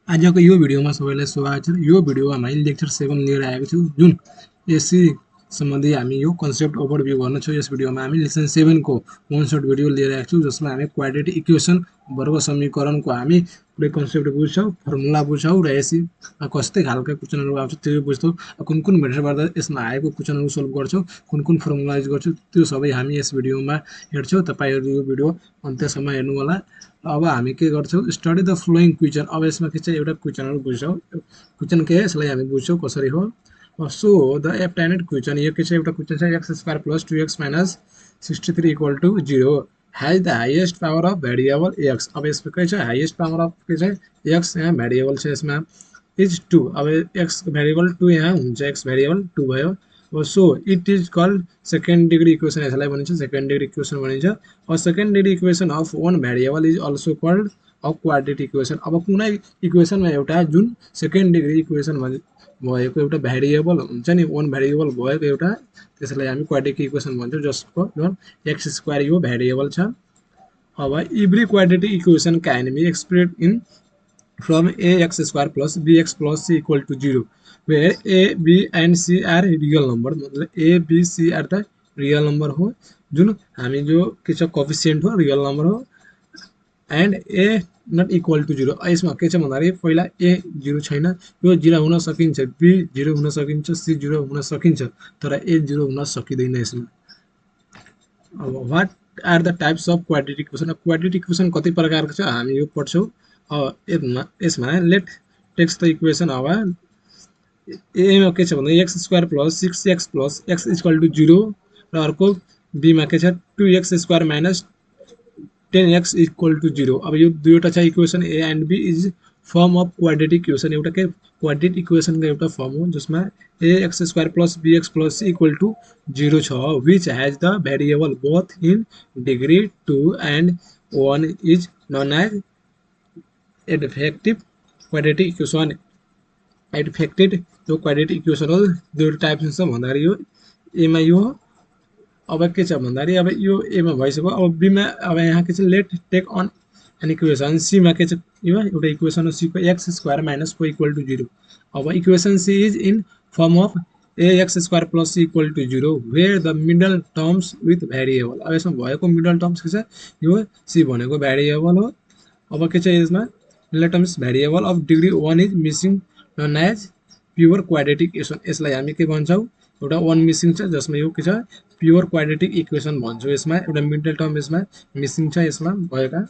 आजको यो भिडियोमा सबैलाई स्वागत छ। यो भिडियोमा हामी लेक्चर 7 लिएर आएको छौँ, जुन एससी सम्बन्धी हामी यो कन्सेप्ट ओभरभ्यू गर्न छौँ। यस भिडियोमा हामी लेसन 7 को वान सर्ट भिडियो लिएर आएको छौँ, जसमा हामी क्वाड्रेटिक इक्वेसन वर्ग समीकरणको हामी पुरै कन्सेप्ट बुझ्छौँ, फर्मुला बुझ्छौँ र एससी कस्तै खालका क्वेसनहरू आउँछ त्यो बुझ्छौँ। कुन कुन मेथडबाट यसमा आएको क्वेसनहरू सल्भ गर्छौँ, कुन कुन फर्मुला युज गर्छौँ, त्यो सबै हामी यस भिडियोमा हेर्छौँ। तपाईहरु यो भिडियो अन्त्यसम्म हेर्नु होला। अब हामी के गर्छौँ, स्टडी द फ्लोइङ क्वेसन। अब यसमा के छ, एउटा क्वेसनहरू बुझ्छौँ। क्वेसन के यसलाई हामी बुझ्छौँ कसरी हो। सो द एप्टाइनेट क्वेसन, यो के छ, एउटा क्वेसन छ x square plus 2x minus 63 equal to 0 has the highest power of variable x. अब यसमा के छ, हाइएस्ट पावर अफ के छ, एक्स यहाँ भेरिएबल छ, यसमा इज 2। अब एक्स भेरिएबल 2 यहाँ हुन्छ, एक्स भेरिएबल 2 भयो। So it is called second degree equation, यसलाई भनिन्छ सेकेन्ड डिग्री इक्वेसन भनिन्छ। Second degree equation of one variable is also called a quadratic equation. अब कुनै इक्वेसनमा एउटा जुन सेकेन्ड डिग्री इक्वेसन भएको एउटा भेरिएबल हुन्छ नि, वान भेरिएबल भएको एउटा, त्यसलाई हामी क्वाड्रेटिक इक्वेसन भन्छौँ, जसको एक्स स्क्वायर यो भेरिएबल छ। अब every quadratic equation can be expressed in from ax square plus bx plus c equal to 0 where a b and c are real number। मतलब a b c are the real number हो, जुन हामी जो के छ coefficient हो, real number हो। And a not equal to 0। यसमा के छ भन्दाखेरि पहिला ए 0 छैन, यो 0 हुन सकिन्छ, बी 0 हुन सकिन्छ, सी 0 हुन सकिन्छ, तर ए 0 हुन सकिँदैन यसमा। अब what are the types of quadratic equation. Quadratic equation कति प्रकारको छ हामी यो पढ्छौँ। यसमा लेट टेक्स्ट द इक्वेसन। अब एमा के छ भन्दा x square plus 6x plus x equal to 0 र अर्को बीमा के छ 2x square minus 10x equal to 0। अब यो दुईवटा छ equation, A and B is form of quadratic equation. एउटा के क्वाड्रेटिक इक्वेसनको एउटा फर्म हो, जसमा ax square plus bx plus equal to 0 छ, which has the variable both in degree 2 and 1 is known as affected quadratic equation. Affected यो quadratic equation हो। दुईवटा टाइप्स छ भन्दाखेरि यो एमा यो। अब के छ भन्दाखेरि अब यो एमा भइसक्यो। अब बीमा अब यहाँ के छ, let take an an equation. सीमा के छ, यो एउटा इक्वेसन हो, सी को x square minus 4 equal to 0। अब equation C is in form of ax square plus C equal to 0 where the middle terms with variable. अब यसमा भएको मिडल टर्म्स के छ, यो सी भनेको भेरिएबल हो। अब के छ यसमा middle terms variable of degree 1 is missing known as pure quadratic equation. यसलाई हामी के भन्छौँ, एउटा 1 मिसिङ छ, जसमा यो के छ प्योर क्वाड्रेटिक इक्वेसन भन्छौँ। यसमा एउटा मिडल टर्म यसमा मिसिङ छ, यसमा भएका।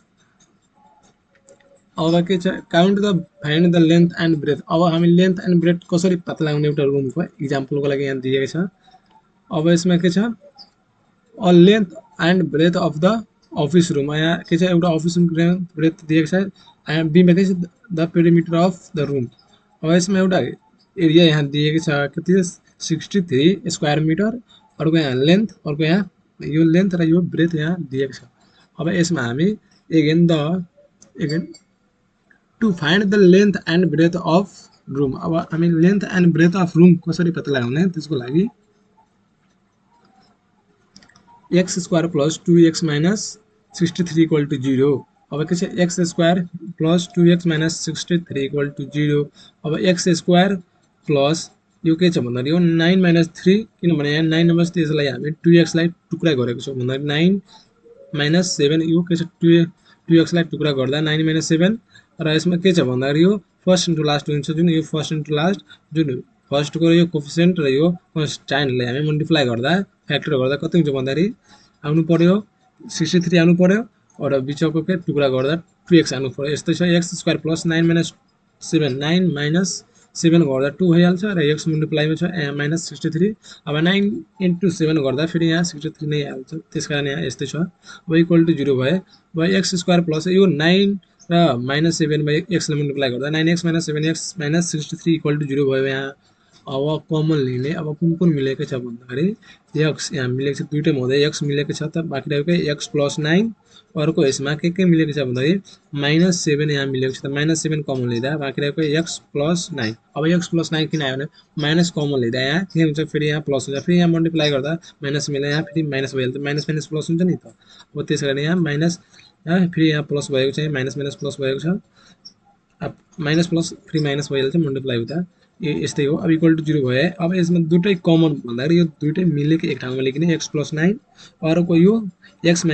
अब के छ, count the find the length and breadth. अब हामी लेन्थ एन्ड ब्रेथ कसरी पत्ता लगाउने एउटा रुमको इक्जाम्पलको लागि यहाँ दिएको छ। अब यसमा के छ, a length and breadth of the office room. यहाँ के छ, एउटा अफिस रुम ब्रेथ दिएको छ, एन्ड बीमा के छ the perimeter of the room. अब यसमा एउटा एरिया यहाँ दिएको छ, कति 63 स्क्वायर मिटर। अर्को यहाँ लेन्थ, अर्को यहाँ यो लेन्थ र यो ब्रेथ यहाँ दिएको छ। अब यसमा हामी again to find the length and breadth of room. अब हामी length and breadth of room कसरी पत्ता लगाउने, त्यसको लागि x square plus 2x minus 63 equal to 0। अब के छ, x square plus 2x minus 63 equal to 0। अब एक्स स्क्वायर प्लस यो के छ भन्दाखेरि यो 9 माइनस 3, किनभने यहाँ 9 नम्बर त्यसलाई हामी 2x लाई टुक्रा गरेको छौँ भन्दाखेरि 9 माइनस 7। यो के छ 2x लाई टुक्रा गर्दा 9 माइनस 7। र यसमा के छ भन्दाखेरि यो फर्स्ट इन्टु लास्ट हुन्छ, जुन यो फर्स्ट इन्टु लास्ट, जुन फर्स्टको यो कोफिसिएन्ट र यो कन्स्ट्यान्टले हामी मल्टिप्लाई गर्दा फ्याक्टर गर्दा कति हुन्छ भन्दाखेरि आउनु पर्यो 63 आउनु पर्यो, र बिचको के टुक्रा गर्दा 2x आउनु पर्यो। यस्तै छ x square plus 9 minus 7, 9 minus 7 गर्दा 2 भइहाल्छ, र एक्स मल्टिप्लाईमा छ माइनस 63। अब 9 इन्टु 7 गर्दा फेरि यहाँ 63 नै आइहाल्छ, त्यस कारण यहाँ यस्तै छ। अब इक्वल टू 0 भयो। अब एक्स स्क्वायर प्लस यो 9 र माइनस 7 बाई एक्सले मल्टिप्लाई गर्दा 9x minus 7x minus 63 equal to 0 भयो यहाँ। अब कमन लिने, अब कुन कुन मिलेको छ भन्दाखेरि एक्स यहाँ मिलेको छ, दुईटै हुँदै एक्स मिलेको छ, त बाँकी रहेको एक्स प्लस 9। अर्को यसमा के मिलेको छ भन्दाखेरि माइनस 7 यहाँ मिलेको छ, त माइनस 7 कमन लिँदा बाँकी रहेको एक्स प्लस 9। अब एक्स प्लस 9 किन आयो भने माइनस कमन लिँदा यहाँ के हुन्छ, फेरि यहाँ प्लस हुन्छ, फेरि यहाँ मल्टिप्लाई गर्दा माइनस मिल्दा यहाँ फेरि माइनस भइहाल्छ, माइनस माइनस प्लस हुन्छ नि त। अब त्यस कारण यहाँ माइनस, फेरि यहाँ प्लस भएको छ, माइनस माइनस प्लस भएको छ। माइनस प्लस फेरि माइनस भइहाल्छ मल्टिप्लाई हुँदा यस्तै हो। अब इक्वल टु 0 भयो है। अब यसमा दुटै कमन भन्दाखेरि यो दुइटै मिलेको एक ठाउँमा लेख्ने x + 9, अर्को यो x -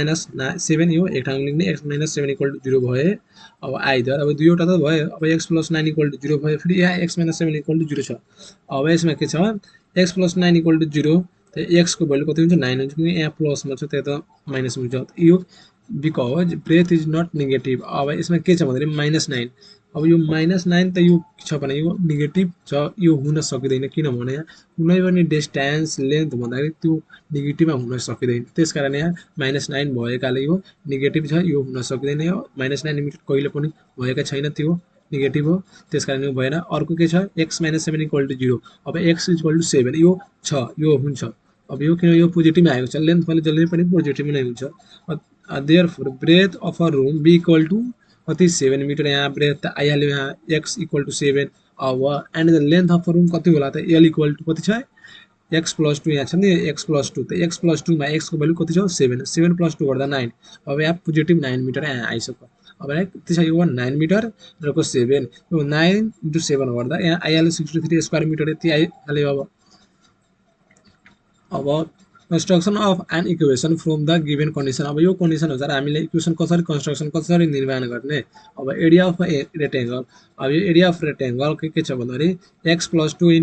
7 यो एक ठाउँमा लेख्ने x - 7 = 0 भयो है। अब आइदर अब दुईवटा त भयो। अब x + 9 = 0 भयो। फेरि यहाँ x - 7 = 0 छ। अब यसमा के छ x + 9 = 0, त x को भ्यालु कति हुन्छ 9 हुन्छ, किनकि यहाँ प्लसमा छ त्यहाँ त माइनसमा हुन्छ। यो because breadth is not negative. अब यसमा के छ भन्दाखेरि -9। अब यो -9 त यो छ भने यो नेगेटिभ छ, यो हुन सकिँदैन, किनभने यहाँ कुनै पनि डिस्टेन्स लेन्थ भन्दाखेरि त्यो नेगेटिभमा हुन सकिँदैन। त्यसकारण यहाँ -9 भएकाले यो नेगेटिभ छ, यो हुन सकिँदैन। यो -9 लिमिट कहिले पनि भएका छैन, त्यो नेगेटिभ हो, त्यसकारण यो भएन। अर्को के छ x - 7 = 0। अब x = 7 यो छ, यो हुन्छ। अब यो किन यो पोजिटिभमा आएको छ, लेन्थ मैले जहिले पनि पोजिटिभमा नै हुन्छ। Therefore breadth of a room be equal to कति 7 मिटर, यहाँ ब्रेथ त आइहाल्यो, यहाँ x = 7। अब and the length of a room कति होला त l = कति छ x + 2, यहाँ छ नि x + 2, त x + 2 मा x को भ्यालु कति छ 7, 7 + 2 गर्दा 9। अब यहाँ पोजिटिभ 9 मिटर यहाँ आइसक्यो। अब यहाँ कति छ यो 9 मिटर र 7, यो 9 × 7 गर्दा यहाँ आइहाल्यो 63 स्क्वायर मिटर यति आइहाल्यो। अब construction of an equation from the given condition। अब यो कन्डिसन अनुसार हामीले इक्वेसन कसरी कन्स्ट्रक्सन कसरी निर्माण गर्ने। अब एरिया अफ रेक्टेंगल, अब यो एरिया अफ रेक्टेंगल के छ भन्दाखेरि x + 2 ×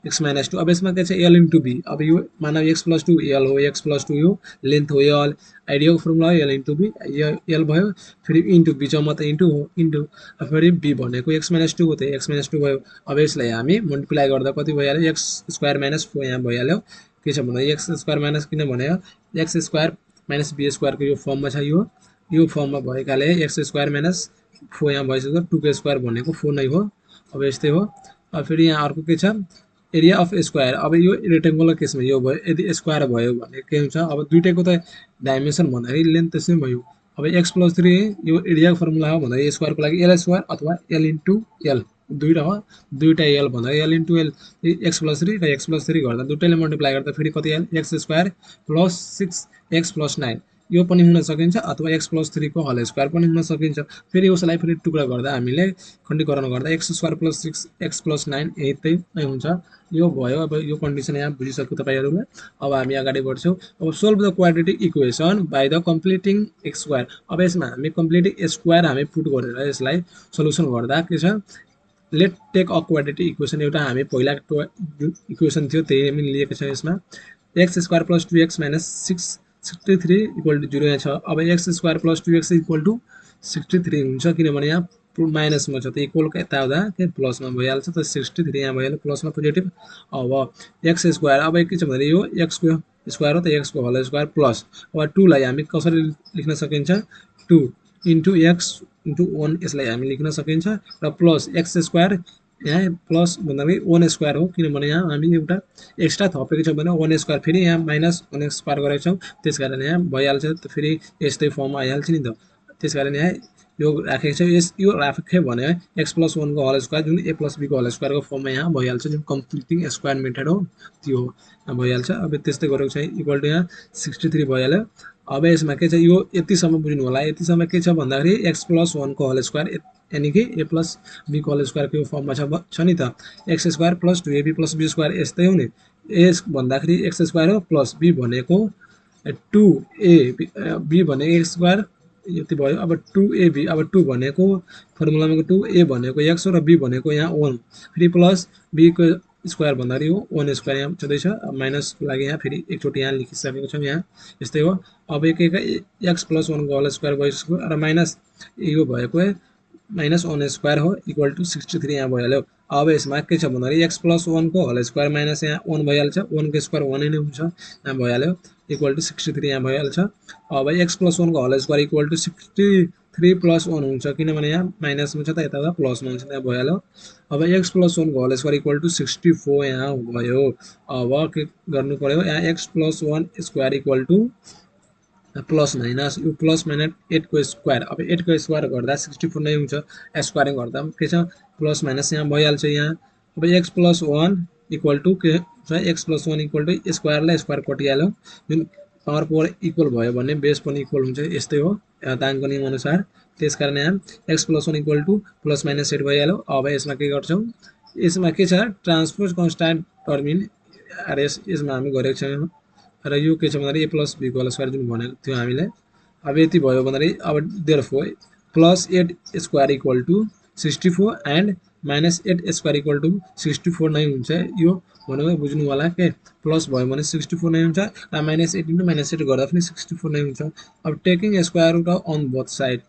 x - 2। अब यसमा के छ l × b। अब यो मानव x + 2 l हो, x + 2 यो लेन्थ हो l, एरिया को फर्मुला हो l × b, यो l भयो, फेरि इन्टु b जम्मा त इन्टु हो, इन्टु फेरि b भनेको x - 2 हो, त x - 2 भयो। अब यसलाई हामी मल्टिप्लाई गर्दा कति भइहाल्यो x² - 4 यहाँ भइहाल्यो। के छ भन्दा x² माइनस किन भने x² - b² को यो फर्ममा छ, यो फर्ममा भएकाले x² - 4 यहाँ भइसक्यो, 2k² भनेको 4 नै हो। अब यस्तै हो। अब फेरि यहाँ अर्को के छ एरिया अफ स्क्वायर। अब यो रेक्टेंगुलर केसमा यो भयो, यदि स्क्वायर भयो भने के हुन्छ, अब दुईटैको त डाइमेन्सन भन्दाखेरि लेन्थ त सेम भयो। अब x + 3 यो एरियाको फर्मुला हो भन्दा स्क्वायरको लागि l² अथवा l × l, दुईटा हो, दुईटा l भन्दा l × l, x + 3 र x + 3 गर्दा दुईटैले मल्टिप्लाई गर्दा फेरि कति आयो x² + 6x + 9, यो पनि हुन सकिन्छ, अथवा x + 3 को होल स्क्वायर पनि हुन सकिन्छ। फेरि उसलाई फेरि टुक्रा गर्दा हामीले खण्डीकरण गर्दा x² + 6x + 9 यतै नै हुन्छ। यो भयो। अब यो कन्डिसन यहाँ बुझिसक्यो तपाईहरुले। अब हामी अगाडि बढ्छौं। अब solve the quadratic equation by the completing x square. अब यसमा हामी कम्प्लिटिङ स्क्वायर हामी पुट गरेर यसलाई सोलुसन गर्दा के छ, let take a quadratic equation. एउटा हामी पहिला इक्वेसन थियो त्यही हामी लिएको छ। यसमा x² + 2x - 63 = 0 यहाँ छ। अब x² + 2x = 63 हुन्छ, किनभने यहाँ माइनसमा छ, त इक्वलको यता आउँदा के प्लसमा भइहाल्छ, त 63 यहाँ भइहाल्यो प्लसमा पोजिटिभ। अब x², अब के छ भने यो x को स्क्वायर हो, त x को होल स्क्वायर प्लस, अब 2 लाई हामी कसरी लेख्न सकिन्छ 2 × x × 1 यसलाई हामी लेख्न सकिन्छ, र प्लस x² यहाँ प्लस भन्दाखेरि 1² हो, किनभने यहाँ हामी एउटा एक्स्ट्रा थपेको छौँ भने 1² फेरि यहाँ -1² गरेको छौँ, त्यसकारण यहाँ भइहाल्छ। त फेरि यस्तै फर्म आइहाल्छ नि त, त्यसकारण यहाँ यो राखेको छ। यो राखे भने x + 1 को होल स्क्वायर जुन a + b को होल स्क्वायर को फर्ममा यहाँ भइहाल्छ, जुन कम्प्लिटिङ स्क्वायर मेथड हो त्यो भइहाल्छ। अब त्यस्तै गरेको छ इक्वल टु यहाँ 63 भइहाल्यो। अब यसमा के छ, यो यतिसम्म बुझ्नु होला। यतिसम्म के छ भन्दाखेरि x + 1 को होल स्क्वायर यानी कि a + b को होल स्क्वायर को फर्ममा छ नि त, x² + 2ab + b² यस्तै हो नि। a भन्दाखेरि x² हो, प्लस b भनेको 2ab भने x² यति भयो। अब 2ab, अब 2 भनेको फर्मुलामा 2a भनेको x हो, र b भनेको यहाँ 1, फेरि प्लस b को स्क्वायर भन्दाखेरि यो 1² यहाँ छँदैछ। माइनसको लागि यहाँ फेरि एकचोटि यहाँ लेखिसकेको छौँ, यहाँ यस्तै हो। अब एक x + 1 को होल स्क्वायर भइसक्यो, र माइनस यो भएको -1² हो इक्वल टु 63 यहाँ भइहाल्यो। अब यसमा के छ भन्दाखेरि x + 1 को होल स्क्वायर माइनस यहाँ 1 भइहाल्छ, 1 को स्क्वायर 1 नै हुन्छ, यहाँ भइहाल्यो इक्वल टु 63 यहाँ भइहाल्छ। अब x + 1 को होल स्क्वायर इक्वल टु 63 + 1 हुन्छ, किनभने यहाँ माइनसमा छ त यता प्लसमा हुन्छ, यहाँ भइहाल्यो। अब x + 1 को होल स्क्वायर इक्वल टु 64 यहाँ भयो। अब के गर्नु पर्यो, यहाँ x + 1 square equal to plus minus यो प्लस माइनस 8 को स्क्वायर। अब 8 को स्क्वायर गर्दा 64 नै हुन्छ, स्क्वायरिङ गर्दा के छ प्लस माइनस यहाँ भइहाल्छ यहाँ। अब x + 1 इक्वल टु के छ, x + 1 इक्वल टु स्क्वायरलाई स्क्वायर कटिहाल्यो, जुन पावर इक्वल भयो भने बेस पनि इक्वल हुन्छ, यस्तै हो दाङको नियम अनुसार। त्यस कारण यहाँ x + 1 = ±8 भइहाल्यो। अब यसमा के गर्छौँ, यसमा के छ ट्रान्सपोज कन्स्ट्यान्ट टर्मिन आरएस यसमा हामी गरेको छौँ र यो के छ भन्दाखेरि a + b को होल स्क्वायर जुन भनेको थियो हामीले। अब यति भयो भन्दाखेरि अब देयरफोर +8 स्क्वायर = 64 एन्ड -8 स्क्वायर = 64 नै हुन्छ। यो भनेको बुझ्नु होला के प्लस भयो भने 64 नै हुन्छ र -8 * -8 गर्दा पनि 64 नै हुन्छ। अब taking square root on both side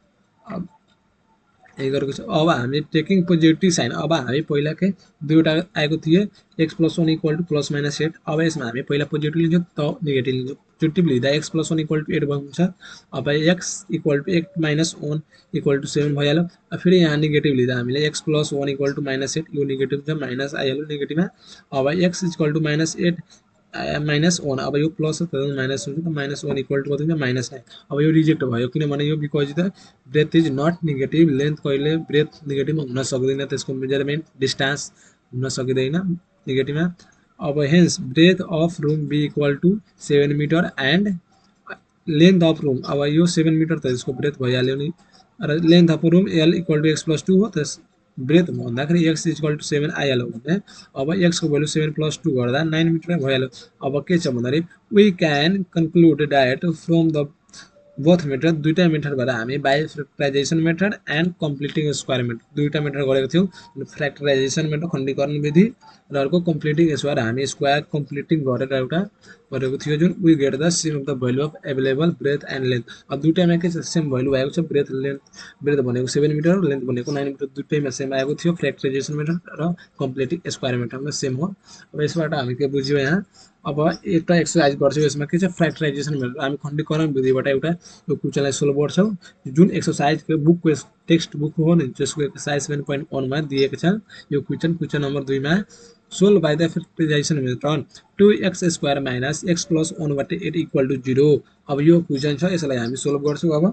यही गरेको छ। अब हामी टेकिङ पोजिटिभ साइन, अब हामी पहिला के दुईवटा आएको थियो x + 1 = ±8। अब यसमा हामी पहिला पोजिटिभ लिन्छौँ त नेगेटिभ लिन्छौँ। पोजिटिभ लिँदा x + 1 = 8 हुन्छ। अब x = 8 - 1 = 7 भइहाल्यो। फेरि यहाँ नेगेटिभ लिँदा हामीले x + 1 = -8 यो नेगेटिभ छ माइनस आइहाल्यो नेगेटिभमा। अब x = -8 -1 अब यो प्लस छ त माइनस हुन्छ त -1 = कति हुन्छ -9। अब यो रिजेक्ट भयो किनभने यो because the breadth is not negative, length कहिले ब्रेथ नेगेटिभमा हुन सक्दैन, त्यसको मेजरमेन्ट डिस्टेन्स हुन सकिँदैन नेगेटिभमा। अब hence breadth of room be = 7 metre and length of room अब यो 7 मिटर त यसको ब्रेथ भइहाल्यो नि र length of room L = x + 2 हो। त्यस ब्रेथ भन्दाखेरि x = 7 आइहाल्यो भने अब x को भ्यालु 7 + 2 गर्दा 9 मिटर भइहाल्यो। अब के छ भन्दाखेरि we can conclude that from the both method दुईटा मेथडबाट हामी by factorisation method and completing square method दुईटा मेथड गरेको थियौँ। फ्याक्टराइजेसन मेथड खण्डीकरण विधि र अर्को कम्प्लिटिङ स्क्वायर हामी स्क्वायर कम्प्लिटिङ गरेर एउटा गरेको थियो जुन we get the same of the value of available breadth and length. अब दुईटामा के छ सेम भ्यालु आएको छ, ब्रेथ भनेको 7 मिटर लेन्थ भनेको 9 मिटर दुईटैमा सेम आएको थियो। फ्याक्टराइजेसन मेथड र कम्प्लिटिङ स्क्वायर मेथडमा सेम हो। अब यसबाट हामी के बुझ्यौँ यहाँ अब एउटा एक्सरसाइज गर्छौँ। यसमा के छ फ्याक्टराइजेसन मेथड हामी खण्डीकरण विधिबाट एउटा यो क्वेसनलाई सोल्भ गर्छौँ। जुन एक्सरसाइजको बुकको टेक्स्ट बुक हो नि जसको एक्सरसाइज 7.1 मा दिएको छ यो क्वेसन नम्बर 2 मा solve by the factorisation method 2x² - x + 1/8 = 0। अब यो क्वेसन छ यसलाई हामी सोल्भ गर्छौँ।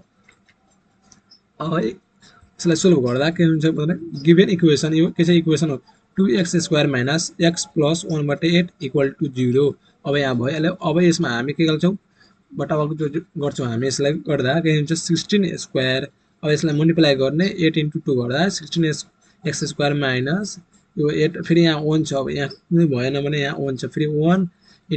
अब यसलाई सोल्भ गर्दा के हुन्छ भने गिभन इक्वेसन यो के छ इक्वेसन हो 2x² - x + 1/8 = 0। अब यहाँ भइहाल्यो। अब यसमा हामी के गर्छौँ बटाबट जो गर्छौँ हामी यसलाई गर्दा के हुन्छ 16² अब यसलाई मल्टिप्लाई गर्ने 8 × 2 गर्दा 16x² माइनस यो 8 फेरि यहाँ 1 छ। अब यहाँ कुनै भएन भने यहाँ 1 छ फेरि 1 ×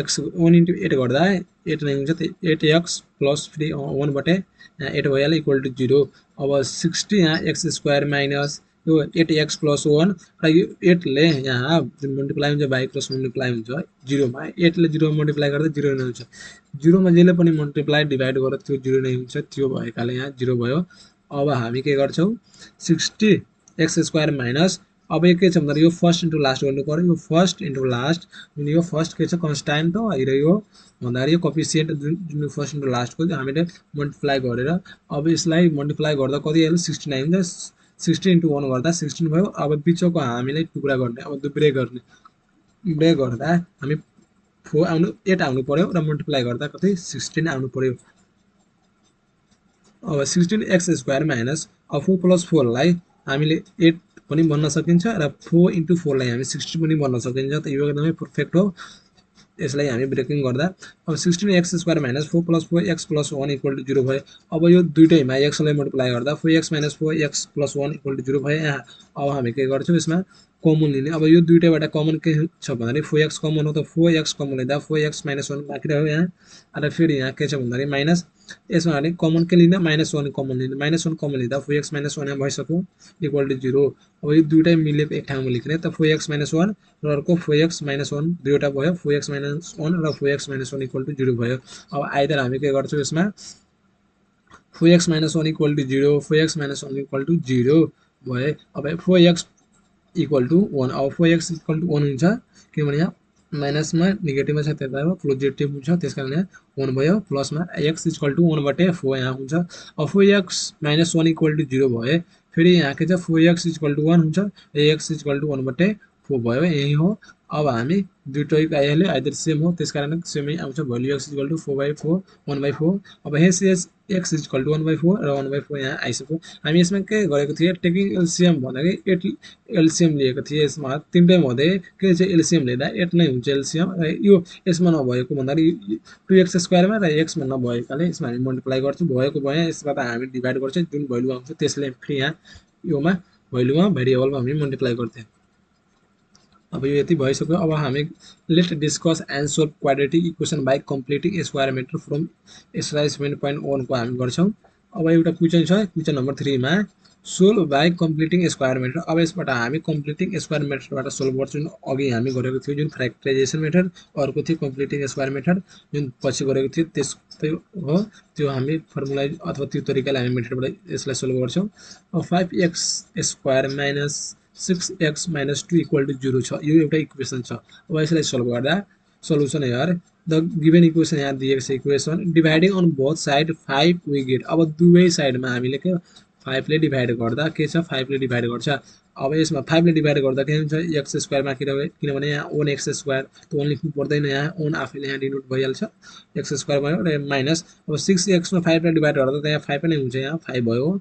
x 1 × 8 गर्दा 8 नै हुन्छ। 8x प्लस फेरि 1/8 यहाँ 8 भइहाल्यो = 0। अब 60 यहाँ x² माइनस यो 8x + 1 र यो 8 ले यहाँ जुन मल्टिप्लाई हुन्छ बाई क्रस मल्टिप्लाई हुन्छ 0 मा 8 ले 0 मल्टिप्लाई गर्दा 0 नै हुन्छ। 0 मा जहिले पनि मल्टिप्लाई डिभाइड गर्दा त्यो 0 नै हुन्छ। त्यो भएकाले यहाँ 0 भयो। अब हामी के गर्छौँ 60x² माइनस अब के छ भन्दा यो फर्स्ट इन्टु लास्ट गर्नु पर्यो। यो फर्स्ट इन्टु लास्ट जुन यो फर्स्ट के छ कन्स्ट्यान्ट हो र यो भन्दाखेरि यो कोएफिसिएन्ट जुन फर्स्ट इन्टु लास्टको हामीले मल्टिप्लाई गरेर अब यसलाई मल्टिप्लाई गर्दा कति आइहाल्यो 69 हुन्छ। 60 × 1 गर्दा 16 भयो। अब बिचको हामीले टुक्रा गर्ने अब ब्रेक गर्दा हामी 8 आउनु पर्यो र मल्टिप्लाई गर्दा कति 16 आउनु पर्यो। अब 16x² माइनस 4 + 4 लाई हामीले 8 पनि भन्न सकिन्छ र 4 × 4 लाई हामी 60 पनि भन्न सकिन्छ। त यो एकदमै पर्फेक्ट हो। यसलाई हामी ब्रेकिङ गर्दा अब 16x² - 4 + 4 x + 1 = 0 भयो। अब यो दुईटैमा x लाई मल्टिप्लाई गर्दा 4x - 4x + 1 = 0 भयो। यहाँ अब हामी के गर्छौँ यसमा कमन लिने। अब यो दुईटैबाट कमन के छ भन्दाखेरि 4x कमन हो त 4x कमन लिँदा 4x - 1 बाँकी रह्यो यहाँ र फेरि यहाँ के छ भन्दाखेरि माइनस यसमा हामी कमन के लिँदा -1 कमन लिँदा -1 कमन लिँदा 4x - 1 यहाँ भइसक्यो = 0। अब यो दुईटै मिलेको एक ठाउँमा लेख्ने त 4x - 1 र अर्को 4x - 1 दुईवटा भयो 4x - 1 र 4x - 1 = 0 भयो। अब आइदर हामी के गर्छौँ यसमा 4x - 1 = 0 4x - 1 = 0 भयो। अब 4x = 1 अब 4x = 1 हुन्छ किनभने यहाँ माइनसमा नेगेटिभमा छ त्यता पोजिटिभ हुन्छ त्यसकारण यहाँ 1 भयो। प्लसमा x = 1/4 यहाँ हुन्छ। अब 4x - 1 = 0 भयो। फेरि यहाँ के छ 4x = 1 हुन्छ x = 1/4 भयो। यही हो अब हामी दुईटैको आइहाल्यो आइदर सेम हो त्यसकारण सेमै आउँछ भ्यालु x इक्वल टु 4/4 1/4 अब हेस x इक्वल टु 1/4 र 1/4 यहाँ आइसक्यो हामी यसमा के गरेको थिए टेकिङ एलसिएम भन्दाखेरि 8 एलसिएम लिएको थिए यसमा तीनटै मध्ये के चाहिँ एलसिएम लिँदा 8 नै हुन्छ एलसिएम र यो यसमा नभएको भन्दाखेरि 2x² मा र x मा नभएकाले यसमा हामी मल्टिप्लाई गर्छौँ भएको भए यसबाट हामी डिभाइड गर्छौँ जुन भ्यालु आउँछ त्यसले फेरि यहाँ योमा भ्यालुमा भेरिएबलमा हामी मल्टिप्लाई गर्थ्यौँ अब यो यति भइसक्यो अब हामी let discuss and solve quadratic equation by completing square method from exercise 7.1 को हामी गर्छौँ अब एउटा क्वेसन छ क्वेसन नम्बर 3 मा solve by completing square method अब यसबाट हामी कम्प्लिटिङ स्क्वायर मेथडबाट सोल्भ गर्छौँ अघि हामी गरेको थियो जुन फ्याक्टराइजेसन मेथड अर्को थियो कम्प्लिटिङ स्क्वायर मेथड जुन पछि गरेको थियो त्यस्तै हो त्यो हामी फर्मुला अथवा त्यो तरिकाले हामी मेथडबाट यसलाई सोल्भ गर्छौँ अब 5x² - 6x - 2 इक्वल टु 0 छ यो एउटा इक्वेसन छ अब यसलाई सोल्भ गर्दा solution here the given equation यहाँ दिएको छ equation dividing on both side 5 we get अब दुवै साइडमा हामीले के 5 ले डिभाइड गर्दा के छ 5 ले डिभाइड गर्छ अब यसमा 5 ले डिभाइड गर्दा के हुन्छ x² मा किनभने यहाँ 1x² त 1 लेख्नु पर्दैन यहाँ 1 आफैले यहाँ डिनोट भइहाल्छ x² भयो र माइनस अब 6x मा 5 ले डिभाइड गर्दा त यहाँ 5 नै हुन्छ यहाँ 5 भयो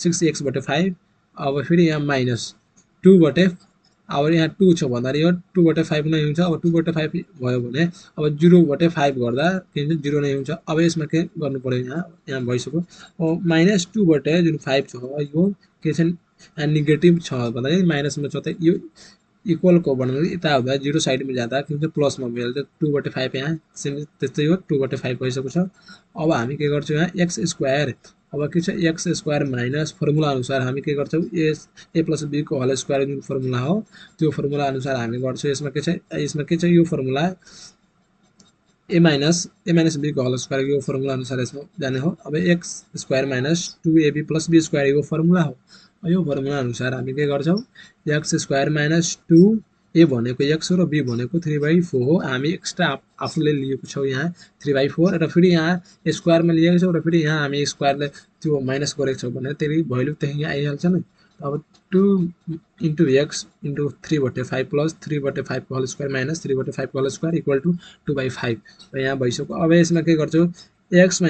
6x बाट 5 अब फेरि यहाँ माइनस 2 बटे अब यहाँ 2 छ भन्दाखेरि यो 2 बटे 5 नै हुन्छ अब 2 बटे 5 भयो भने अब 0 बटे 5 गर्दा के हुन्छ 0 नै हुन्छ अब यसमा के गर्नु पर्यो यहाँ भइसक्यो अब माइनस 2 बटे जुन 5 छ यो के छ यहाँ नेगेटिभ छ भन्दाखेरि माइनसमा छ त यो इक्वल को भन्दाखेरि यता हुँदा 0 साइडमा जाँदा के हुन्छ प्लसमा भइहाल्छ 2 बटे 5 यहाँ सेम त्यस्तै हो 2 बटे 5 भइसक्यो छ अब हामी के गर्छौँ यहाँ x² अब के छ x² माइनस फर्मुला अनुसार हामी के गर्छौँ a प्लस b को होल स्क्वायर जुन फर्मुला हो त्यो फर्मुला अनुसार हामी गर्छौँ यसमा के छ यो फर्मुला a माइनस b को होल स्क्वायर यो फर्मुला अनुसार यसमा जाने हो अब x² minus 2ab plus b square यो फर्मुला हो यो फर्मुला अनुसार हामी के गर्छौँ x² माइनस 2 a भनेको x हो र b भनेको 3/4 हो हामी एक्स्ट्रा आफूले लिएको छौँ यहाँ 3/4 र फेरि यहाँ स्क्वायरमा लिएको छौँ र फेरि यहाँ हामी स्क्वायरले त्यो माइनस गरेको छौँ भने त्यसले भ्यालु त्यही यहाँ आइहाल्छ नि अब 2 * x * 3/5 प्लस 3/5 को होल स्क्वायर माइनस 3/5 को होल स्क्वायर इक्वल टु 2/5 र यहाँ भइसक्यो अब यसमा के गर्छौँ x -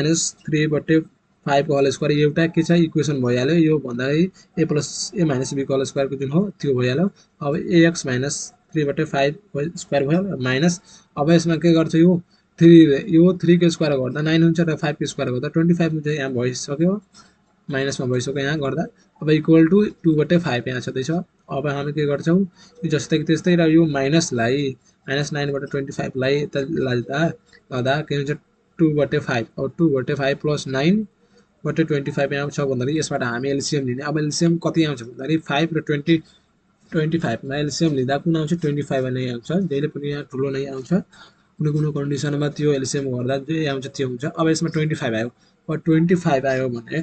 3/5 को होल स्क्वायर एउटा के छ इक्वेसन भइहाल्यो यो भन्दाखेरि a - b को होल स्क्वायर को जुन हो त्यो भइहाल्यो अब ax - 3/5 स्क्वायर भयो माइनस अब यसमा के गर्छ यो 3 को स्क्वायर गर्दा 9 हुन्छ र 5 को स्क्वायर गर्दा 25 हुन्छ यहाँ भइसक्यो माइनसमा भइसक्यो यहाँ गर्दा अब इक्वल टु 2/5 यहाँ छँदैछ अब हामी के गर्छौँ जस्तै त्यस्तै र यो माइनसलाई -9 बाट 25 लाई यता लाँदा के हुन्छ 2/5 अब 2/5 प्लस 9 बटे 25 यहाँ छ भन्दाखेरि यसबाट हामी एलसिएम लिने अब एलसिएम कति आउँछ भन्दाखेरि 5 र 25 मा एलसिएम लिँदा कुन आउँछ 25 नै आउँछ जहिले पनि यहाँ ठुलो नै आउँछ कुनै कन्डिसनमा त्यो एलसिएम गर्दा जे आउँछ त्यो हुन्छ अब यसमा 25 आयो अब 25 आयो भने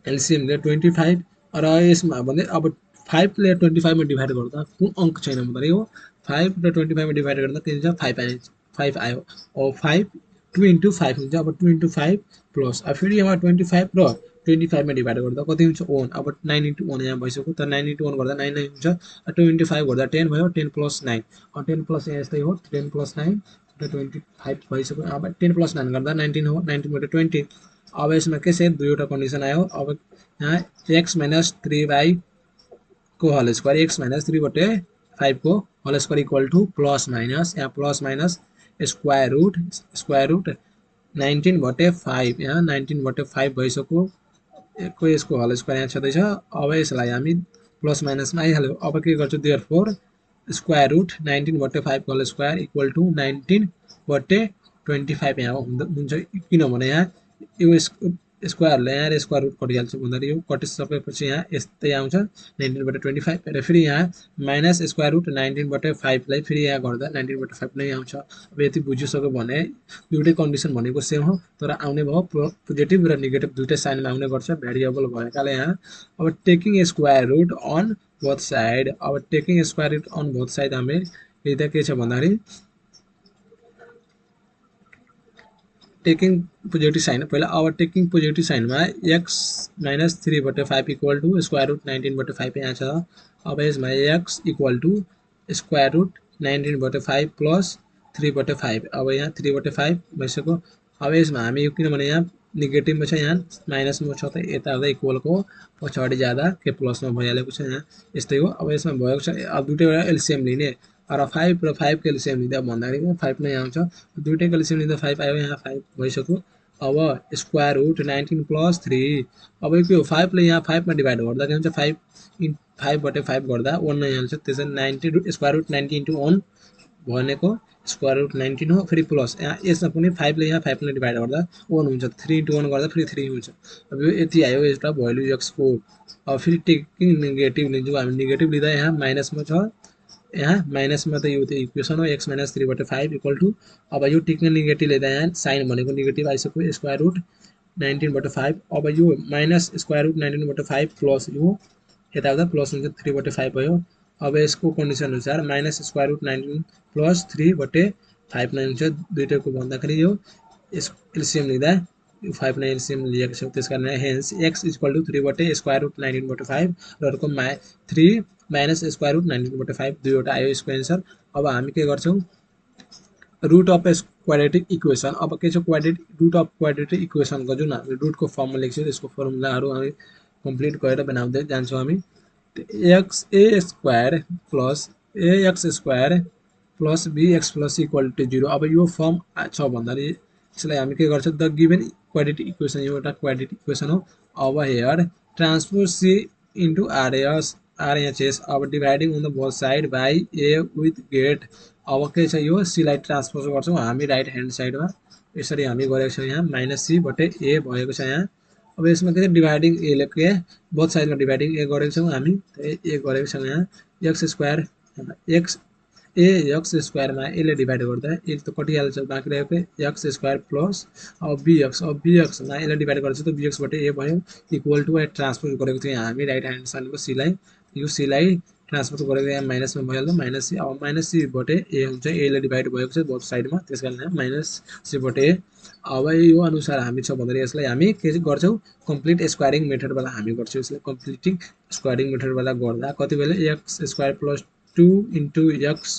एलसिएम ले 25 र यसमा भने अब 5 ले 25 मा डिभाइड गर्दा कुन अंक छैन भन्दाखेरि हो 5 र 25 मा डिभाइड गर्दा के हुन्छ 5 आयो अब 5 2 * 5 हुन्छ अब 2 * 5 प्लस अब फेरि यहाँ 25 र 25 मा डिभाइड गर्दा कति हुन्छ 1 अब 9 * 1 यहाँ भइसक्यो त 9 * 1 गर्दा 9 नै हुन्छ 2 * 5 गर्दा 10 भयो 10 + 9 अब 10 प्लस यहाँ यस्तै हो 10 + 9 25 भइसक्यो अब 10 + 9 गर्दा 19 हो 19 बटे 20 अब यसमा के छ दुईवटा कन्डिसन आयो अब यहाँ x - 3/5 को होल स्क्वायर x - 3/5 को whole square equal to plus minus यहाँ प्लस माइनस स्क्वायर रुट 19/5 यहाँ 19/5 भइसक्यो यसको होल स्क्वायर यहाँ छँदैछ अब यसलाई हामी प्लस माइनसमा आइहाल्यो अब के गर्छौँ देयरफोर स्क्वायर रुट 19/5 को होल स्क्वायर इक्वल टु 19/25 यहाँ हुन्छ किनभने यहाँ यो स्क्वायरले यहाँ स्क्वायर रुट कटिहाल्छ भन्दाखेरि यो कटिसकेपछि यहाँ यस्तै आउँछ 19/25 र फेरि यहाँ माइनस स्क्वायर रुट 19/5 लाई फेरि यहाँ गर्दा 19/5 नै आउँछ अब यति बुझिसक्यो भने दुईटै कन्डिसन भनेको सेम हो तर आउने भयो पोजिटिभ र नेगेटिभ दुईटै साइनमा आउने गर्छ भेरिएबल भएकाले यहाँ अब taking square root on both side अब taking square root on both side हामी लिँदा के छ भन्दाखेरि टेकिङ पोजिटिभ साइन पहिला अब टेकिङ पोजिटिभ साइनमा x - 3/5 equal to square root 19/5 यहाँ छ अब यसमा x equal to square root 19/5 plus 3/5। अब यहाँ 3/5 भइसक्यो। अब यसमा हामी किनभने यहाँ नेगेटिभमा छ, यहाँ माइनसमा छ, त यता आउँदा इक्वलको पछाडि जाँदा के प्लसमा भइहालेको छ। यहाँ यस्तै हो। अब यसमा भएको छ, अब दुईटैवटा एलसिएम लिने र 5 र 5 को एलसिएम लिँदा भन्दाखेरि 5 नै आउँछ। दुईटैको एलसिएम लिँदा 5 आयो, यहाँ 5 भइसक्यो। अब स्क्वायर रुट 19 प्लस 3। अब यो के हो, 5 ले यहाँ 5 मा डिभाइड गर्दा के हुन्छ, 5/5 गर्दा 1 नै आउँछ। त्यसैले 90 स्क्वायर रुट 90 इन्टु 1 भनेको स्क्वायर रुट 19 हो। फेरि प्लस यहाँ यसमा पनि 5 ले यहाँ 5 ले डिभाइड गर्दा 1 हुन्छ। 3 इन्टु 1 गर्दा फेरि 3 हुन्छ। अब यो यति आयो एउटा भ्यालु x को। अब फेरि टेकिङ नेगेटिभ लिन्छौँ हामी। नेगेटिभ लिँदा यहाँ माइनसमा छ, यहाँ माइनसमा त यो इक्वेसन हो x - 3/5 इक्वल टु। अब यो टेक्न नेगेटिभ लिँदा यहाँ साइन भनेको नेगेटिभ आइसक्यो, स्क्वायर रुट 19/5। अब यो माइनस स्क्वायर रुट 19/5 प्लस यो यता आउँदा प्लस हुन्छ, 3/5 भयो। अब यसको कन्डिसन अनुसार माइनस स्क्वायर रुट 19 प्लस 3/5 नै हुन्छ। दुईटैको भन्दाखेरि यो एलसिएम लिँदा 5 नै एलसिएम लिएको छ। त्यसकारण hence x equal to 3 square root 19/5 र अर्को 3 माइनस स्क्वायर रुट 19/5 दुईवटा आयो यसको एन्सर। अब हामी के गर्छौँ, रुट अफ क्वाड्रेटिक इक्वेसन। अब के छ, रुट अफ क्वाड्रेटिक इक्वेसनको जुन हामी रुटको फर्ममा लेख्छौँ त्यसको फर्मुलाहरू हामी कम्प्लिट गरेर बनाउँदै जान्छौँ हामी। A square plus ax square plus bx plus equal to 0। अब यो फर्म छ भन्दाखेरि यसलाई हामी के गर्छौँ, द गिभन क्वाड्रेटिक इक्वेसन, यो एउटा क्वाड्रेटिक इक्वेसन हो। अब here transpose C into RHS. अब dividing on the both side by A with get. अब के छ, यो सीलाई ट्रान्सपोज गर्छौँ हामी राइट ह्यान्ड साइडमा। यसरी हामी गरेको छौँ। यहाँ -c/a भएको छ यहाँ। अब यसमा के छ, डिभाइडिङ ए के बोथ साइडमा डिभाइडिङ ए गरेको छौँ हामी, ए गरेको छौँ। यहाँ एक्स स्क्वायर एक्स स्क्वायरमा यसले डिभाइड गर्दा ए त कटिहाल्छ, बाँकी रहेको एक्स स्क्वायर प्लस अब बिएक्स। अब बिएक्समा यसले डिभाइड गर्छ त बिएक्सबाट ए भयो इक्वल टु ट्रान्सपोज गरेको थियो हामी राइट ह्यान्ड साइडको सीलाई। यो सीलाई ट्रान्सपोज गरेको यहाँ माइनसमा भइहाल्यो, -c। अब -c/a हुन्छ, एले डिभाइड भएको छ बोथ साइडमा, त्यस कारण -c/a। अब यो अनुसार हामी छ भन्दाखेरि यसलाई हामी के गर्छौँ, कम्प्लिट स्क्वायरिङ मेथडबाट हामी गर्छौँ। यसलाई कम्प्लिटिङ स्क्वायरिङ मेथडबाट गर्दा कति बेला x square plus 2 into x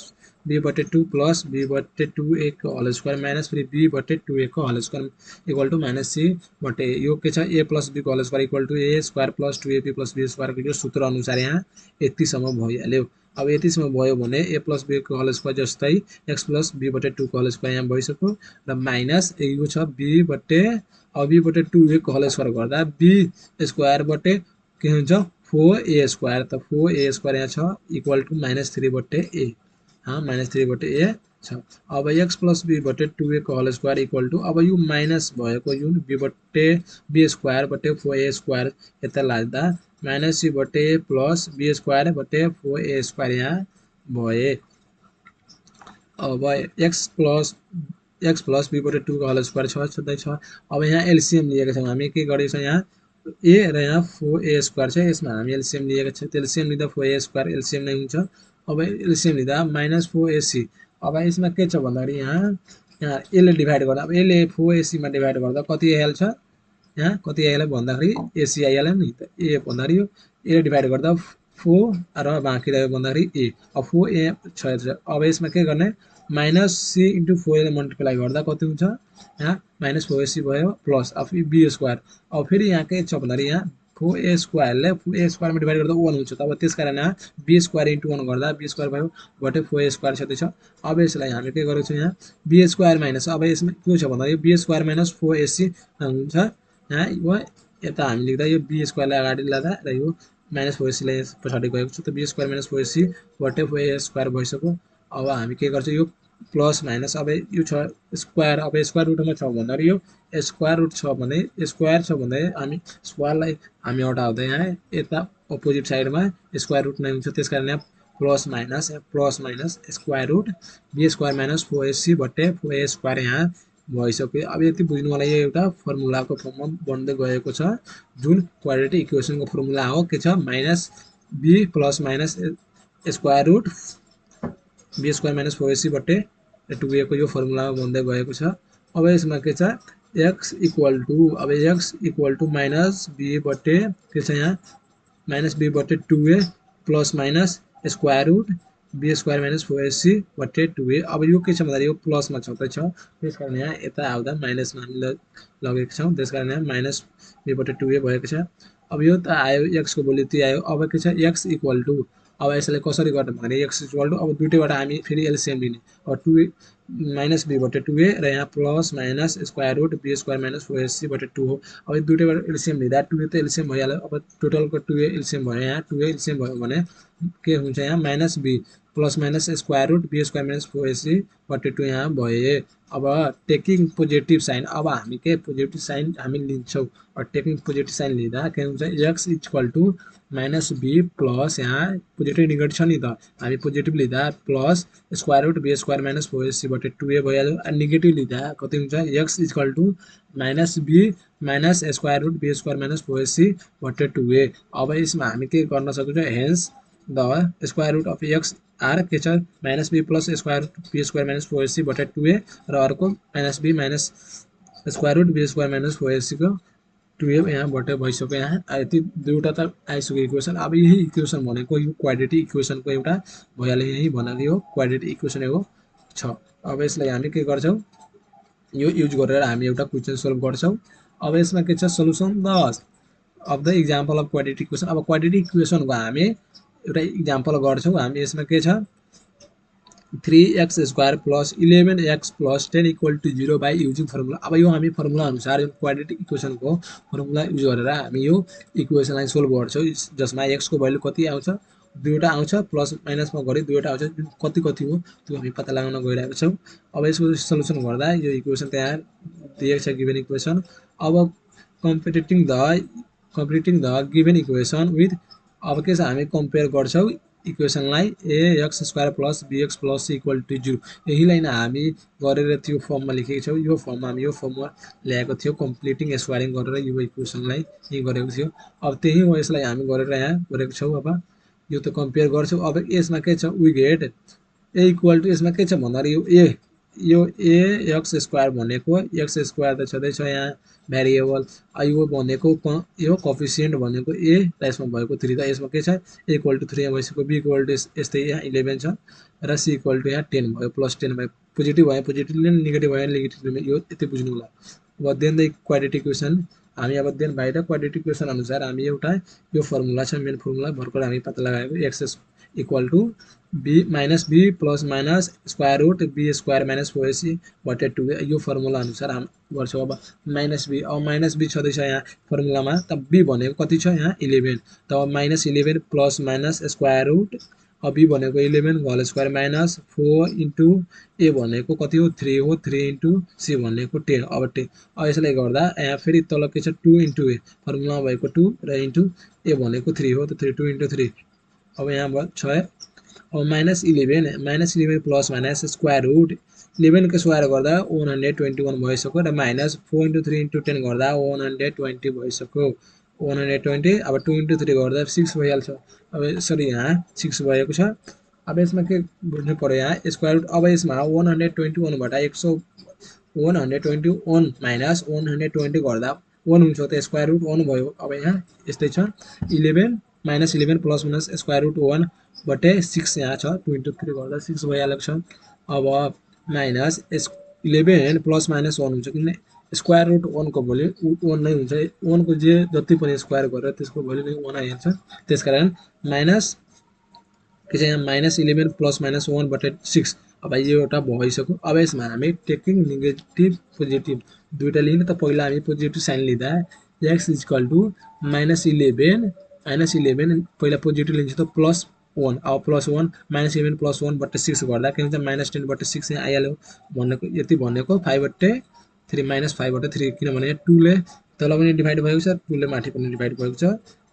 b/2 plus b/2a को होल स्क्वायर माइनस फेरि b/2a को whole square equal to -c/a। यो के छ, a प्लस b को whole square equal to a square plus 2ab plus b स्क्वायरको यो सूत्र अनुसार यहाँ यतिसम्म भइहाल्यो। अब यतिसम्म भयो भने a प्लस b को होल स्क्वायर जस्तै x प्लस b/2 को होल स्क्वायर यहाँ भइसक्यो र माइनस यो छ b/2a को होल स्क्वायर गर्दा b स्क्वायरबाट के हुन्छ 4a स्क्वायर। त 4a स्क्वायर यहाँ छ इक्वल टु -3/a, -3/a छ। अब x प्लस b/2a को होल स्क्वायर इक्वल टु, अब यो माइनस भएको यो b स्क्वायरबाट 4a स्क्वायर यता लाग्दा -c/a plus b स्क्वायरबाट 4a square यहाँ भए। अब x प्लस b/2 को होल स्क्वायर छँदै छ। अब यहाँ एलसिएम लिएका छौँ हामी, के गरेको छ, यहाँ a र यहाँ 4a स्क्वायर छ, यसमा हामी एलसिएम लिएका छौँ। एलसिएम लिँदा 4a स्क्वायर एलसिएम नै हुन्छ। अब एलसिएम लिँदा -4ac। अब यसमा के छ भन्दाखेरि यहाँ यसले डिभाइड गर्दा, अब यसले 4ac मा डिभाइड गर्दा कति आइहाल्छ, यहाँ कति आइहाल्यो भन्दाखेरि ac आइहाल्यो नि त। a भन्दाखेरि यसले डिभाइड गर्दा 4 र बाँकी रह्यो भन्दाखेरि a। अब 4a छ। अब यसमा के गर्ने, -c/4 ले मल्टिप्लाई गर्दा कति हुन्छ, यहाँ -4ac भयो प्लस अब b स्क्वायर। अब फेरि यहाँ के छ भन्दाखेरि यहाँ 4a स्क्वायरले a स्क्वायरमा डिभाइड गर्दा 1 हुन्छ। तब त्यस कारण यहाँ b स्क्वायर इन्टु 1 गर्दा b स्क्वायर भयो बटे 4a स्क्वायर छँदैछ। अब यसलाई हामी के गरेको छौँ, यहाँ b स्क्वायर माइनस, अब यसमा के छ भन्दाखेरि b स्क्वायर माइनस 4ac हुन्छ। यहाँ यता हामी लेख्दा यो b स्क्वायरलाई अगाडि ल्याँदा र यो -4ac लाई पछाडि गएको छ, त b स्क्वायर माइनस 4ac बटे 4a स्क्वायर भइसक्यो। अब हामी के गर्छौँ, यो प्लस माइनस, अब यो छ स्क्वायर, अब स्क्वायर रुटमा छ भन्दाखेरि यो स्क्वायर रुट छ भने स्क्वायर छ भने हामी स्क्वायरलाई हामी हटाउँदा यहाँ यता अपोजिट साइडमा स्क्वायर रुट नै हुन्छ। त्यस कारण यहाँ plus minus square root b square minus 4ac बटे 4a स्क्वायर यहाँ भइसक्यो। अब यति बुझ्नु होला, यो एउटा फर्मुलाको फर्ममा बन्दै गएको छ, जुन क्वाड्रेटिक इक्वेसनको फर्मुला हो। के छ, -b plus minus square root b square minus 4ac बटे 2a को यो फर्मुलामा बन्दै गएको छ। अब यसमा के छ, x इक्वल टु, अब x इक्वल टु -b बटे के छ, यहाँ -b बटे 2a plus minus square root be square minus 4ac बटे 2a। अब यो के छ भन्दा यो प्लसमा छँदैछ, त्यसकारण यहाँ यता आउँदा माइनसमा हामी लगेका छौँ, त्यसकारण यहाँ माइनस b बटे 2a भएको छ। अब यो त आयो x को भ्यालु त्यही आयो। अब के छ x इक्वल टु, अब यसलाई कसरी गर्ने भने x इक्वल टु, अब दुईटैबाट हामी फेरि एलसिएम लिने। अब 2 माइनस b बटे 2a र यहाँ plus minus square root b square minus 4ac बटे 2 हो। अब दुईटैबाट एलसिएम लिँदा 2a त एलसिएम भइहाल्यो। अब टोटलको 2a एलसिएम भयो, यहाँ 2a एलसिएम भयो भने के हुन्छ यहाँ minus b plus minus square root b square minus 4ac बटे 2 यहाँ भए। अब टेकिङ पोजिटिभ साइन, अब हामी के पोजिटिभ साइन हामी लिन्छौँ। और टेकिङ पोजिटिभ साइन लिँदा के हुन्छ x equal to minus b plus यहाँ पोजिटिभ नेगेटिभ छ नि त, हामी पोजिटिभ लिँदा plus square root b square minus 4ac बटे 2a भइहाल्यो। नेगेटिभ लिँदा कति हुन्छ x equal to minus b minus square root b square minus 4ac बटे 2a। अब यसमा हामी के गर्न सक्छौँ, hence the square root of x are के छ minus b plus square root b square minus 4ac बटे 2a र अर्को minus b minus square root b square minus 4ac को 2a यहाँ बटे भइसक्यो। यहाँ यति दुईवटा त आइसक्यो इक्वेसन। अब यही इक्वेसन भनेको यो क्वाड्रेटिक इक्वेसनको एउटा भइहाल्यो, यही भनेको यो क्वाड्रेटिक इक्वेसन हो छ। अब यसलाई हामी के गर्छौँ, यो युज गरेर हामी एउटा क्वेसन सल्भ गर्छौँ। अब यसमा के छ solution of the example of quadratic equation. अब क्वाड्रेटिक इक्वेसनको हामी एउटा इक्जाम्पल गर्छौँ। हामी यसमा के छ 3x square plus 11x plus 10 equal to 0 by using formula. अब यो हामी फर्मुला अनुसार यो क्वाड्रेटिक इक्वेसनको फर्मुला युज गरेर हामी यो इक्वेसनलाई सोल्भ गर्छौँ, जसमा x को भ्यालु कति आउँछ दुईवटा आउँछ, प्लस माइनसमा गरे दुईवटा आउँछ, कति कति हो त्यो हामी पत्ता लगाउन गइरहेको छौँ। अब यसको सल्युसन गर्दा यो इक्वेसन त्यहाँ दिएको छ गिभन इक्वेसन। अब completing the given equation with, अब के छ हामी कम्पेयर गर्छौँ इक्वेसनलाई ax square plus bx plus equal to 0। यहीलाई नै हामी गरेर त्यो फर्ममा लेखेको छौँ। यो फर्ममा हामी यो फर्ममा ल्याएको थियो, कम्प्लिटिङ स्क्वायरिङ गरेर यो इक्वेसनलाई यही गरेको थियो। अब त्यही हो, यसलाई हामी गरेर यहाँ गरेको छौँ। अब यो त कम्पेयर गर्छौँ। अब यसमा के छ we get a equal to, यसमा के छ भन्दाखेरि यो ax स्क्वायर भनेको x स्क्वायर त छँदैछ यहाँ भ्यारिएबल, यो भनेको यो कोफिसिएन्ट भनेको a र यसमा भएको 3 त यसमा के छ a इक्वल टु 3 यहाँ भइसक्यो, b इक्वल टु यस्तै यहाँ 11 छ र c इक्वल टु यहाँ 10 भयो, प्लस 10 भयो। पोजिटिभ भयो पोजिटिभले, नेगेटिभ भयो नेगेटिभले, यो यति बुझ्नु होला। अब देन द क्वाड्रेटिक इक्वेसन हामी अब then by the quadratic equation अनुसार हामी एउटा यो फर्मुला छ मेन फर्मुला भर्खर हामी पत्ता लगाएको x equal to b minus b plus minus square root b square minus 4ac बटे 2a, यो फर्मुला अनुसार हामी गर्छौँ। अब माइनस b, अब माइनस b छँदैछ यहाँ फर्मुलामा, त b भनेको कति छ यहाँ 11, त minus 11 plus minus square root, अब b भनेको 11 whole square minus 4 into a भनेको कति हो 3 हो, 3 इन्टु c भनेको 10। अब 10, अब यसलाई गर्दा यहाँ फेरि तल के छ 2 इन्टु a, फर्मुलामा भएको 2 र इन्टु a भनेको 3 हो, त 2 इन्टु 3, अब यहाँ भयो 6। अब minus 11 plus minus square root 11 को स्क्वायर गर्दा 121 भइसक्यो र माइनस 4 इन्टु 3 इन्टु 10 गर्दा 120 भइसक्यो, 120। अब 2 इन्टु 3 गर्दा 6 भइहाल्छ। अब यसरी यहाँ 6 भएको छ। अब यसमा के बुझ्नु पर्यो यहाँ स्क्वायर रुट, अब यसमा 121 बाट 121 माइनस 120 गर्दा 1 हुन्छ, त स्क्वायर रुट 1 भयो। अब यहाँ यस्तै छ 11 minus 11 plus minus square root 1 बटे 6 यहाँ छ, 2 इन्टु 3 गर्दा 6 भइहालेको छ। अब माइनस 11 प्लस माइनस 1 हुन्छ, किनभने स्क्वायर रुट 1 को भ्यालु 1 नै हुन्छ, 1 को जे जति पनि स्क्वायर गरेर त्यसको भ्यालु नै 1 आइहाल्छ, त्यसकारण माइनस के छ यहाँ माइनस 11 प्लस माइनस 1 बटे 6। अब यो एउटा भइसक्यो। अब यसमा हामी टेकिङ नेगेटिभ पोजिटिभ दुईटा लिने, त पहिला हामी पोजिटिभ साइन लिँदा x इक्वल टु माइनस 11 पहिला पोजिटिभ लिन्छ त प्लस 1, अब प्लस 1 माइनस 11 प्लस 1 बटे 6 गर्दा के हुन्छ माइनस 10 बटे 6 यहाँ आइहाल्यो, भनेको यति भनेको 5 बटे 3 माइनस 5 बटे 3, किनभने 2 ले तल पनि डिभाइड भएको छ, 2 ले माथि पनि डिभाइड भएको छ,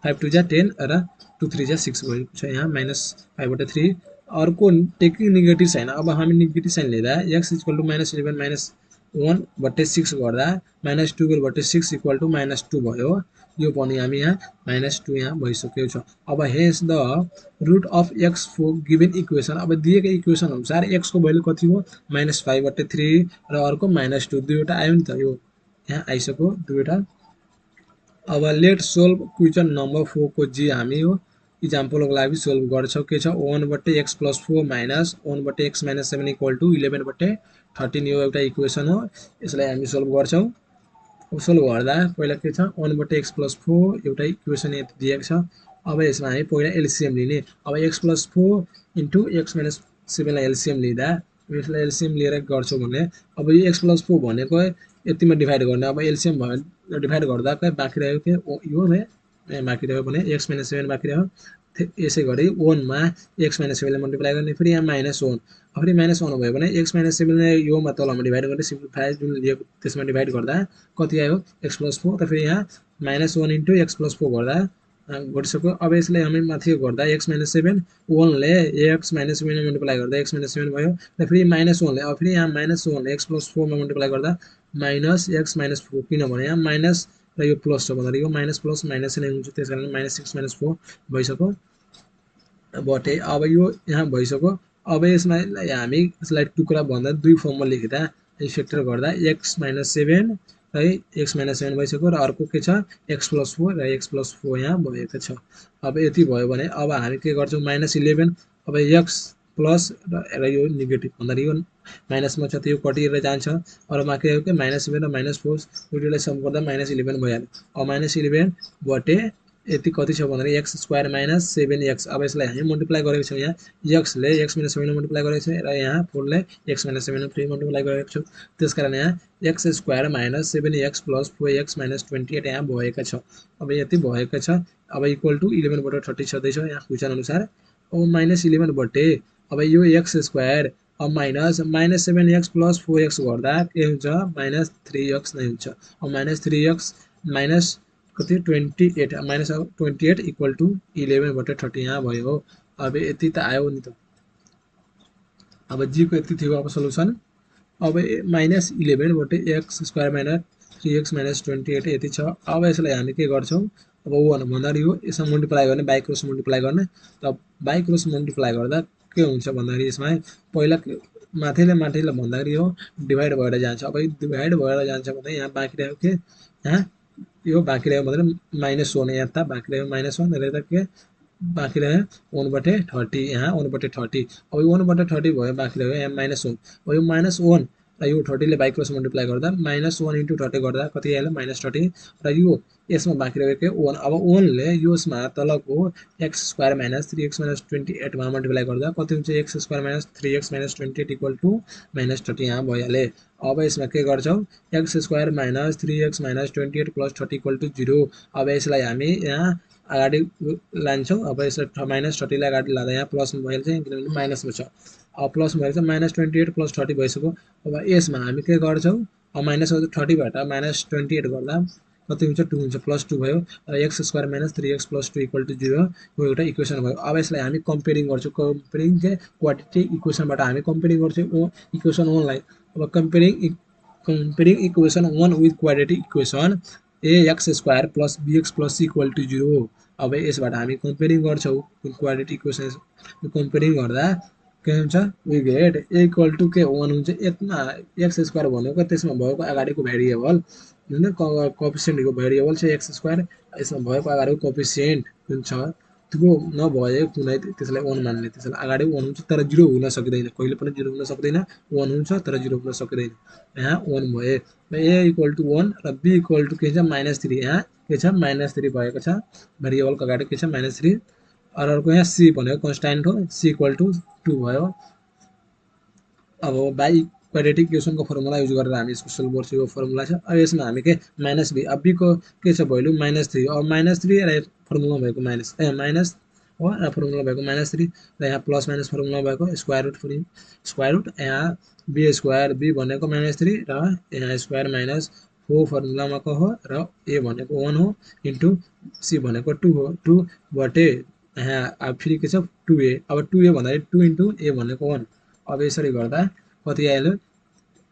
5 2 जा 10 र 2 3 जा 6 भएको छ, यहाँ माइनस 5 बटे 3। अर्को टेकिङ नेगेटिभ साइन, अब हामी नेगेटिभ साइन लिँदा x equal to minus 11 minus 1 बटे 6 गर्दा माइनस 12 बटे 6 इक्वल टु माइनस 2 भयो, यो पनि हामी यहाँ माइनस 2 यहाँ भइसकेको छ। अब hence the root of x for given equation, अब दिएको इक्वेसन अनुसार x को भ्यालु कति हो माइनस 5 बटे 3 र अर्को माइनस 2, दुईवटा आयो नि त, यो यहाँ आइसक्यो दुईवटा। अब लेट सोल्भ क्वेसन नम्बर 4 को जी हामी हो इक्जाम्पलको लागि सोल्भ गर्छौँ के छ 1/x + 4 माइनस 1/x - 7 = 11/13 यो एउटा इक्वेसन हो यसलाई हामी सोल्भ गर्छौँ अब सोल्भ गर्दा पहिला के छ 1/x + 4 एउटा इक्वेसन यति दिएको छ अब यसमा हामी पहिला एलसीएम लिने अब x + 4 * x - 7 लाई एलसीएम लिँदा यसलाई एलसीएम लिएर गर्छौँ भने अब यो x + 4 भनेको यतिमा डिभाइड गर्ने अब एलसीएम भयो डिभाइड गर्दा के बाँकी रह्यो के यो बाँकी रह्यो भने x - 7 बाँकी रह्यो यसै गरी 1 मा x - 7 लाई मल्टिप्लाई गर्ने फेरि यहाँ -1 अब फेरि -1 भयो भने x - 7 लाई योमा तलमा डिभाइड गर्ने सिम्प्लिफाई जुन लिएको त्यसमा डिभाइड गर्दा कति आयो x + 4 त फेरि यहाँ -1 * x + 4 गर्दा गरिसक्यो अब यसलाई हामी माथि गर्दा x - 7 1 ले x - 7 मा मल्टिप्लाई गर्दा x - 7 भयो र फेरि -1 ले अब फेरि यहाँ -1 x + 4 मा मल्टिप्लाई गर्दा -x - 4 किनभने यहाँ माइनस र यो प्लस छ भन्दा यो माइनस प्लस माइनस नै हुन्छ त्यसकारण -6 - 4 भइसक्यो बटे अब यो यहाँ भइसक्यो अब यसमा हामी यसलाई टुक्रा भन्दा दुई फर्ममा लेख्दा फ्याक्टर गर्दा x - 7 है x - 7 भइसक्यो र अर्को के छ x + 4 र x + 4 यहाँ भएको छ अब यति भयो भने अब हामी के गर्छौँ -11 अब x प्लस र यो नेगेटिभ भन्दा यो माइनसमा छ त यो कटिएर जान्छ अरू बाँकी रह्यो के -7 र -4 दुईटैलाई सम गर्दा -11 भइहाल्यो अब -11 बटे यति कति छ भन्दाखेरि x² - 7x अब यसलाई हामी मल्टिप्लाई गरेको छौँ यहाँ x ले x - 7 मल्टिप्लाई गरेको छ र यहाँ 4 ले x - 7 फेरि मल्टिप्लाई गरेको छु त्यसकारण यहाँ x² - 7x + 4x - 28 यहाँ भएको छ अब यति भएको छ अब इक्वल टु 11/30 छँदैछ यहाँ क्वेसन अनुसार अब -11 बटे अब यो x² अब माइनस -7x + 4x गर्दा के हुन्छ -3x नै हुन्छ अब -3x माइनस कति 28 -28 इक्वल टु 11/30 यहाँ भयो अब यति त आयो नि त अब जी को यति थियो अब सल्युसन अब -11 बटे x² - 3x - 28 यति छ अब यसलाई हामी के गर्छौँ अब 1 भन्दाखेरि यो यसमा मल्टिप्लाई गर्ने बाइ क्रस मल्टिप्लाई गर्ने त बाइ क्रस मल्टिप्लाई गर्दा के हुन्छ भन्दाखेरि यसमा पहिला माथिले भन्दाखेरि यो डिभाइड भएर जान्छ अब डिभाइड भएर जान्छ भने यहाँ बाँकी रह्यो के यहाँ यो बाँकी रह्यो भने -1 यहाँ त बाँकी रह्यो -1 र यता के बाँकी रह्यो 1/30 यहाँ 1/30 अब यो 1/30 भयो बाँकी रह्यो यहाँ -1 अब यो -1 र यो 30 ले बाइ क्रस मल्टिप्लाई गर्दा -1 * 30 गर्दा कति आयो -30 र यो यसमा बाँकी रह्यो के 1 अब 1 ले यसमा तलको x² - 3x - 28 मा मल्टिप्लाई गर्दा कति हुन्छ x² - 3x - 28 इक्वल टु -30 यहाँ भइहाले अब यसमा के गर्छौँ x² - 3x - 28 + 30 इक्वल टु 0 अब यसलाई हामी यहाँ अगाडि लान्छौँ अब यसलाई -30 लाई अगाडि लाँदा यहाँ प्लसमा भइहाल्छ किनभने माइनसमा छ अब प्लस भएर चाहिँ -28 + 30 भइसक्यो अब यसमा हामी के गर्छौँ अब -30 बाट -28 गर्दा कति हुन्छ 2 हुन्छ +2 भयो र x² - 3x + 2 इक्वल टु 0 यो एउटा इक्वेसन भयो अब यसलाई हामी कम्पेयरिङ गर्छौँ कम्पेयरिङ के क्वाड्रेटिक इक्वेसनबाट हामी कम्पेयरिङ गर्छौँ इक्वेसन 1 लाई अब comparing equation 1 with quadratic equation ax² + bx + c equal to 0 अब यसबाट हामी कम्पेयरिङ गर्छौँ क्वाड्रेटिक इक्वेसन कम्पेयरिङ गर्दा के हुन्छ we get a equal to के 1 हुन्छ यसमा x² भनेको त्यसमा भएको अगाडिको भेरिएबल हैन कोएफिसिएन्टको भेरिएबल चाहिँ x² यसमा भएको अगाडिको कोएफिसिएन्ट जुन छ त्यो नभए कुनै त्यसलाई 1 मान्ने त्यसलाई अगाडि 1 हुन्छ तर 0 हुन सक्दैन कहिले पनि 0 हुन सक्दैन 1 हुन्छ तर 0 हुन सक्दैन यहाँ 1 भए a इक्वल टु 1 र b इक्वल टु के छ -3 यहाँ के छ -3 भएको छ भेरिएबलको अगाडि के छ -3 अर्को यहाँ c भनेको कन्स्ट्यान्ट हो c इक्वल टु 2 भयो अब बाइ क्वाड्रेटिक इक्वेसनको फर्मुला युज गरेर हामी यसको सोल्भ गर्छौँ यो फर्मुला छ अब यसमा हामी के -b अब b को के छ भ्यालु -3 अब -3 र फर्मुला भएको माइनस हो र फर्मुला भएको -3 र यहाँ प्लस माइनस फर्मुला भएको स्क्वायर रुट यहाँ b² b भनेको -3 र यहाँ स्क्वायर माइनस 4 फर्मुलामा को हो र a भनेको 1 हो इन्टु c भनेको 2 हो 2 बटे यहाँ अब फेरि के छ 2a अब 2a भन्दाखेरि 2 इन्टु a भनेको 1 अब यसरी गर्दा कति आयो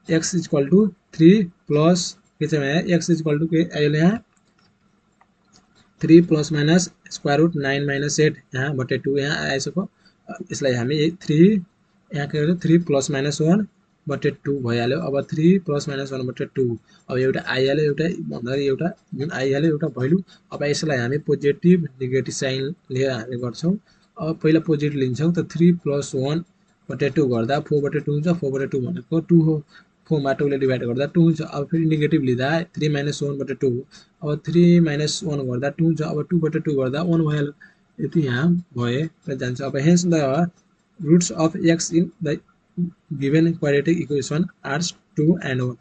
x इक्वल टु 3 प्लस के छ यहाँ x इक्वल टु के आयो यहाँ 3 plus minus square root 9 minus 8 यहाँ बटे 2 यहाँ आइसक्यो यसलाई हामी 3 यहाँ के गर्छ 3 प्लस माइनस 1 बटे 2 भइहाल्यो। अब 3 प्लस माइनस 1 बटे 2। अब एउटा आइहाल्यो, एउटा भन्दाखेरि एउटा जुन आइहाल्यो एउटा भ्यालु। अब यसलाई हामी पोजिटिभ नेगेटिभ साइन लिएर हामी गर्छौँ। अब पहिला पोजिटिभ लिन्छौँ त 3 प्लस 1 बटे 2 गर्दा 4 बटे 2 हुन्छ। 4 बटे 2 भनेको 2 हो। 4 मा 2 ले डिभाइड गर्दा 2 हुन्छ। अब फेरि नेगेटिभ लिँदा 3 माइनस 1 बटे 2 हो। अब 3 माइनस 1 गर्दा 2 हुन्छ। अब 2 बटे 2 गर्दा 1 भइहाल्यो। यति यहाँ भए जान्छ। अब hence the roots of x in the given quadratic equation are 2 and 1।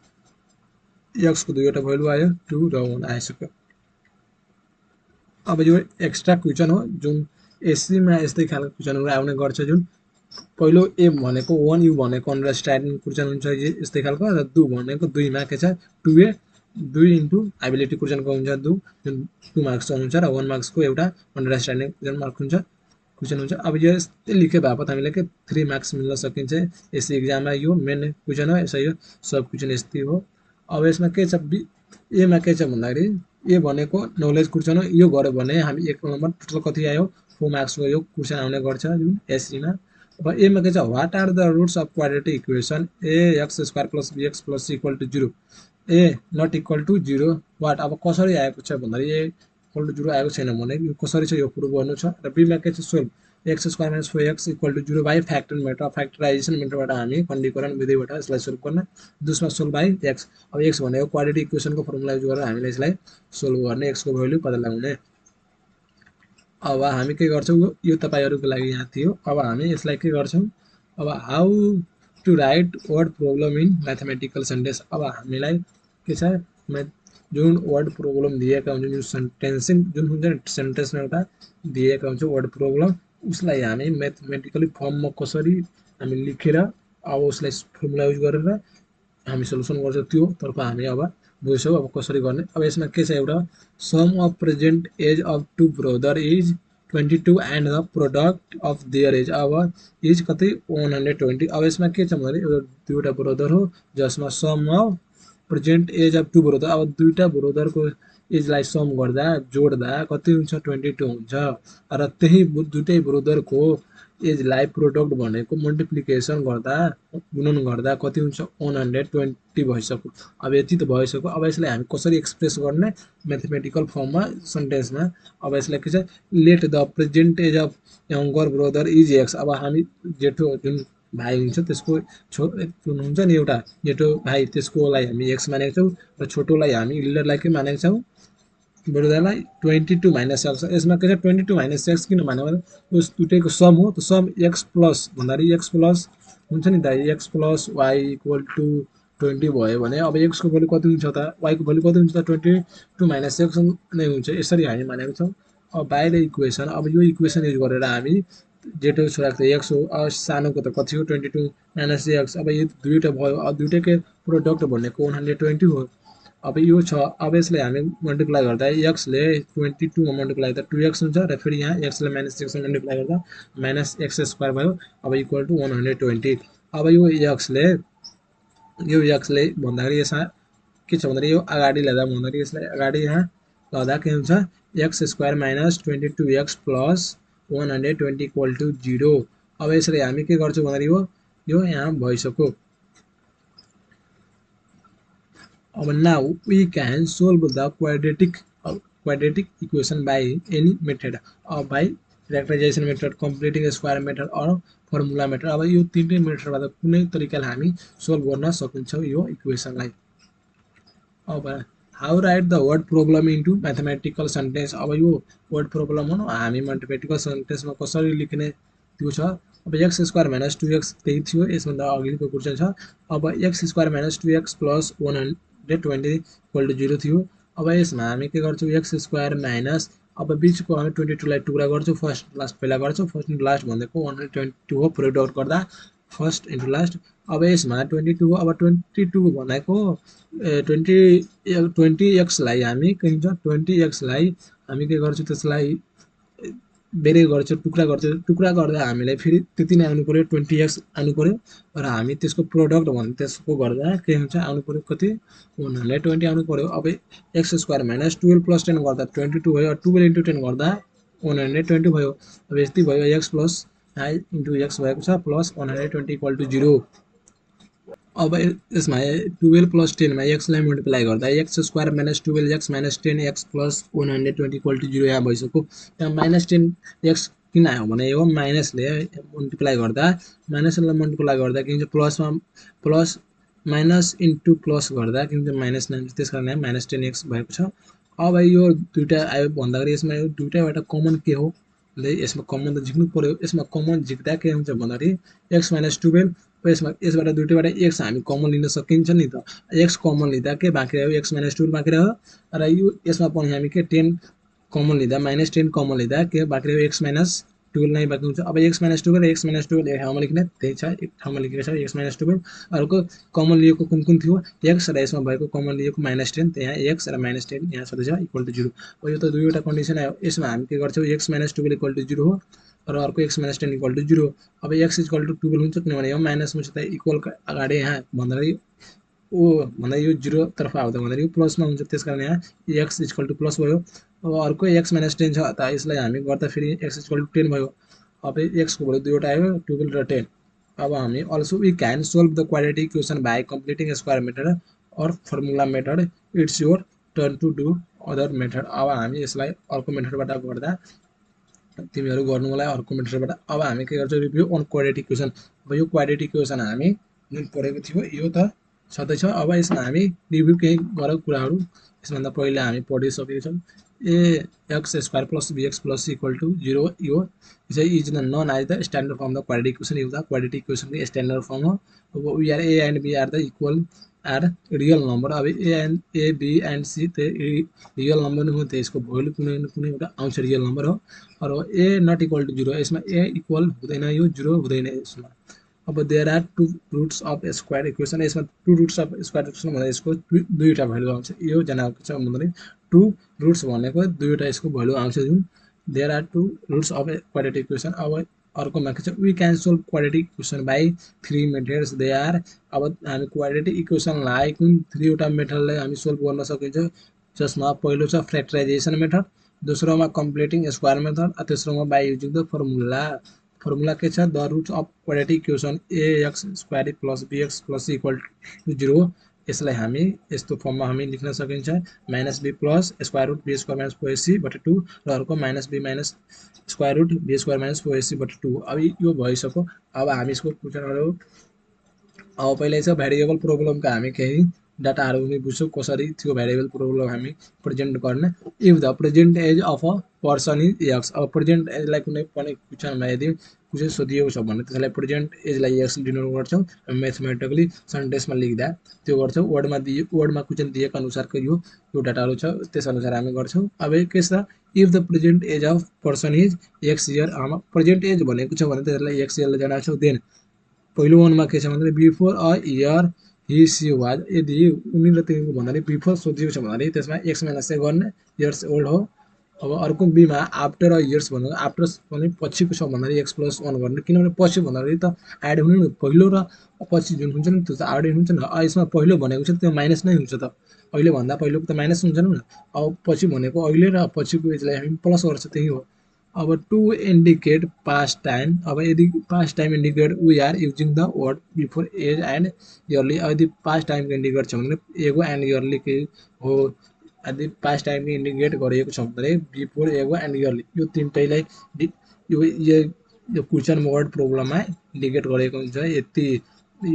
x को दुईवटा भ्यालु आयो, 2 र 1 आइसक्यो। अब यो एक्स्ट्रा क्वेसन हो जुन एससीमा यस्तै खालको क्वेसनहरू आउने गर्छ। जुन पहिलो ए भनेको 1, यु भनेको अन्डरस्ट्यान्डिङ क्वेसन हुन्छ यस्तै खालको, र 2 भनेको 2 मा के छ 2a 2 इन्टु एबिलिटी क्वेसनको हुन्छ 2 जुन 2 मार्क्सको हुन्छ, र 1 मार्क्सको एउटा अन्डरस्ट्यान्डिङ क्वेसन मार्क हुन्छ क्वेसन हुन्छ। अब यो यस्तै लेखे भए पो हामीले के 3 मार्क्स मिल्न सकिन्छ एससी एक्जाममा। यो मेन क्वेसन हो, यसै यो सब क्वेसन यस्तै हो। अब यसमा के छ एमा के छ भन्दाखेरि ए भनेको नलेज क्वेसन हो। यो गर्यो भने हामी 1 नम्बर टोटल कति आयो 4 मार्क्सको यो क्वेसन आउने गर्छ जुन एससीमा। अब एमा के छ what are the roots of quadratic equation a x square plus b x plus equal to 0 a not equal to 0 what. अब कसरी आएको छ भन्दाखेरि ए इक्वल टु 0 आएको छैन भने यो कसरी छ यो प्रुभ गर्नु छ। र बीमा के छ solve x square minus 4x equal to 0 by factor method factorization मेथडबाट हामी खण्डीकरण विधिबाट यसलाई सोल्भ गर्न। दोस्रो सोल्भ बाई एक्स। अब एक्स भनेको क्वाड्रेटिक इक्वेसनको फर्मुला युज गरेर हामीले यसलाई सोल्भ गर्ने, एक्सको भ्यालु पत्ता लगाउने। अब हामी के गर्छौँ यो तपाईँहरूको लागि यहाँ थियो। अब हामी यसलाई के गर्छौँ अब how to write word problem in mathematical sentence. अब हामीलाई के छ जुन वर्ड प्रब्लम दिएका हुन्छ जुन सेन्टेन्सिङ जुन हुन्छ नि सेन्टेन्समा एउटा दिएका हुन्छ वर्ड प्रब्लम, उसलाई हामी म्याथमेटिकली फर्ममा कसरी हामी लेखेर अब उसलाई फर्मुला युज गरेर हामी सोल्युसन गर्छौँ त्योतर्फ हामी अब बुझ्छौँ अब कसरी गर्ने। अब यसमा के छ एउटा sum of present age of two brother is 22 and the product of their age. अब एज कति 120। अब यसमा के छ भन्दाखेरि एउटा दुईवटा ब्रदर हो जसमा sum of present age of two brother. अब दुईवटा ब्रदरको एजलाई सम गर्दा जोड्दा कति हुन्छ 22 हुन्छ। र त्यही दुईटै ब्रदरको एजलाई प्रोडक्ट भनेको मल्टिप्लिकेसन गर्दा गुणन गर्दा कति हुन्छ 120 भइसक्यो। अब यति त भइसक्यो। अब यसलाई हामी कसरी एक्सप्रेस गर्ने म्याथमेटिकल फर्ममा सेन्टेन्समा। अब यसलाई के छ late the present age of younger brother is x. अब हामी जेठो जुन भाइ हुन्छ त्यसको जुन हुन्छ नि एउटा जेठो भाइ त्यसकोलाई हामी एक्स मानेको छौँ र छोटोलाई हामी इल्डरलाई के मानेको छौँ ब्रदरलाई 22 माइनस एक्स। यसमा के छ 22 माइनस एक्स किन भन्यो भने उस दुईटैको सम हो। त सम एक्स प्लस भन्दाखेरि एक्स प्लस हुन्छ नि त x plus y equal to 20 भयो भने अब एक्सको भ्यालु कति हुन्छ त वाइको भ्यालु कति हुन्छ त 22 माइनस एक्स नै हुन्छ। यसरी हामी मानेको छौँ। अब बाई द इक्वेसन। अब यो इक्वेसन युज गरेर हामी जेठो छोराको त एक्स हो, अब सानोको त कति हो 22 माइनस एक्स। अब यो दुईवटा भयो। अब दुईटैको प्रोडक्ट भनेको 120 हो। अब यो छ। अब यसलाई हामी मल्टिप्लाई गर्दा एक्सले 22 मा मल्टिप्लाई गर्दा 2x हुन्छ र फेरि यहाँ एक्सले माइनस एक्स मल्टिप्लाई गर्दा माइनस एक्स स्क्वायर भयो। अब इक्वल टु 120। अब यो एक्सले भन्दाखेरि यसमा के छ भन्दाखेरि यो अगाडि ल्याउँदा भन्दाखेरि यसलाई अगाडि यहाँ लदा के हुन्छ x square minus 22x plus 120 equal to 0। अब यसरी हामी के गर्छौँ भन्दाखेरि यो यहाँ भइसक्यो। अब now we can solve the quadratic equation by any method by factorization method, completing square method or formula method। अब यो तीनटै मेथडबाट कुनै तरिकाले हामी सोल्भ गर्न सकिन्छ यो इक्वेसनलाई। अब how right the word problem into mathematical sentence. अब यो वर्ड प्रब्लम हो हामी म्याथमेटिकल सेन्टेन्समा कसरी लेख्ने त्यो छ। अब एक्स स्क्वायर माइनस 2x त्यही थियो, यसभन्दा अघिको क्वेसन छ। अब x square minus 2x plus 120 equal to 0 थियो। अब यसमा हामी के गर्छौँ एक्स स्क्वायर माइनस अब बिचको हामी 22 लाई टुक्रा गर्छौँ, फर्स्ट लास्ट पहिला गर्छौँ। फर्स्ट इन्टु लास्ट भनेको 122 हो, प्रोडक्ट गर्दा फर्स्ट इन्टु लास्ट। अब यसमा 22 अब 22 भनेको 20x लाई हामी के हुन्छ 20x लाई हामी के गर्छौँ त्यसलाई बेरे गर्छौँ टुक्रा गर्दा हामीलाई फेरि त्यति नै आउनु पर्यो 20x आउनु पर्यो र हामी त्यसको प्रोडक्ट भन्ने त्यसको गर्दा के हुन्छ आउनु पर्यो कति 120 आउनु पर्यो। अब एक्स स्क्वायर माइनस 12 प्लस 10 गर्दा 22 भयो, 12 इन्टु 10 गर्दा 120 भयो। अब यस्तै भयो x plus i into x भएको छ प्लस 120 इक्वल टु 0। अब यसमा 12 प्लस 10 मा x लाई मल्टिप्लाई गर्दा x square minus 12x minus 10x plus 120 equal to 0 यहाँ भइसक्यो। यहाँ माइनस 10x किन आयो भने यो माइनसले मल्टिप्लाई गर्दा माइनसले मल्टिप्लाई गर्दा के हुन्छ प्लसमा प्लस माइनस इन्टु प्लस गर्दा के हुन्छ माइनस 9 त्यस कारण यहाँ माइनस 10x भएको छ। अब यो दुईटा आयो भन्दाखेरि यसमा यो दुईटाबाट कमन के हो यसमा कमन त झिक्नु पर्यो। यसमा कमन झिक्दा के हुन्छ भन्दाखेरि x माइनस 12 यसमा यसबाट दुईटैबाट x हामी कमन लिन सकिन्छ नि त। x कमन लिँदा के बाँकी रह्यो x माइनस 12 बाँकी रह्यो र यो यसमा पनि हामी के 10 कमन लिँदा माइनस 10 कमन लिँदा के बाँकी रह्यो x माइनस 12 नै बाँकी हुन्छ। अब x माइनस 12 र x माइनस 12 एक ठाउँमा लेख्ने त्यही छ, एक ठाउँमा लेखेको छ x माइनस 12। अर्को कमन लिएको कुन कुन थियो x र यसमा भएको कमन लिएको माइनस 10 त यहाँ x र माइनस 10 यहाँ छँदैछ इक्वल टु 0। अब यो त दुईवटा कन्डिसन आयो। यसमा हामी के गर्छौँ x माइनस 12 इक्वल टु 0 हो र अर्को x माइनस 10 इक्वल टु 0। अब x इक्वल टु 12 हुन्छ किनभने यो माइनस हुन्छ त इक्वल अगाडि यहाँ भन्दाखेरि ओ भन्दा यो 0 तर्फ आउँदा भन्दाखेरि यो प्लसमा हुन्छ त्यसकारण यहाँ x इक्वल टु प्लस भयो। अब अर्को x माइनस 10 छ त यसलाई हामी गर्दा फेरि x इक्वल टु 10 भयो। अब x को भ्यालु दुईवटा आयो 12 र 10। अब हामी also we can solve the quadratic equation by completing square method और formula method. It's your turn to do other method. अब हामी यसलाई अर्को मेथडबाट गर्दा तिमीहरू गर्नु मलाई अर्को मेथडबाट। अब हामी के गर्छौँ रिभ्यू अन क्वाड्रेटिक इक्वेसन। अब यो क्वाड्रेटिक इक्वेसन हामी जुन पढेको थियो यो त छँदैछ। अब यसमा हामी रिभ्यू केही गरौँ कुराहरू। यसभन्दा पहिला हामी पढिसकेका छौँ A x square plus bx plus equal to 0 यो चाहिँ is known as the standard form the quadratic equation. यो द क्वाड्रेटिक इक्वेसन के स्ट्यान्डर्ड फर्म हो। अब we are A and B are the equal are real number. अब A B and C त real number नै हो त यसको भ्यालु कुनै न कुनै एउटा आउँछ रियल नम्बर हो। और ए नट इक्वल टु 0 यसमा ए इक्वल हुँदैन यो 0 हुँदैन यसमा। अब there are two roots of square equation. यसमा two roots of square equation भन्दा यसको दुईवटा भ्यालु आउँछ। यो जनाएको छ भन्दाखेरि टू रुट्स भनेको दुईवटा यसको भ्यालु आउँछ जुन there are two roots of quadratic equation. अब अर्कोमा के छ we can solve quadratic equation by 3 methods they are. अब हामी क्वाड्रेटिक इक्वेसनलाई कुन 3 वटा मेथडले हामी सोल्भ गर्न सकिन्छ जसमा पहिलो छ फ्याक्टराइजेसन मेथड, दोस्रोमा कम्प्लिटिङ स्क्वायर मेथड, तेस्रोमा by using the formula. Formula के छ the roots of quadratic equation ax square plus bx plus equal to 0। यसलाई हामी यस्तो फर्ममा हामी लेख्न सकिन्छ minus B plus square root be square minus 4ac बटे 2 र अर्को minus B minus square root be square minus 4ac बटे 2। अब यो भइसक्यो। अब हामी यसको क्वेसनहरू अब पहिला चाहिँ भेरिएबल प्रोब्लमका हामी केही डाटाहरू पनि बुझ्छौँ कसरी त्यो भेरिएबल प्रोब्लम हामी प्रेजेन्ट गर्ने। If the present age of a person is x. अब प्रेजेन्ट एजलाई कुनै पनि क्वेसनमा यदि कुनै सोधिएको छ भने त्यसलाई प्रेजेन्ट एजलाई एक्स डिनोट गर्छौँ। म्याथमेटिकली सेन्टेन्समा लेख्दा त्यो गर्छौँ वर्डमा क्वेसन दिएको अनुसारको यो डाटाहरू छ त्यसअनुसार हामी गर्छौँ। अब के छ if the present age of person is x year. Present as भनेको छ भने त्यसलाई एक्स इयरले जनाउँछौँ। देन पहिलो वानमा के छ भन्दाखेरि before a year he she was. यदि उनी र तिनीको भन्दाखेरि बिफोर सोधिएको छ भन्दाखेरि त्यसमा एक्स माइनस चाहिँ गर्ने इयर्स ओल्ड हो। अब अर्को बीमा आफ्टर अ इयर्स भन्नु आफ्टर भने पछिको छ भन्दाखेरि एक्स प्लस 1 गर्ने किनभने पछि भन्दाखेरि त एड हुने पहिलो र पछि जुन हुन्छ नि त्यो त एड हुन्छ नि। यसमा पहिलो भनेको छ त्यो माइनस नै हुन्छ त अहिले भन्दा पहिलोको त माइनस हुन्छ नि। अब पछि भनेको अहिले र पछिको एजलाई हामी प्लस गर्छ त्यही हो। अब टु इन्डिकेट पास्ट टाइम। अब यदि past time indicate we are using the word before age and early. यदि पास्ट टाइमको इन्डिकेट छ भने एगो एन्ड इयरली के हो। यदि पास्ट टाइमको इन्डिकेट गरेको छ भने बिफोर एगो एन्ड इयरली यो तिनटैलाई यो क्वेसन वर्ड प्रोब्लममा इन्डिकेट गरेको हुन्छ। यति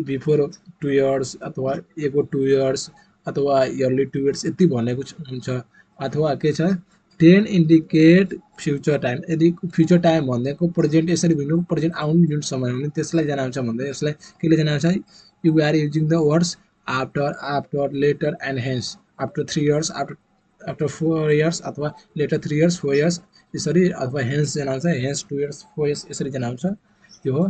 बिफोर 2 इयर्स अथवा एगो 2 इयर्स अथवा इयरली 2 इयर्स यति भनेको हुन्छ। अथवा के छ 10 इन्डिकेट फ्युचर टाइम। यदि फ्युचर टाइम भनेको प्रेजेन्ट यसरी भिन्नु प्रेजेन्ट आउने जुन समय हुने त्यसलाई जनाउँछ भन्दा यसलाई केले जनाउँछ you are using the words after later and hence. After 3 years after 4 years अथवा लेटर 3 इयर्स 4 इयर्स यसरी अथवा हेन्स जनाउँछ हेन्स 2 इयर्स 4 इयर्स यसरी जनाउँछ त्यो हो।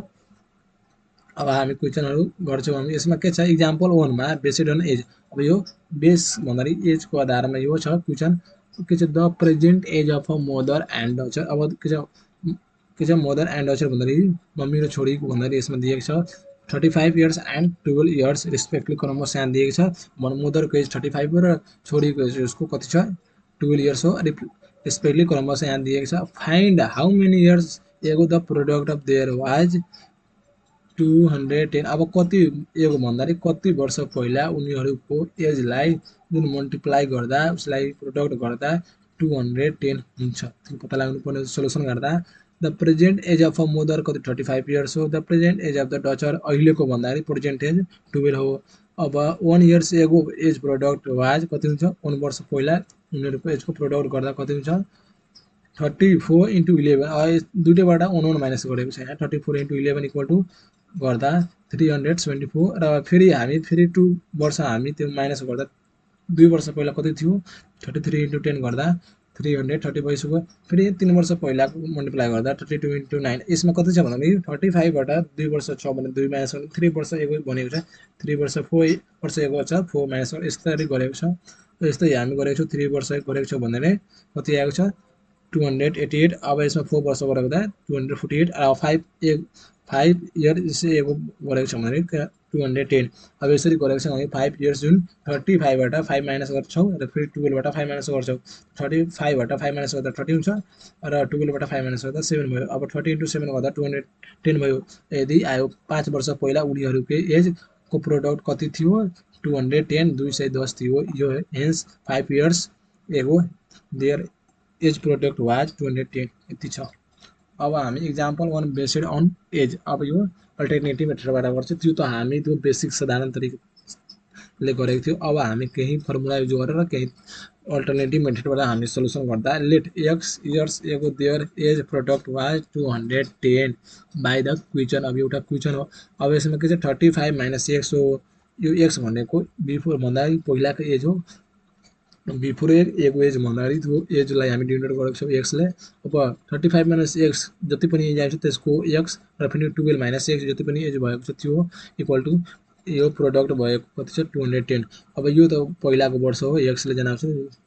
अब हामी क्वेसनहरू गर्छौँ। हामी यसमा के छ इक्जाम्पल 1 मा बेस्ड अन एज। अब यो बेस भन्दाखेरि एजको आधारमा यो छ क्वेसन के छ the present age of a mother and daughter. अब के छ मदर एन्ड डटर भन्दाखेरि मम्मी र छोरीको भन्दाखेरि यसमा दिएको छ 35 इयर्स एन्ड 12 इयर्स रेस्पेक्टली क्रमशः यहाँ दिएको छ। मदरको एज 35 र छोरीको एज उसको कति छ 12 इयर्स हो रेस्पेक्टली क्रमशः यहाँ दिएको छ। Find how many years ago the product of there was 210 अब कति एगो भन्दाखेरि कति वर्ष पहिला उनीहरूको एजलाई जुन मल्टिप्लाई गर्दा उसलाई प्रोडक्ट गर्दा 210 हुन्छ त्यो पत्ता लगाउनु पर्ने सोलुसन गर्दा the present age of a mother कति 35 इयर्स हो the present age of the daughter अहिलेको भन्दाखेरि प्रेजेन्ट एज 12 हो अब 1 years ago as product was कति हुन्छ 1 वर्ष पहिला उनीहरूको एजको प्रोडक्ट गर्दा कति हुन्छ 34 into 11 दुईटैबाट 1 माइनस गरेको छ यहाँ 34 into 11 इक्वल टु गर्दा 374 र फेरि हामी फेरि 2 वर्ष हामी त्यो माइनस गर्दा 2 वर्ष पहिला कति थियो 33 into 10 गर्दा 330 भइसक्यो फेरि 3 वर्ष पहिलाको मल्टिप्लाई गर्दा 32 into 9 यसमा कति छ भन्दाखेरि 35 बाट 2 वर्ष छ भने 2 माइनस गर्ने 3 वर्ष एगो भनेको छ 3 वर्ष 4 वर्ष एगो छ 4 माइनस यसरी गरेको छ यस्तै हामी गरेको छौँ 3 वर्ष गरेको छौँ भन्नाले कति आएको छ 288 अब यसमा 4 वर्ष गरेको हुँदा 248 अब 5 इयर यसै एगो गरेको छ भने 210 अब यसरी गरेको छ भने 5 इयर्स जुन 35 बाट 5 माइनस गर्छौँ र फेरि 12 बाट 5 माइनस गर्छौँ 35 बाट 5 माइनस गर्दा 30 हुन्छ र 12 बाट 5 माइनस गर्दा 7 भयो अब 30 into 7 गर्दा 210 भयो यदि आयो 5 वर्ष पहिला उनीहरूको एजको प्रोडक्ट कति थियो 210 210 थियो यो hence 5 years ago their age product was 210 यति छ अब हामी इक्जाम्पल 1 बेस्ड अन एज अब यो अल्टरनेटिभ मेथडबाट गर्छ त्यो त हामी त्यो बेसिक साधारण तरिकाले गरेको थियो अब हामी केही फर्मुला युज गरेर केही अल्टरनेटिभ मेथडबाट हामी सोलुसन गर्दा let x years ago their age product was 210 by the question अब एउटा क्वेसन हो अब यसमा के छ 35 माइनस एक्स हो यो एक्स भनेको बिफोर भन्दा पहिलाको एज हो बिफोर एगो एज भन्दाखेरि त्यो एजलाई हामी डिनोट गरेको छौँ एक्सले अब 35 माइनस एक्स जति पनि एज आएको छ त्यसको एक्स र फेरि 12 माइनस एक्स जति पनि एज भएको छ त्यो इक्वल टु यो प्रोडक्ट भएको कति छ 210 अब यो त पहिलाको वर्ष हो एक्सले जनाउँछ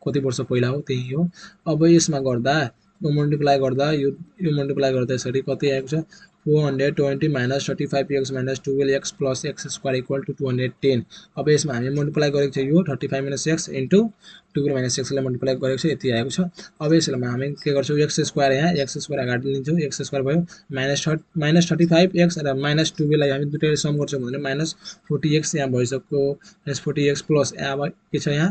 कति वर्ष पहिला हो त्यही हो अब यसमा गर्दा यो मल्टिप्लाई गर्दा यो मल्टिप्लाई गर्दा यसरी कति आएको छ 420 minus 35 x minus 12 x plus x square equal to 210 अब यसमा हामी मल्टिप्लाई गरेको छ यो 35 माइनस एक्स इन्टु 12 माइनस एक्सलाई मल्टिप्लाई गरेको छ यति आएको छ अब यसलाई हामी के गर्छौँ एक्स स्क्वायर यहाँ एक्स स्क्वायर अगाडि लिन्छौँ एक्स स्क्वायर भयो माइनस 35 एक्स र माइनस 12 लाई हामी दुईटैले सम गर्छौँ भने माइनस 40 एक्स यहाँ भइसक्यो माइनस 40 एक्स प्लस अब के छ यहाँ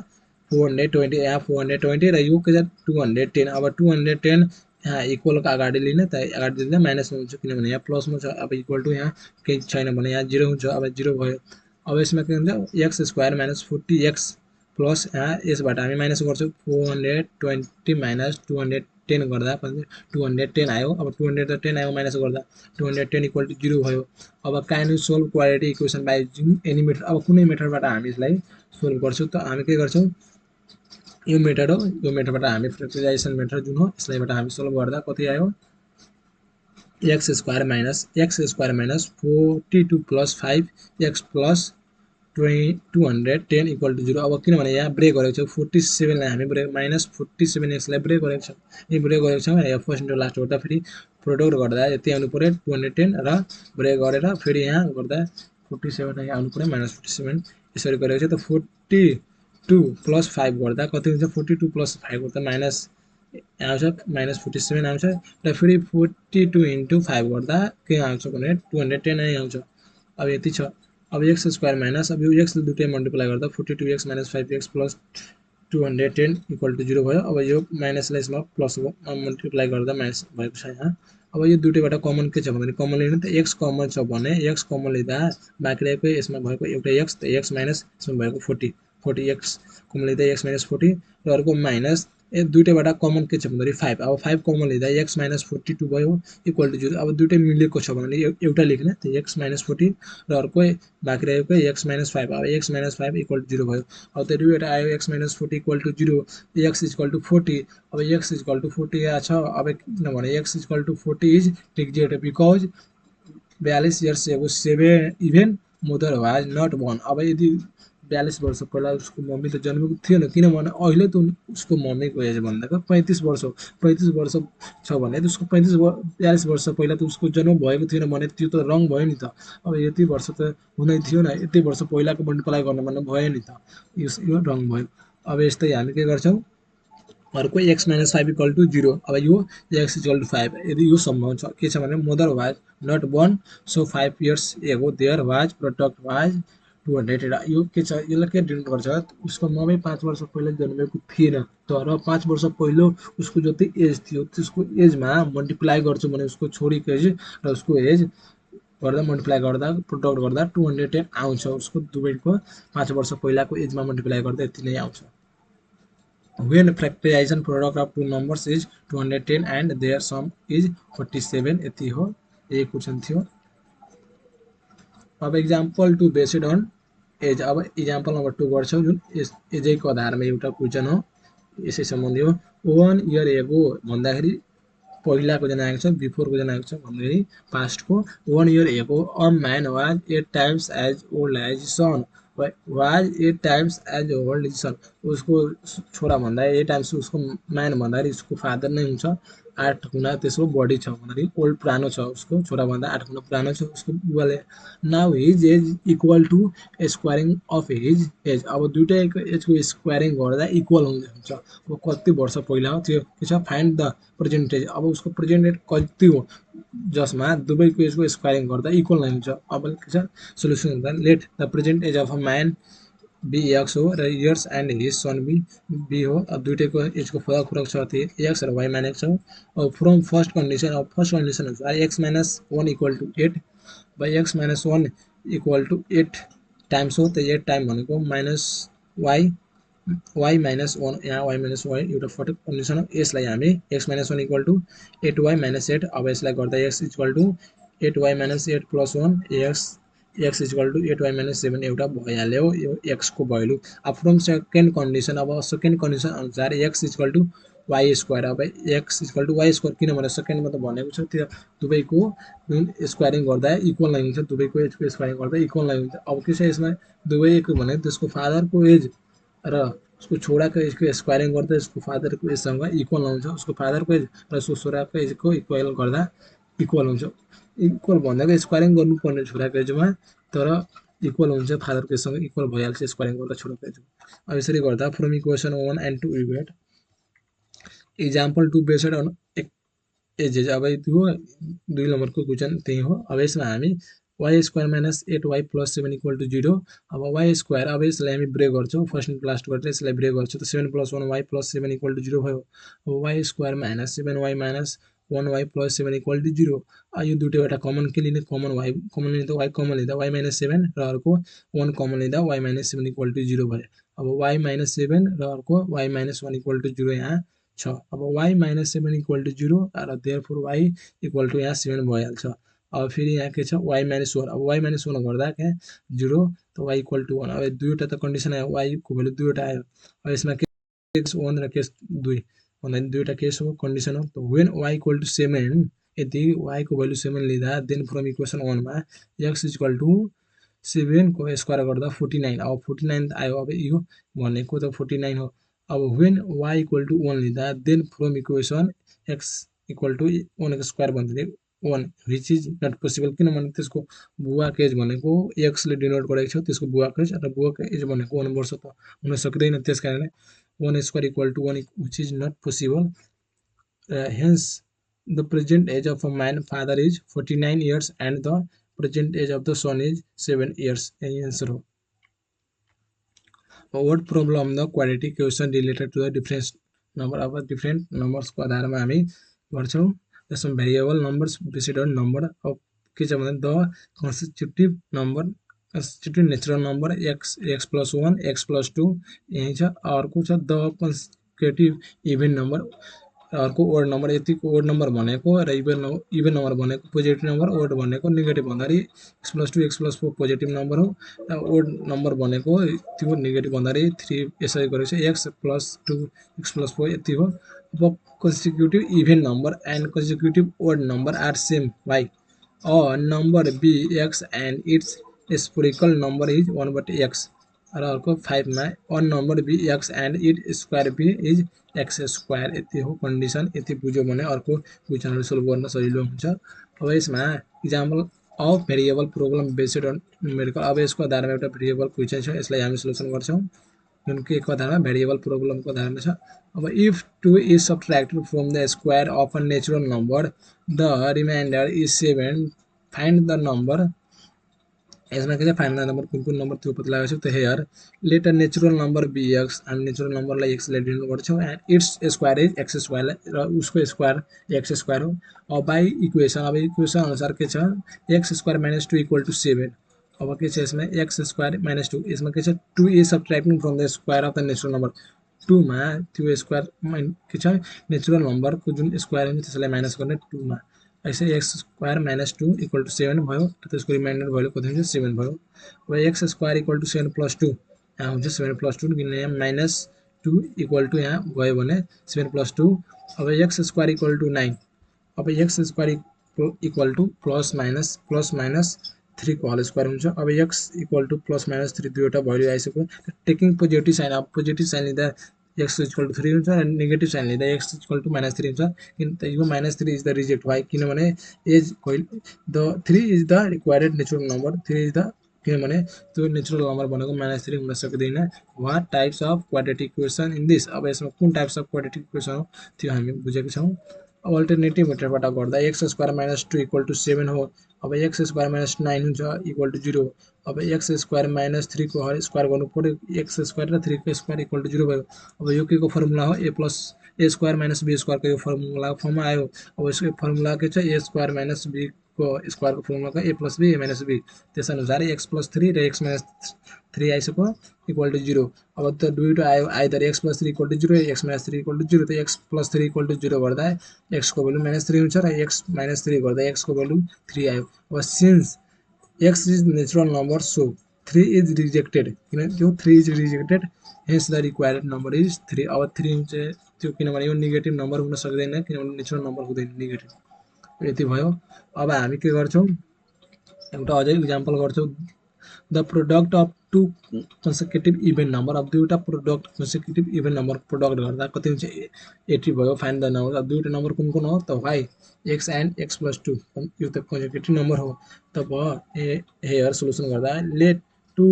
420 यहाँ 420 र यो के छ 210 अब 210 यहाँ इक्वलको अगाडि लिन त अगाडि दिँदा माइनस हुन्छ किनभने यहाँ प्लसमा छ अब इक्वल टु यहाँ केही छैन भने यहाँ 0 हुन्छ अब 0 भयो अब यसमा के हुन्छ x square minus 40 x plus यहाँ यसबाट हामी माइनस गर्छौँ 420 माइनस 210 गर्दा 210 आयो अब 210 आयो माइनस गर्दा 210 इक्वल टु 0 भयो अब can you solve quadratic equation by using any method अब कुनै मेथडबाट हामी यसलाई सोल्भ गर्छौँ त हामी के गर्छौँ यो मेथड हो यो मेथडबाट हामी फ्याक्टराइजेसन मेथड जुन हो यसलाईबाट हामी सोल्भ गर्दा कति आयो x square minus 42 plus 5 x plus 210 equal to 0 अब किनभने यहाँ ब्रेक गरेको छ 47 लाई हामी ब्रेक माइनस 47 एक्सलाई ब्रेक गरेको छ यी ब्रेक गरेको छौँ यहाँ फर्स्ट इन्टु लास्ट गर्दा फेरि प्रोडक्ट गर्दा यति आउनु पर्यो 210 र ब्रेक गरेर फेरि यहाँ गर्दा 47 यहाँ आउनु पर्यो माइनस 47 यसरी गरेको छ त 42 प्लस 5 गर्दा कति हुन्छ 42 प्लस 5 गर्दा माइनस आउँछ माइनस 47 आउँछ र फेरि 42 इन्टु 5 गर्दा के आउँछ भने 210 नै आउँछ अब यति छ अब एक्स स्क्वायर माइनस अब यो एक्सले दुईटै मल्टिप्लाई गर्दा 42 x minus 5 x plus 210 equal to 0 भयो अब यो माइनसलाई यसमा प्लस मल्टिप्लाई गर्दा माइनस भएको छ यहाँ अब यो दुईटैबाट कमन के छ भने कमन लिनु त एक्स कमन छ भने एक्स कमन लिँदा बाँकी रहेको यसमा भएको एउटा एक्स त एक्स माइनस यसमा भएको 40 एक्स कमन लिँदा एक्स माइनस 40 र अर्को माइनस दुईटैबाट कमन के छ भन्दाखेरि 5 अब 5 कमन लिँदा एक्स माइनस 42 भयो इक्वल टु 0 अब दुईटै मिलेको छ भने एउटा लेख्ने त्यो एक्स माइनस 40 र अर्को बाँकी रहेको एक्स माइनस 5 अब एक्स माइनस 5 इक्वल टु 0 भयो अब त्यो दुईवटा आयो x minus 40 equal to 0 x equal to 40 अब एक्स इक्वल टु 40 छ अब किनभने x equal to 40 is digit because 42 years ago 7 even mother was not born अब यदि 42 वर्ष पहिला उसको मम्मी त जन्मेको थिएन किनभने अहिले त उसको मम्मीको एज भन्दाको 35 वर्ष हो 35 वर्ष छ भने त उसको 42 वर्ष पहिला त उसको जन्म भएको थिएन भने त्यो त रङ भयो नि त अब यति वर्ष त हुनै थियो न यति वर्ष पहिलाको मल्टिप्लाई गर्न भन्नु भयो नि त यो रङ भयो अब यस्तै हामी के गर्छौँ अर्को x - 5 = 0। अब यो x = 5 यदि यो सम्भव छ के छ भने mother was not born so 5 years ago there was product was 200 यो के छ यसले के डिनोट गर्छ उसको मम्मी 5 वर्ष पहिले जन्मेको थिएन तर 5 वर्ष पहिलो उसको जति एज थियो त्यसको एजमा मल्टिप्लाई गर्छु भने उसको छोरीको एज र उसको एज गर्दा मल्टिप्लाई गर्दा प्रोडक्ट गर्दा 210 आउँछ उसको दुवैको 5 वर्ष पहिलाको एजमा मल्टिप्लाई गर्दा यति नै आउँछ। When factorization product of two numbers is 210 and their sum is 47 यति हो यही क्वेशन थियो। अब एक्जाम्पल 2 बेस्ड अन एज अब एक्जाम्पल नम्बर 2 गर्छौँ जुन एजैको आधारमा एउटा क्वेशन हो यसै सम्बन्धी हो। 1 year ago भन्दाखेरि पहिलाको जना आएको छ बिफोरको जना आएको छ भन्दाखेरि पास्टको 1 year ago a man was 8 times as old as his son was 8 times as old as his son उसको छोरा भन्दा 8 टाइम्स उसको म्यान भन्दाखेरि उसको फादर नै हुन्छ 8 गुणा त्यसको बढी छ भन्दाखेरि ओल्ड पुरानो छ उसको छोरा भन्दा 8 गुणा पुरानो छ उसको बुवाले। Now his age equal to squaring of his age अब दुईटैको एजको स्क्वायरिङ गर्दा इक्वल हुन्छ। अब कति वर्ष पहिला हो त्यो के छ फाइन्ड द प्रेजेन्ट एज अब उसको प्रेजेन्ट एज कति हो जसमा दुवैको एजको स्क्वायरिङ गर्दा इक्वल नै हुन्छ। अब के छ सोल्युसन हुँदा let the present age of a man be x हो र years and his son be हो। अब दुइटैको एजको फरक फरक छ त्यो एक्स र वाइ माइनस एक्स हो। अब फ्रम फर्स्ट कन्डिसन अब फर्स्ट कन्डिसन हुन्छ x minus 1 equal to 8 by x minus 1 equal to 8 times हो त 8 टाइम भनेको माइनस वाइ वाइ माइनस 1 यहाँ वाइ माइनस वाइ एउटा फरक कन्डिसन हो। यसलाई हामी x minus 1 equal to 8 y minus 8 अब यसलाई गर्दा x equal to 8 y minus 8 plus 1 x equal to 8 y minus 7 एउटा भइहाल्यो यो एक्सको भ्यालु। अब फ्रम सेकेन्ड कन्डिसन अब सेकेन्ड कन्डिसन अनुसार x equal to y square अब x equal to y square किनभने सेकेन्डमा त भनेको छ त्यो दुवैको स्क्वायरिङ गर्दा इक्वल नै हुन्छ दुवैको एजको स्क्वायरिङ गर्दा इक्वल नै हुन्छ। अब के छ यसमा दुवैको भने त्यसको फादरको एज र उसको छोराको एजको स्क्वायरिङ गर्दा उसको फादरको एजसँग इक्वल हुन्छ उसको फादरको एज र उसको छोराको एजको इक्वल गर्दा इक्वल हुन्छ। इक्वल भन्दाको स्क्वायरिङ गर्नुपर्ने छोराको एजमा तर इक्वल हुन्छ फादरको एजसँग इक्वल भइहाल्छ स्क्वायरिङ गर्दा छोराको एजमा। अब यसरी गर्दा from equation 1 and 2 we get example 2 based on ages अब त्यो 2 नम्बरको क्वेसन त्यही हो। अब यसमा हामी y square minus 8 y plus 7 equal to 0 अब वाइ स्क्वायर अब यसलाई हामी ब्रेक गर्छौँ फर्स्ट एन्ड लास्ट गरेर यसलाई ब्रेक गर्छौँ त 7 plus 1 y plus 7 equal to 0 भयो। अब y square minus 7 y minus 1 y plus 7 equal to 0 यो दुईवटा कमन के लिने कमन वाइ कमन लिँदा वाइ कमन लिँदा वाइ माइनस 7 र अर्को 1 कमन लिँदा वाइ माइनस 7 इक्वल टु 0 भयो। अब वाइ माइनस 7 र अर्को वाइ माइनस 1 इक्वल टु 0 यहाँ छ। अब वाइ माइनस 7 इक्वल टु 0 र देयरफोर वाइ इक्वल टु यहाँ 7 भइहाल्छ। अब फेरि यहाँ के छ वाइ माइनस 1 अब वाइ माइनस 1 गर्दा क्या 0 त वाइ इक्वल टु 1 अब दुईवटा त कन्डिसन आयो वाइको भ्यालु दुईवटा आयो। अब यसमा केस 1 र केस 2 भन्दा दुईवटा केस हो कन्डिसन हो त वेन वाइ इक्वल टु 7 यदि वाइको भ्यालु 7 लिँदा देन फ्रम इक्वेसन 1 मा एक्स इक्वल टु 7 को स्क्वायर गर्दा 49 अब 49 आयो अब यो भनेको त 49 हो। अब वेन वाइ इक्वल टु 1 लिँदा then from equation x equal to 1 को स्क्वायर भन्दाखेरि 1 विच इज नट पोसिबल किनभने त्यसको बुवाको एज भनेको एक्सले डिनोट गरेको छ त्यसको बुवाको एज र बुवाको एज भनेको 1 वर्ष त हुन सक्दैन त्यस कारणले 1 square equal to 1 which is not possible hence the present age of a man father is 49 years and the present age of the son is 7 years यही आन्सर हो। Word problem the quadratic equation related to the difference number अब different नम्बर्सको आधारमा हामी गर्छौँ जसमा variable numbers based on number अब के छ भने the constitutive number constitutive natural number x plus 1 x plus 2 यही छ। अर्को छ द कन्स्टिट्युटिभ इभेन नम्बर अर्को ओड नम्बर यतिको ओड नम्बर भनेको र इभेन नम्बर भनेको पोजिटिभ नम्बर ओड भनेको नेगेटिभ भन्दाखेरि x plus 2 x plus 4 positive number हो र ओड नम्बर भनेको त्यो नेगेटिभ भन्दाखेरि 3 यसरी गरेको छ एक्स प्लस 2 एक्स प्लस 4 यति हो। अब consecutive even number and consecutive odd number are same by a number be x and its reciprocal number is 1/x र अर्को 5 मा on number be x and it square be is x square यति हो condition यति बुझ्यो भने अर्को क्वेसनहरु solve गर्न सजिलो हुन्छ। अब यसमा example of variable problem based on numerical अब यसको आधारमा एउटा भेरिएबल क्वेसन छ यसलाई हामी सोल्युसन गर्छौँ। जुन के को आधारमा भेरिएबल प्रोब्लमको आधारमा छ। अब if 2 is subtracted from the square of a natural number the remainder is 7 find the number. यसमा के छ फाइन्ड द नम्बर कुन नम्बर त्यो पत्ता लगाएको छ त here let a natural number be x हामी नेचुरल नम्बरलाई एक्स ले लिनु पर्छौं and its square is x square र उसको स्क्वायर एक्स स्क्वायर हो। अब बाइ इक्वेसन अब इक्वेसन अनुसार के छ x square minus 2 equal to 7। अब के छ यसमा एक्स स्क्वायर माइनस 2 यसमा के छ 2 is subtracting from the square of the natural number 2 मा त्यो स्क्वायर के छ नेचुरल नम्बरको जुन स्क्वायर हुन्छ त्यसलाई माइनस गर्ने 2 मा ऐसे x square minus 2 equal to 7 भयो र त्यसको रिमाइन्डर भ्यालु कति हुन्छ 7 भयो। अब x square equal to 7 plus 2 यहाँ हुन्छ 7 प्लस 2 किनभने यहाँ माइनस 2 इक्वल टु यहाँ गयो भने 7 प्लस 2। अब एक्स स्क्वायर इक्वल टु 9। अब x square equal to plus minus 3 को होल स्क्वायर हुन्छ। अब x equal to plus minus 3 दुईवटा भ्यालु आइसक्यो टेकिङ पोजिटिभ साइन। अब पोजिटिभ साइन लिँदा एक्स इक्वल टु 3 हुन्छ र नेगेटिभ साइन लिँदा एक्स इक्वल टु माइनस 3 हुन्छ। किन यो minus 3 is the reject why किनभने as the 3 is the required natural number 3 is the किनभने त्यो नेचुरल नम्बर भनेको माइनस 3 हुन सक्दैन। What types of quadratic equation in this अब यसमा कुन टाइप्स अफ क्वाड्रेटिक इक्वेसन हो त्यो हामी बुझेका छौँ। अब अल्टरनेटिभ मेथडबाट गर्दा x square minus 2 equal to 7 हो। अब एक्स स्क्वायर माइनस 9 हुन्छ इक्वल टु 0। अब एक्स स्क्वायर माइनस 3 को स्क्वायर गर्नु पर्यो एक्स स्क्वायर र 3 को स्क्वायर इक्वल टु 0 भयो। अब यो के को फर्मुला हो a plus a square minus b स्क्वायरको यो फर्मुला फर्ममा आयो। अब यसको फर्मुला के छ ए स्क्वायर माइनस बी को स्क्वायरको formula a plus b a minus b त्यसअनुसार एक्स प्लस 3 र एक्स माइनस 3 आइसक्यो इक्वल टु 0। अब त दुईवटा आयो either x plus 3 equal to 0 x minus 3 equal to 0 त एक्स प्लस 3 इक्वल टु 0 गर्दा एक्स को भ्यालु माइनस 3 हुन्छ र एक्स माइनस 3 गर्दा एक्स को भ्यालु 3 आयो। अब since x is natural number so 3 is rejected किन त्यो 3 is rejected hence the required number is 3। अब 3 चाहिँ त्यो किनभने यो नेगेटिभ नम्बर हुन सक्दैन किनभने नेचुरल नम्बर हुँदैन नेगेटिभ यति भयो। अब हामी के गर्छौँ एउटा अझै इक्जाम्पल गर्छौँ the product of two consecutive even number. अब दुईवटा product consecutive even number product गर्दा कति हुन्छ 80 भयो फाइन्ड द नम्बर। अब दुईवटा नम्बर कुन कुन हो त why x and x plus 2 यो त कन्सेक्युटिभ नम्बर हो। त भयो हेयर सोल्युसन गर्दा let two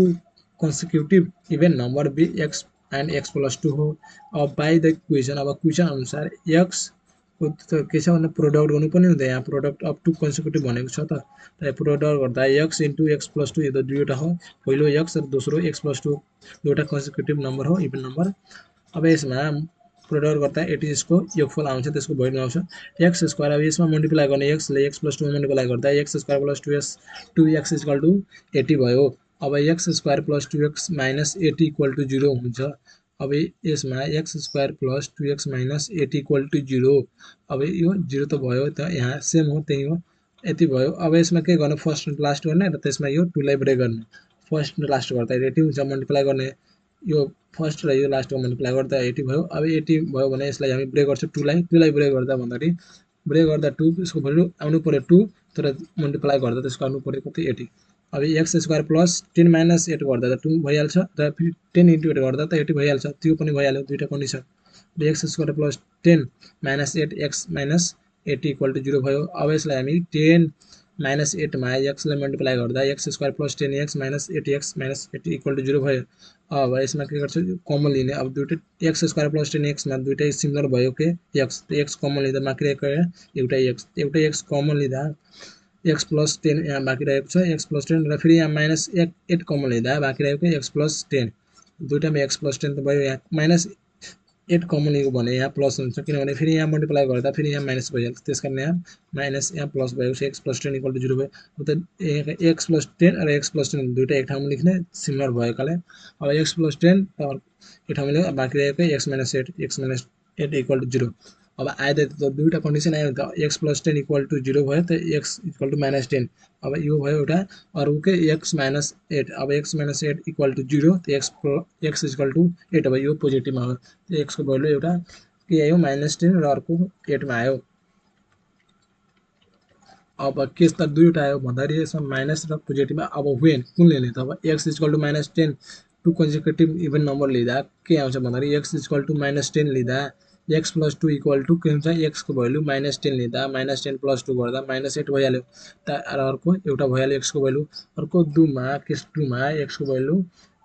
consecutive even number be x and x plus 2 हो। अब बाई द इक्वेसन अब क्वेसन अनुसार एक्स के छ भने प्रोडक्ट गर्नुपर्ने हुन्छ यहाँ प्रोडक्ट अफ टु कन्सेक्युटिभ भनेको छ त प्रोडक्ट गर्दा एक्स इन्टु एक्स प्लस 2 यो त दुईवटा हो पहिलो एक्स र दोस्रो एक्स प्लस 2 दुईवटा कन्सेक्युटिभ नम्बर हो इभेन नम्बर। अब यसमा प्रोडक्ट गर्दा 80 यसको योगफल आउँछ त्यसको भ्यालु आउँछ एक्स स्क्वायर। अब यसमा मल्टिप्लाई गर्ने एक्सले एक्स प्लस 2 मल्टिप्लाई गर्दा x square plus 2x equal to 80 भयो। अब x square plus 2x minus 80 equal to 0 हुन्छ। अब यसमा x square plus 2x minus 80 equal to 0। अब यो 0 त भयो त यहाँ सेम हो त्यही हो यति भयो। अब यसमा के गर्ने फर्स्ट र लास्ट गर्ने र त्यसमा यो 2 लाई ब्रेक गर्ने फर्स्ट र लास्ट गर्दा 80 हुन्छ मल्टिप्लाई गर्ने यो फर्स्ट र यो लास्टको मल्टिप्लाई गर्दा 80 भयो। अब 80 भयो भने यसलाई हामी ब्रेक गर्छौँ 2 लाई ब्रेक गर्दा भन्दाखेरि ब्रेक गर्दा 2 यसको भ्यालु आउनु पर्यो 2 तर मल्टिप्लाई गर्दा त्यसको आउनु पर्यो कति 80। अब एक्स स्क्वायर प्लस 10 माइनस 8 गर्दा त 2 भइहाल्छ र फेरि 10 इन्टु 8 गर्दा त 80 भइहाल्छ त्यो पनि भइहाल्यो दुईवटा condition. X square plus 10 minus 8 x minus 80 equal to 0 भयो। अब यसलाई हामी 10 माइनस 8 मा एक्सलाई मल्टिप्लाई गर्दा x square plus 10x minus 8x minus 80 equal to 0 भयो। अब यसमा के गर्छ कमन लिने अब दुईटै एक्स स्क्वायर प्लस 10x मा दुईटै सिमिलर भयो के एक्स कमन लिँदा बाँकी रहेको एउटा एक्स कमन लिँदा एक्स प्लस 10 यहाँ बाँकी रहेको छ एक्स प्लस 10 र फेरि यहाँ माइनस 8 कमन लिँदा बाँकी रहेको एक्स प्लस 10 दुईटामा एक्स प्लस 10 त भयो यहाँ माइनस 8 कमन लिएको भने यहाँ प्लस हुन्छ किनभने फेरि यहाँ मल्टिप्लाई गर्दा फेरि यहाँ माइनस भइहाल्छ त्यसकारण यहाँ माइनस यहाँ प्लस भएको एक्स प्लस 10 इक्वल टु 0 भयो। त एक्स प्लस 10 र एक्स प्लस 10 दुईटा एक ठाउँमा लेख्ने सिमिलर भएकाले अब एक्स प्लस 10 एक ठाउँमा लेख्दा बाँकी रहेको एक्स माइनस 8 इक्वल टु 0। अब आइदर त दुईवटा कन्डिसन आयो त एक्स प्लस 10 इक्वल टु 0 भयो त एक्स इक्वल टु माइनस 10 अब यो भयो एउटा अरूकै एक्स माइनस 8 अब एक्स माइनस 8 इक्वल टु 0 त एक्स इक्वल टु 8 अब यो पोजिटिभमा हो त एक्सको भ्यालु एउटा के आयो माइनस 10 र अर्को 8 मा आयो। अब के त दुईवटा आयो भन्दाखेरि यसमा माइनस र पोजिटिभमा अब वेन कुन लिने त अब x equal to minus 10 two consecutive even number लिँदा के आउँछ भन्दाखेरि एक्स इक्वल टु माइनस 10 लिँदा एक्स प्लस 2 इक्वल टु के हुन्छ एक्सको भ्यालु माइनस 10 लिँदा माइनस 10 प्लस 2 गर्दा माइनस 8 भइहाल्यो त अर्को एउटा भइहाल्यो एक्सको भ्यालु अर्को केस 2 मा एक्सको भ्यालु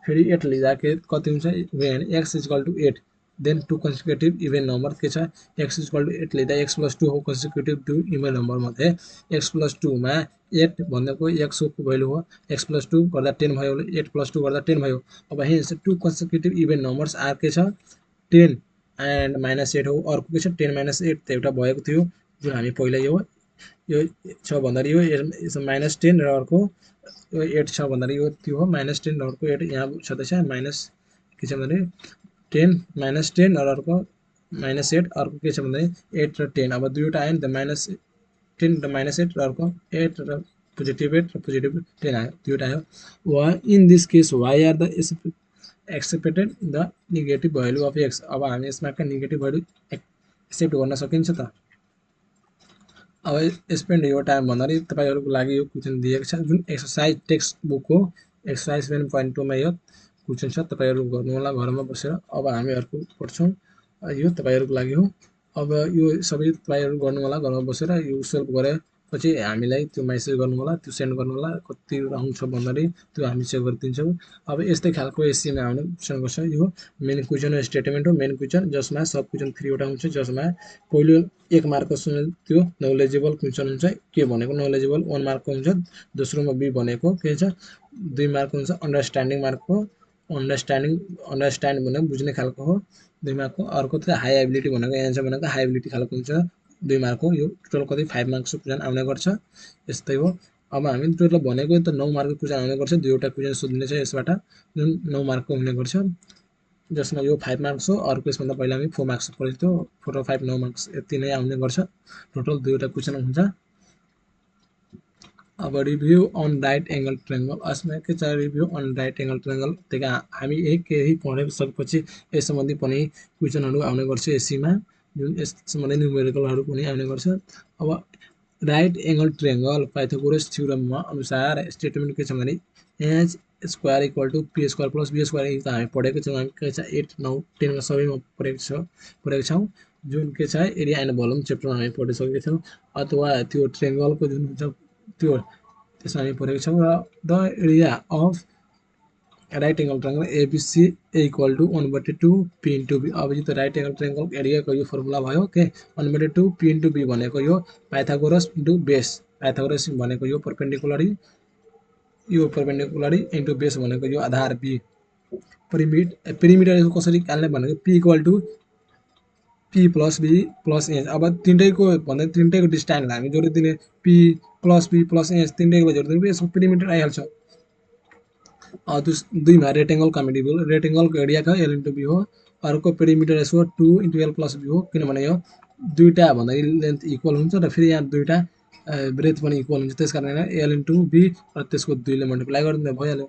फेरि 8 लिँदा के कति हुन्छ when x equal to 8 then two consecutive even number के छ x इक्वल टु 8 लिँदा x + 2 हो कन्सिक्युटिभ टु इभेन नम्बर मध्ये x + 2 मा 8 भनेको x को भ्यालु हो x + 2 गर्दा 10 भयो 8 + 2 गर्दा 10 भयो अब hence two consecutive even numbers are के छ 10 एन्ड -8 हो अर्को के छ 10 - 8 त एउटा भएको थियो जुन हामी पहिला यो छ भन्दाखेरि यो -10 र अर्को यो 8 छ भन्दाखेरि यो त्यो हो -10 र अर्को 8 यहाँ छँदैछ माइनस के छ भने 10 -10 र अर्को -8 अर्को के छ भन्दाखेरि 8 र 10 अब दुईवटा आयो नि त -10 र -8 र अर्को 8 र पोजिटिभ 8 र पोजिटिभ 10 आयो दुईवटा आयो वा in this case why are the accepted the negative value of x अब हामी यसमा का नेगेटिभ भ्यालु एक्सेप्ट गर्न सकिन्छ त अब स्पेन्ड यो टाइम भन्दाखेरि तपाईहरुको लागि यो क्वेशन दिएको छ जुन एक्सरसाइज टेक्स्ट बुकको एक्सरसाइज 7.2 मा यो क्वेशन छ तपाईहरु गर्नु होला घरमा बसेर अब हामीहरुको पढ्छौं यो तपाईहरुको लागि हो अब यो सबै तपाईहरु गर्नु होला घरमा बसेर यो सल्भ गरेपछि हामीलाई त्यो मेसेज गर्नु होला त्यो सेन्ड गर्नु होला कति राउन्ड छ भन्दाखेरि त्यो हामी चेक गरिदिन्छौं अब यस्तै खालको एससीमा हामीले क्वेशन गर्छ यो मेन क्वेशन स्टेटमेन्ट हो मेन क्वेशन जसमा सब क्वेशन 3 वटा हुन्छ जसमा पहिलो 1 मार्कको त्यो नलेजेबल क्वेशन हुन्छ के भनेको नलेजेबल 1 मार्कको हुन्छ दोस्रोमा बी भनेको के छ 2 मार्कको हुन्छ अन्डरस्ट्यान्डिङ मार्कको अन्डरस्ट्यान्ड भनेको बुझ्ने खालको हो 2 मार्कको अर्को त हाई एबिलिटी भनेको एन्सर भनेको हाई एबिलिटी खालको हुन्छ 2 मार्कको यो टोटल कति 5 मार्क्सको क्वेशन आउने गर्छ यस्तै हो अब हामी टोटल भनेको त 9 मार्कको क्वेशन आउने गर्छ दुईवटा क्वेशन सोध्नेछ यसबाट जुन 9 मार्कको हुने गर्छ जसमा यो 5 मार्क्स हो अर्को यसभन्दा पहिला हामी 4 मार्क्स पढेको थियो 4 र 5 9 मार्क्स यति नै आउने गर्छ टोटल दुईवटा क्वेशन हुन्छ अब review on right angle triangle यसमा के छ review on right angle triangle त्यही हामी केही पढिसकेपछि यस सम्बन्धी पनि क्वेशनहरु आउने गर्छ एसीमा जुन यस सम्बन्धी न्यूमेरिकलहरु पनि आउने गर्छ अब राइट एंगल ट्रायंगल पाइथागोरस थ्योरममा अनुसार स्टेटमेन्ट के छ भने h square equal to p square plus b square त हामी पढेको छौं हामी के छ 8 9 10 मा सबैमा पढेको छौं जुन के छ एरिया एन्ड भोल्युम च्याप्टरमा हामी पढिसकेका छौं अथवा त्यो ट्रायंगलको जुन हुन्छ त्यो त्यसमा हामी पढेको छौं र the area of right angle triangle ABC equal to 1/2 p into b अब यो त राइट एंगल ट्रायंगल एरियाको यो फर्मुला भयो के 1/2 p into b भनेको यो पाइथागोरस इन्टु बेस पाइथागोरस भनेको यो परपेन्डिकुलरी इन्टु बेस भनेको यो आधार b पेरिमिटर यसको कसरी निकाल्ने भनेको p equal to p plus b plus h अब तीनटैको भन्दा तीनटैको डिस्टेन्स हामी जोडिदिने p plus b plus h तीनटैको जोडिदिने यसको पेरिमिटर आइहाल्छ दुईमा रेक्टेंगल कम्बिनेबल रेक्टेंगलको एरिया का l into b हो अर्को पेरिमिटर यसको 2 into l plus b हो किनभने यो दुईटा भन्दाखेरि लेन्थ इक्वल हुन्छ र फेरि यहाँ दुईटा ब्रेथ पनि इक्वल हुन्छ त्यसकारण l into b र त्यसको 2 ले मल्टिप्लाई गरिदिँदा भइहाल्यो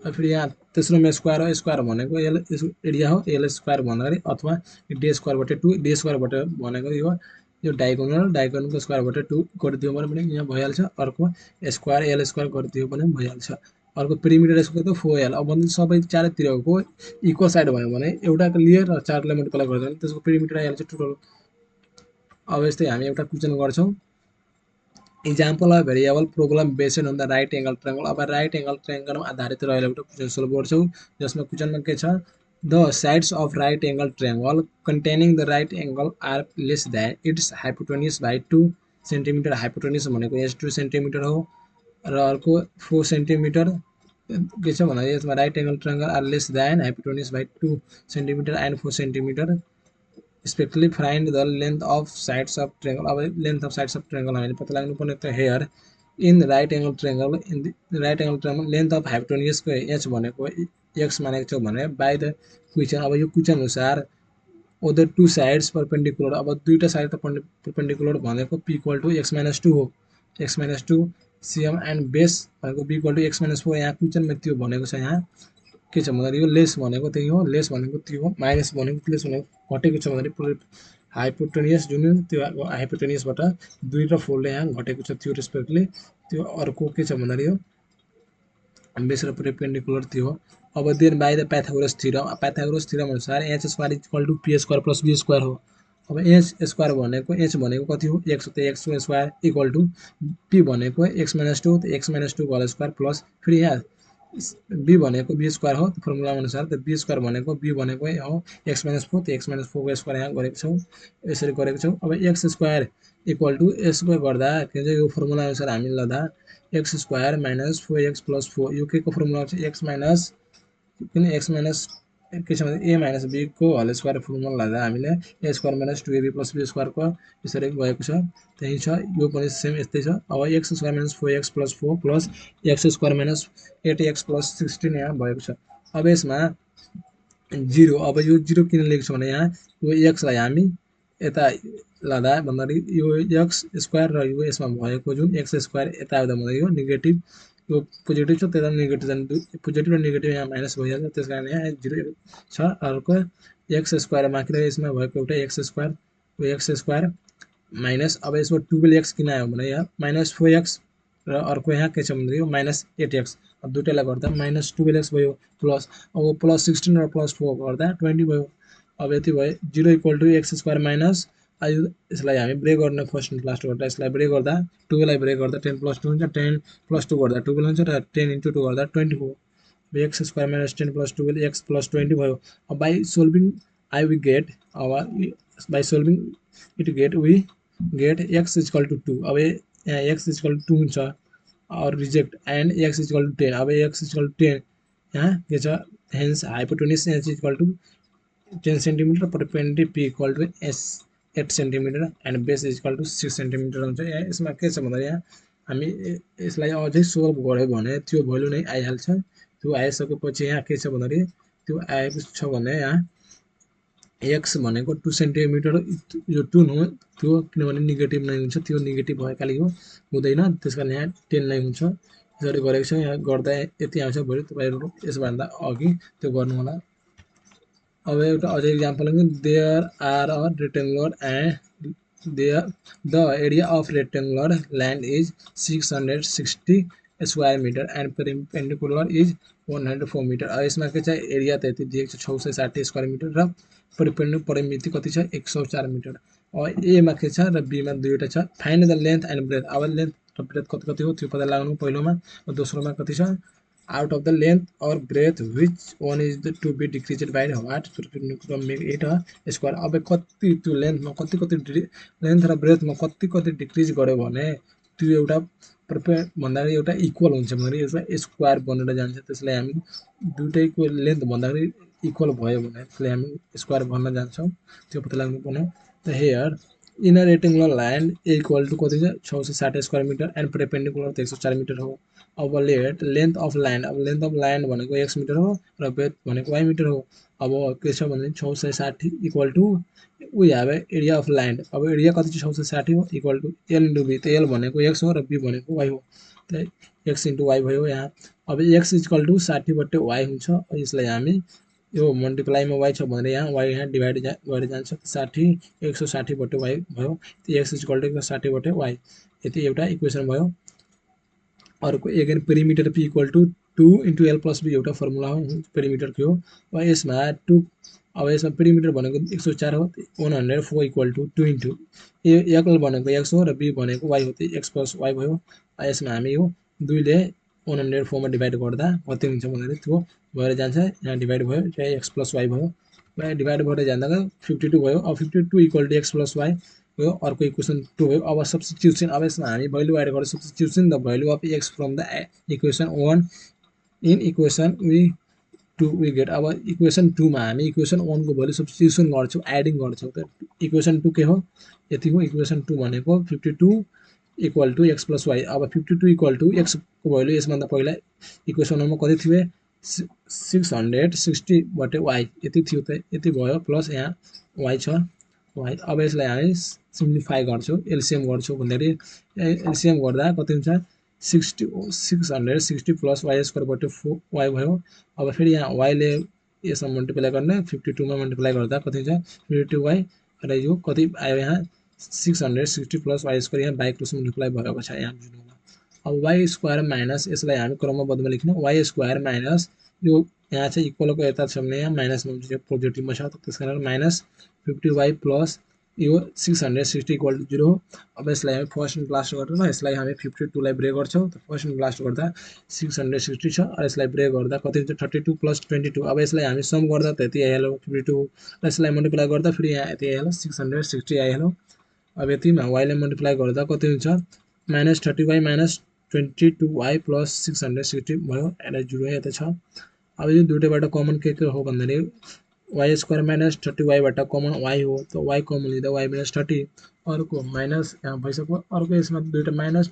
फेरि यहाँ तेस्रोमा स्क्वायर भनेको l एरिया हो l स्क्वायर भन्दाखेरि अथवा d स्क्वायर/2 d स्क्वायर भनेको यो डायगोनलको स्क्वायर/2 गरिदियो भने यहाँ भइहाल्छ अर्को स्क्वायर l स्क्वायर गरिदियो भने भइहाल्छ अर्को पेरिमिटर यसको त 4l अब भन्दा सबै चारैतिरको इक्वल साइड भयो भने एउटाको लिएर र 4 ले मल्टिप्लाई गर्दा त्यसको पेरिमिटर आइहाल्छ टोटल अब यस्तै हामी एउटा क्वेशन गर्छौं example of variable problem based on the right angle triangle अब राइट एंगल ट्रायंगल आधारित रहेर एउटा क्वेशन सल्भ गर्छौं जसमा क्वेशनमा के छ the sides of right angle triangle containing the right angle are less than its hypotenuse by 2 cm hypotenuse भनेको यहाँ 2 cm हो र अर्को 4 cm के छ भन्दा यसमा right angle triangle are less than hypotenuse by 2 cm and 4 cm respectively find the length of sides of triangle अब length of sides of triangle हामीले पत्ता लाग्नु पर्ने त here in the right angle triangle length of hypotenuse को h भनेको x मानेको छ भने by the क्वेशन अब यो क्वेशन अनुसार other two sides perpendicular अब दुईटा साइड त perpendicular भनेको p equal to x minus 2 हो x minus 2 cm and base भनेको b equal to x minus 4 यहाँ क्वेशनमा त्यो भनेको छ यहाँ के छ भन्दा यो लेस भनेको त्यही हो लेस भनेको त्यो हो माइनस भनेको प्लस भनेको घटेको छ भन्दा हाइपोटेनियस जुन त्यो हाइपोटेनियसबाट 2 र 4 ले यहाँ घटेको छ त्यो रेस्पेक्टली त्यो अर्को के छ भन्दा यो बेस र परपेन्डिकुलर थियो अब then by the Pythagoras theorem अनुसार h square equal to p square plus b square हो अब h स्क्वायर भनेको h भनेको कति हो x त x square equal to p भनेको x - 2 त x - 2 होल स्क्वायर प्लस फेरि यहाँ बी भनेको बी स्क्वायर हो फर्मुला अनुसार त बी स्क्वायर भनेको बी भनेको हो एक्स माइनस फोर त एक्स माइनस फोरको स्क्वायर यहाँ गरेको छौँ यसरी गरेको छौँ। अब एक्स स्क्वायर इक्वल टू यसो गर्दा के भन्छ यो फर्मुला अनुसार हामी लाँदा x square minus four x plus four यो के को फर्मुला हुन्छ एक्स माइनस किन एक्स माइनस के छ भने ए माइनस बीको होल स्क्वायर फर्मुला लाँदा हामीले a square minus two a b plus b स्क्वायरको यसरी गएको छ त्यही छ यो पनि सेम यस्तै छ। अब x square minus four x plus four plus x square minus 8x plus 16 यहाँ भएको छ। अब यसमा जिरो अब यो जिरो किन लेखेको छ भने यहाँ यो एक्सलाई हामी यता लाँदा भन्दाखेरि यो एक्स स्क्वायर र यो यसमा भएको जुन एक्स स्क्वायर यता आउँदा भन्दा यो नेगेटिभ यो पोजिटिभ छ त्यता नेगेटिभ जाने पोजिटिभ र नेगेटिभ यहाँ माइनस भइहाल्छ त्यस कारण यहाँ जिरो छ। अर्को एक्स स्क्वायर माथि यसमा भएको एउटा एक्स स्क्वायर माइनस अब यसमा 12x किन आयो भने यहाँ माइनस 4x र अर्को यहाँ के छ भन्दाखेरि माइनस 8x अब दुईटालाई गर्दा माइनस 12x भयो प्लस अब प्लस 16 र प्लस 4 गर्दा 20 भयो। अब यति भयो zero equal to x square minus यसलाई हामी ब्रेक गर्ने फर्स्ट एन्ड लास्ट गर्दा यसलाई ब्रेक गर्दा 12लाई ब्रेक गर्दा 10 प्लस 2 हुन्छ 10 प्लस 2 गर्दा 12 हुन्छ र 10 इन्टु 2 गर्दा 20 भयो। X square minus 10 plus 12 x plus 20 भयो। अब by solving I we get अब by solving it get we get x equal to 2 अब यहाँ एक्स इक्वल टू 2 हुन्छ और reject and x equal to 10 अब एक्स इक्वल टू 10 यहाँ के छ hence hypotenuse h equal to 10 centimetre perpendicular p equal to as 8 centimetre and base equal two 6 centimetre हुन्छ। यहाँ यसमा के छ भन्दा यहाँ हामी यसलाई अझै सोल्भ गऱ्यो भने त्यो भ्यालु नै आइहाल्छ। त्यो आइसकेपछि यहाँ के छ भन्दाखेरि त्यो आएको छ भने यहाँ एक्स भनेको 2 सेन्टिमिटर यो 2 हो त्यो किनभने नेगेटिभ नै हुन्छ त्यो नेगेटिभ भएकाले यो हुँदैन त्यस कारण यहाँ 10 नै हुन्छ। यसरी गरेको छ यहाँ गर्दा यति आउँछ भोलि तपाईँहरू यसभन्दा अघि त्यो गर्नु होला। अब एउटा अझै example there are a rectangular and the area of rectangular land is 660 square metre and perpendicular is 104 metre. अब यसमा के छ एरिया त यति दिएको छ 660 स्क्वायर मिटर र परिमिति कति छ 104 मिटर। अब एमा के छ र बीमा दुईवटा छ find the length and breadth अब लेन्थ र ब्रेथ कति कति हो त्यो पत्ता लगाउनु पहिलोमा र दोस्रोमा कति छ आउट अफ द लेन्थ और breadth which one is to be decreased by what make it a square. अब कति त्यो लेन्थमा कति कति लेन्थ र ब्रेथमा कति कति डिक्रिज गर्यो भने त्यो एउटा भन्दाखेरि एउटा इक्वल हुन्छ भन्दाखेरि एउटा स्क्वायर बनेर जान्छ त्यसलाई हामी दुईटैको लेन्थ भन्दाखेरि इक्वल भयो भने त्यसलाई हामी स्क्वायर भन्न जान्छौँ त्यो पत्ता लाग्नु पर्ने। त here in a rectangular land equal to कति छ 660 स्क्वायर मिटर एन्ड परपेन्डिकुलर त 104 मिटर हो। अब लेन्थ अफ ल्यान्ड अब लेन्थ अफ ल्यान्ड भनेको एक्स मिटर हो र ब्रेथ भनेको वाइ मिटर हो। अब के छ भने 660 equal to we have area of land अब एरिया कति छ 660 हो equal to l into b त एल भनेको एक्स हो र बी भनेको वाइ हो त एक्स इन्टु वाइ भयो यहाँ। अब एक्स इक्वल टू 60/y हुन्छ यसलाई हामी यो मल्टिप्लाईमा वाइ छ भनेर यहाँ वाइ यहाँ डिभाइड गरेर जान्छ 60 160/y भयो एक्स इक्वल टू 160/y यति एउटा इक्वेसन भयो। अर्को again perimeter p equal to 2 into l plus b एउटा फर्मुला हो पेरिमिटरको हो। अब यसमा 2 अब यसमा पेरिमिटर भनेको 104 हो 104 इक्वल टू 2 इन्टु एल भनेको एक्स हो र बी भनेको वाइ हो त एक्स प्लस वाइ भयो। यसमा हामी यो 2ले 104 मा डिभाइड गर्दा कति हुन्छ भन्दाखेरि त्यो भएर जान्छ यहाँ डिभाइड भयो त्यही एक्स प्लस वाइ भयो डिभाइड भएर जाँदा 52 भयो। अब 52 equal to x plus y भयो अर्को इक्वेसन 2 भयो। अब सब्स्टिट्युसन अब यसमा हामी भ्यालु एड गर्छौँ substitution the value of x from the equation 1 in equation we 2 we get. अब इक्वेसन 2 मा हामी इक्वेसन 1 को भ्यालु सब्स्टिट्युसन गर्छौँ एडिङ गर्छौँ त इक्वेसन 2 के हो यति हो इक्वेसन 2 भनेको 52 equal to x plus y. अब 52 इक्वल टू एक्स को भ्यालु यसभन्दा पहिला इक्वेसन 1 मा कति थियो 660/y यति थियो त यति भयो प्लस यहाँ y छ y। अब यसलाई हामी सिम्प्लिफाई गर्छौँ एलसिएम गर्छौँ भन्दाखेरि एलसिएम गर्दा कति हुन्छ 660 प्लस वाइ स्क्वायर/4 y भयो। अब फेरि यहाँ y ले यसमा मल्टिप्लाई गर्ने 52 मा मल्टिप्लाई गर्दा कति हुन्छ 52y र यो कति आयो यहाँ 660 प्लस वाइ स्क्वायर यहाँ बाई क्रस मल्टिप्लाई भएको छ यहाँ बुझ्नु होला। अब वाइ स्क्वायर माइनस यसलाई हामी क्रमबद्धमा लेख्ने वाइ स्क्वायर माइनस यो यहाँ चाहिँ इक्वलको यता छ भने यहाँ माइनसमा हुन्छ यो पोजिटिभमा छ त्यस कारण माइनस 50y प्लस यो 660 इक्वल टु 0 हो। अब यसलाई हामी फर्स्ट एन्ड लास्ट गरेर यसलाई हामी 52 लाई ब्रेक गर्छौँ। त फर्स्ट एन्ड लास्ट गर्दा 660 छ र यसलाई ब्रेक गर्दा कति हुन्छ 32 प्लस 22। अब यसलाई हामी सम गर्दा त यति आइहाल्यो 52 र यसलाई मल्टिप्लाई गर्दा फेरि यहाँ यति आइहाल्यो 660 आइहाल्यो। अब यतिमा वाइलाई मल्टिप्लाई गर्दा कति हुन्छ -30y माइनस 22y प्लस 660 भयो। यसलाई 0 यता छ। अब यो दुईटैबाट कमन के हो भन्दाखेरि y square minus 30y common y हो। त वाई कमन लिँदा वाई माइनस 30 अर्को माइनस यहाँ भइसक्यो। अर्को यसमा दुईटा माइनस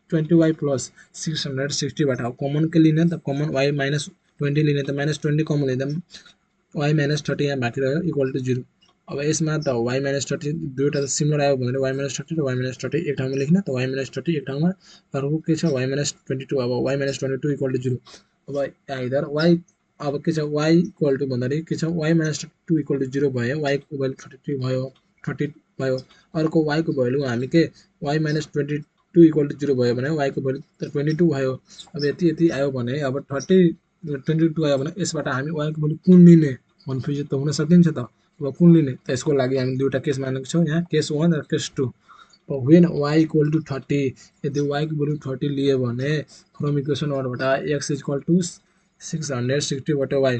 20y प्लस 660 कमन के लिने त कमन वाई माइनस 20 लिने त माइनस 20 कमन लिँदा वाई माइनस 30 यहाँ बाँकी रह्यो इक्वल टु 0। अब यसमा त वाई माइनस 30 दुईवटा त सिमिलर आयो भने वाई माइनस 30 र वाई माइनस 30 एक ठाउँमा लेख्न। त वाई माइनस 30 एक ठाउँमा अर्को के छ वाई माइनस 22। अब वाई माइनस 22 इक्वल टु 0। अब आइदर वाई अब के छ वाई इक्वल टु भन्दाखेरि के छ वाई माइनस 2 इक्वल टु 0 भयो। वाईको भ्यालु 33 भयो 30 भयो। अर्को वाईको भ्यालु हामी के वाई माइनस 22 इक्वल टु 0 भयो भने वाईको भ्यालु त 22 भयो। अब यति आयो भने अब 22 आयो भने यसबाट हामी वाईको भ्यालु कुन लिने कन्फ्युजन त हुन सकिन्छ त। अब कुन लिने त यसको लागि हामी दुईवटा केस मानेको छौँ यहाँ केस 1 र case 2। when y equal to 30 यदि y को भ्यालु 30 लियो भने फ्रम इक्वेसन 1 बाट x equal to 660 y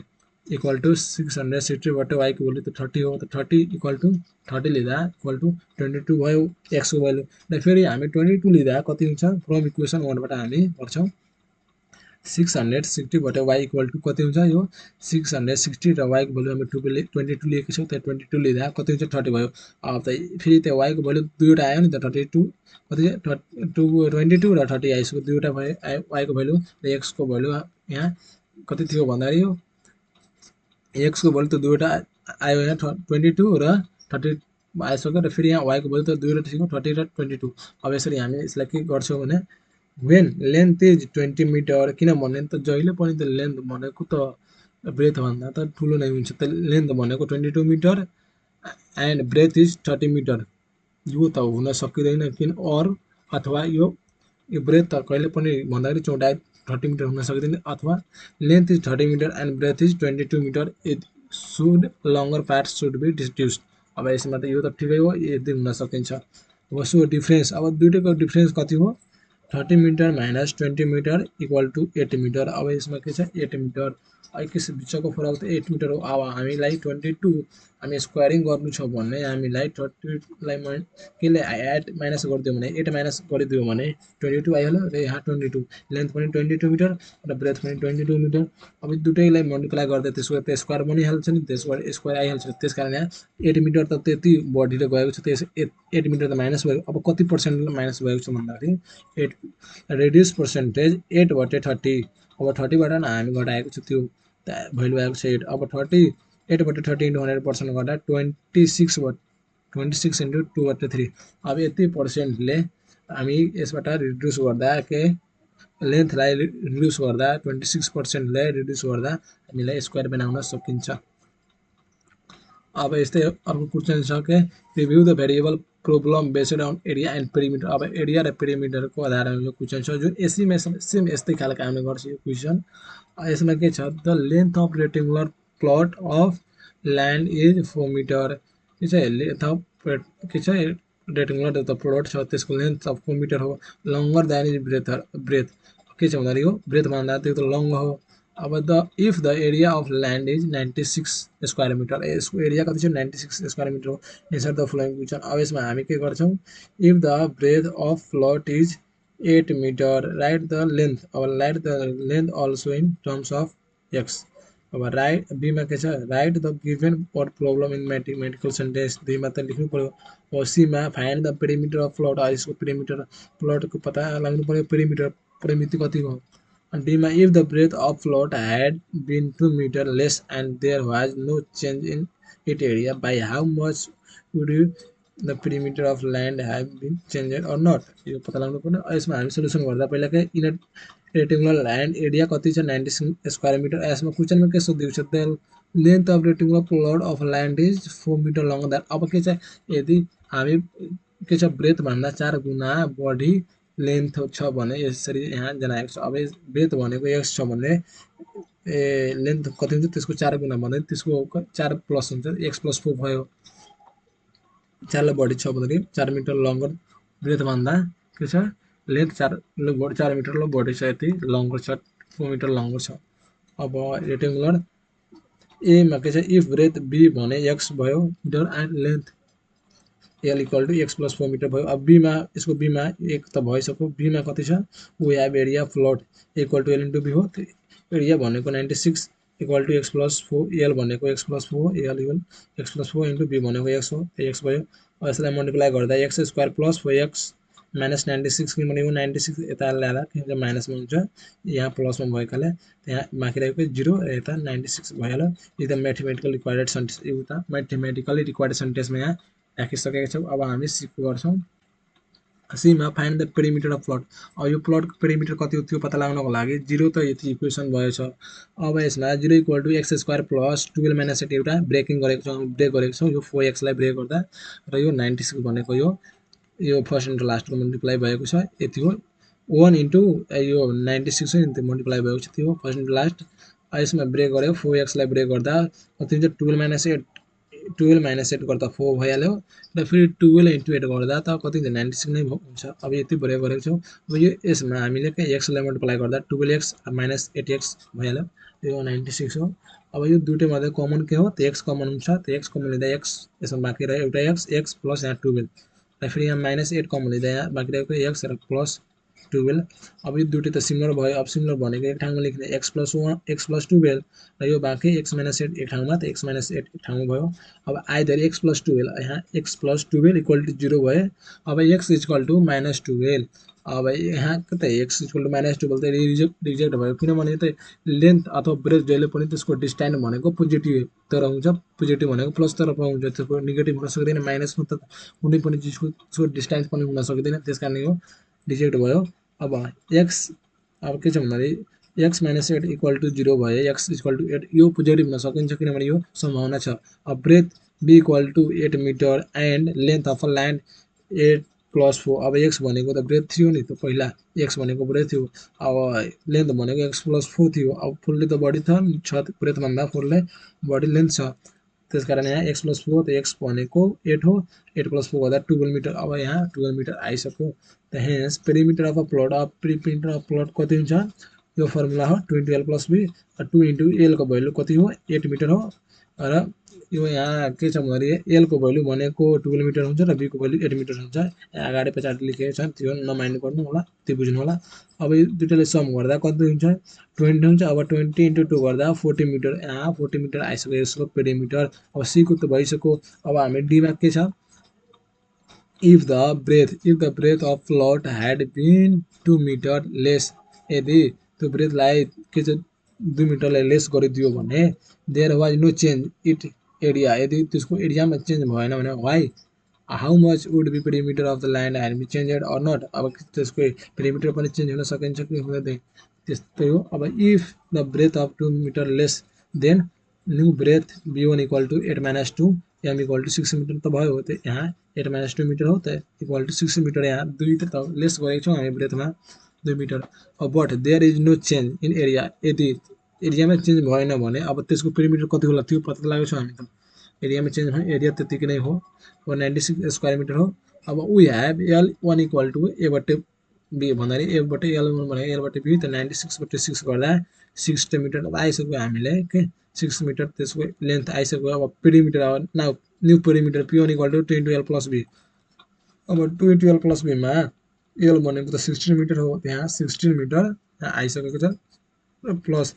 equal to 660 y को भ्यालु त 30 हो। त 30 इक्वल टु 30 लिँदा इक्वल टु 22 भयो x को भ्यालु। र फेरि हामी 22 लिँदा कति हुन्छ फ्रम इक्वेसन 1 बाट हामी गर्छौँ 660 y इक्वल टु कति हुन्छ यो 660 र y को भ्यालु हामी 22 लिएको छौँ। त 22 लिँदा कति हुन्छ 30 भयो। अब त फेरि त्यो y को भ्यालु दुईवटा आयो नि त 32 कति 22 र 30 आइसक्यो दुईवटा भयो y को भ्यालु र x को भ्यालु यहाँ कति थियो भन्दाखेरि यो x को भ्यालु त दुईवटा आयो यहाँ 22 र 30 आइसक्यो र फेरि यहाँ y को भ्यालु त दुईवटा थियो 30 र 22। अब यसरी हामी यसलाई के गर्छौँ भने when length is 20 मिटर किनभने त जहिले पनि त लेन्थ भनेको त ब्रेथ भन्दा त ठुलो नै हुन्छ। त लेन्थ भनेको 22 metre and breadth is 30 metre यो त हुन सकिँदैन किन अथवा यो ब्रेथ त कहिले पनि भन्दाखेरि चौडाइ 30 मिटर हुन सक्दैन अथवा length is 30 metre and breadth is 22 metre it should longer part should be reduced. अब यसमा त यो त ठिकै हो यदि हुन सकिन्छ। अब सो डिफ्रेन्स अब दुईटैको डिफ्रेन्स कति हो 30 metre minus 20 metre equal to 8 metre. अब यसमा के छ 8 मिटर के बिचको फरक त 8 मिटर हो। अब हामीलाई 22 हामी स्क्वायरिङ गर्नु छ भने हामीलाई 30 लाई केले एड माइनस गरिदियो भने 8 माइनस गरिदियो भने 22 आइहाल्यो र यहाँ 22 लेन्थ पनि 22 मिटर र ब्रेथ पनि 22 मिटर। अब दुटैलाई मल्टिप्लाई गर्दा त्यसको त स्क्वायर बनिहाल्छ नि त्यसबाट स्क्वायर आइहाल्छ। त्यसकारण यहाँ 8 मिटर त त्यति बढेर गएको छ त्यस 8 मिटर त माइनस भयो। अब कति पर्सेन्ट माइनस भएको छ भन्दाखेरि 8 रेड्युस पर्सेन्टेज 8/30। अब 30 बाट हामी घटाएको छ त्यो भ्यालु आएको छ 8। अब 30 8/30 इन्टु 100% गर्दा 26 इन्टु 2/3। अब यति पर्सेन्टले हामी यसबाट रिड्युस गर्दा के लेन्थलाई रिड्युस गर्दा 26%ले रिड्युस गर्दा हामीलाई स्क्वायर बनाउन सकिन्छ। अब यस्तै अर्को क्वेसन छ के review the variable problem based on area and perimeter. अब एरिया र पेरिमिटरको आधारमा यो क्वेसन छ जुन एसीमा सेम यस्तै खालको हामीले गर्छ यो क्वेसन। यसमा के छ the length of rectangular plot of land is 4 metre के छ लेन्थ अफ के छ रेक्टेङ्गुलर त प्लट छ त्यसको लेन्थ अफ 4 मिटर हो लङ्गर देन इज ब्रेथ के छ भन्दाखेरि यो ब्रेथ भन्दा त्यो त लङ हो। अब the if the area of land is 96 square metre यसको एरिया कति छ 96 स्क्वायर मिटर हो। Answer the following question. अब यसमा हामी के गर्छौँ if the breadth of plot is 8 metre write the length. अब write the length also in terms of x. अब राइट बीमा के छ write the given per problem in mathematical sentence दुईमा त लेख्नु पर्यो। अब सीमा find the perimeter of plot यसको पेरिमिटर प्लटको पत्ता लाग्नु पर्यो पेरिमिटर परिमिति कति हो। डीमा if the breadth of plot had been 2 meter less and there was no change in its area by how much would the perimeter of land have been changed or not यो पत्ता लाग्नु पर्ने। यसमा हामी solution गर्दा पहिला के in rectangular land area कति छ 96 स्क्वायर मिटर। यसमा क्वेसनमा के सोधिएको छ the length of rectangular plot of land is 4 metre long that. अब के छ यदि हामी के छ ब्रेथ भन्दा 4 गुणा बढी लेन्थ छ भने यसरी यहाँ जनाएको छ। अब ब्रेथ भनेको x छ भने लेन्थ कति हुन्छ त्यसको 4 गुणा भन्दै त्यसको 4 प्लस हुन्छ x + 4 भयो। 4 बढी छ भन्दाखेरि 4 मिटर लङ्गर ब्रेथ भन्दा के छ लेन्थ 4 मिटर लो बढी छ यति लङ्गर छ 4 मिटर लङ्गर छ। अब रेक्टेङ्गुलर ए मा के छ इफ ब्रेथ बी भने x भयो metre and length l equal to x + 4 metre भयो। अब b मा यसको b मा 1 त भइसक्यो b मा कति छ we have area plot equal to l into b हो। एरिया भनेको 96 इक्वल टु x + 4 l भनेको x + 4 l equal x + 4 into b भनेको x हो x भयो। अब यसलाई मल्टिप्लाई गर्दा x² + 4x माइनस 96 किनभने यो 96 यता ल्याएर किनकि माइनसमा हुन्छ यहाँ प्लसमा भएकाले त्यहाँ बाँकी रहेको 0 यता 96 भइहाल्यो। यो त म्याथमेटिकल रिक्वायर्ड सेन्टेन्स एउटा म्याथमेटिकली रिक्वायर्ड सेन्टेन्समा यहाँ राखिसकेका छौँ। अब हामी सिको गर्छौँ। सीमा find the perimeter of plot. अब यो प्लटको पेरिमिटर कति हो त्यो पत्ता लगाउनको लागि 0 त यति इक्वेसन भएछ। अब यसमा 0 इक्वल टु x² + 12 - 8 एउटा ब्रेक गरेको छौँ यो 4x लाई ब्रेक गर्दा र यो 96 भनेको यो फर्स्ट इन्टु लास्टको मल्टिप्लाई भएको छ यति हो 1 इन्टु यो 96 हो मल्टिप्लाई भएको छ त्यो फर्स्ट इन्टु लास्ट। यसमा ब्रेक गर्यो 4x लाई ब्रेक गर्दा कति हुन्छ 12 - 8 गर्दा 4 भइहाल्यो र फेरि 12 इन्टु 8 गर्दा त कति हुन्छ 96 नै हुन्छ। अब यति ब्रेक गरेको छौँ। अब यो यसमा हामीले के x लाई मल्टिप्लाई गर्दा 12x - 8x भइहाल्यो यो 96 हो। अब यो दुईटै मध्ये कमन के हो त x कमन हुन्छ त x कमन लिँदा x यसमा बाँकी रह्यो एउटा x प्लस यहाँ 12 र फेरि यहाँ -8 कमन लिँदा यहाँ बाँकी रहेको x र प्लस 12। अब यो दुईटै त सिमिलर भयो। अब सिमिलर भनेको एक ठाउँमा लेख्ने x + 1 x + 12 र यो बाँकी x - 8 एक ठाउँमा त x - 8 एक ठाउँमा भयो। अब आइदर x + 12 यहाँ x + 12 इक्वल टु 0 भयो। अब x इक्वल टु -12 अब यहाँ के त x इक्वल टु -12 त रिजेक्ट भयो किनभने त लेन्थ अथवा ब्रेथ जहिले पनि त्यसको डिस्टेन्स भनेको पोजिटिभ तर हुन्छ पोजिटिभ भनेको प्लस तर्फ हुन्छ त्यसको नेगेटिभ हुन सक्दैन माइनसमा त कुनै पनि चिजको डिस्टेन्स पनि हुन सक्दैन त्यसकारण यो रिजेक्ट भयो। अब x अब के छ भन्दाखेरि x - 8 इक्वल टु 0 भयो x इक्वल टु 8 यो पोजिटिभ हुन सकिन्छ किनभने यो सम्भावना छ। अब breadth b equal to 8 metre and length of land 8 + 4 अब x भनेको त ब्रेथ थियो नि त पहिला x भनेको ब्रेथ थियो अब लेन्थ भनेको x + 4 थियो। अब 4 ले त बढी छ ब्रेथ भन्दा 4 ले बढी लेन्थ छ त्यसकारण यहाँ x + 4 त x भनेको 8 हो 8 + 4 गर्दा 12 मिटर। अब यहाँ 12 मिटर आइसक्यो त hence perimeter of a plot अब पेरिमिटर अफ प्लट कति हुन्छ यो फर्मुला हो 2 * l + b 2 इन्टु l को भ्यालु कति हो 8 मिटर हो र यो यहाँ के छ भन्दाखेरि l को भ्यालु भनेको 12 मिटर हुन्छ र b को भ्यालु 8 मिटर हुन्छ यहाँ अगाडि पछाडि लेखेको छ त्यो नमान्नु पर्नु होला त्यो बुझ्नु होला। अब यो दुईटाले सम गर्दा कति हुन्छ 20 हुन्छ। अब 20 इन्टु 2 गर्दा 40 मिटर यहाँ 40 मिटर आइसक्यो यसको पेरिमिटर। अब सी को त भइसक्यो। अब हामी डी मा के छ if the breadth of plot had been 2 meter less यदि त्यो ब्रेथलाई के छ 2 मिटरलाई लेस गरिदियो भने there was no change it area यदि त्यसको एरियामा चेन्ज भएन भने why how much would be perimeter of the land had be changed or not. अब त्यसको पेरिमिटर पनि चेन्ज हुन सकिन्छ कि हुँदैन त्यस्तै हो। अब if the breadth of 2 metre less than new breadth b1 equal to 8 - 2 m equal to 6 metre त भयो त यहाँ 8 - 2 मिटर हो त इक्वल टु 6 मिटर यहाँ 2 त लेस गरेको छौँ हामी ब्रेथमा 2 मिटर। अब but there is no change in area यदि एरियामा चेन्ज भएन भने अब त्यसको पेरिमिटर कति होला त्यो पत्ता लगाएको छौँ हामी त एरियामा चेन्ज भयो एरिया त्यतिकै नै हो 96 स्क्वायर मिटर हो। अब we have l1 equal to a बटे b भन्दाखेरि a बटे l1 भनेको l बटे b त 96 बटे 6 गर्दा 60 मिटर आइसक्यो हामीले के 6 मिटर त्यसको लेन्थ आइसक्यो। अब पेरिमिटर अब now new perimeter p1 equal to 2 * l + b अब 2 * l + b मा l भनेको त 16 मिटर हो त्यहाँ 16 मिटर आइसकेको छ प्लस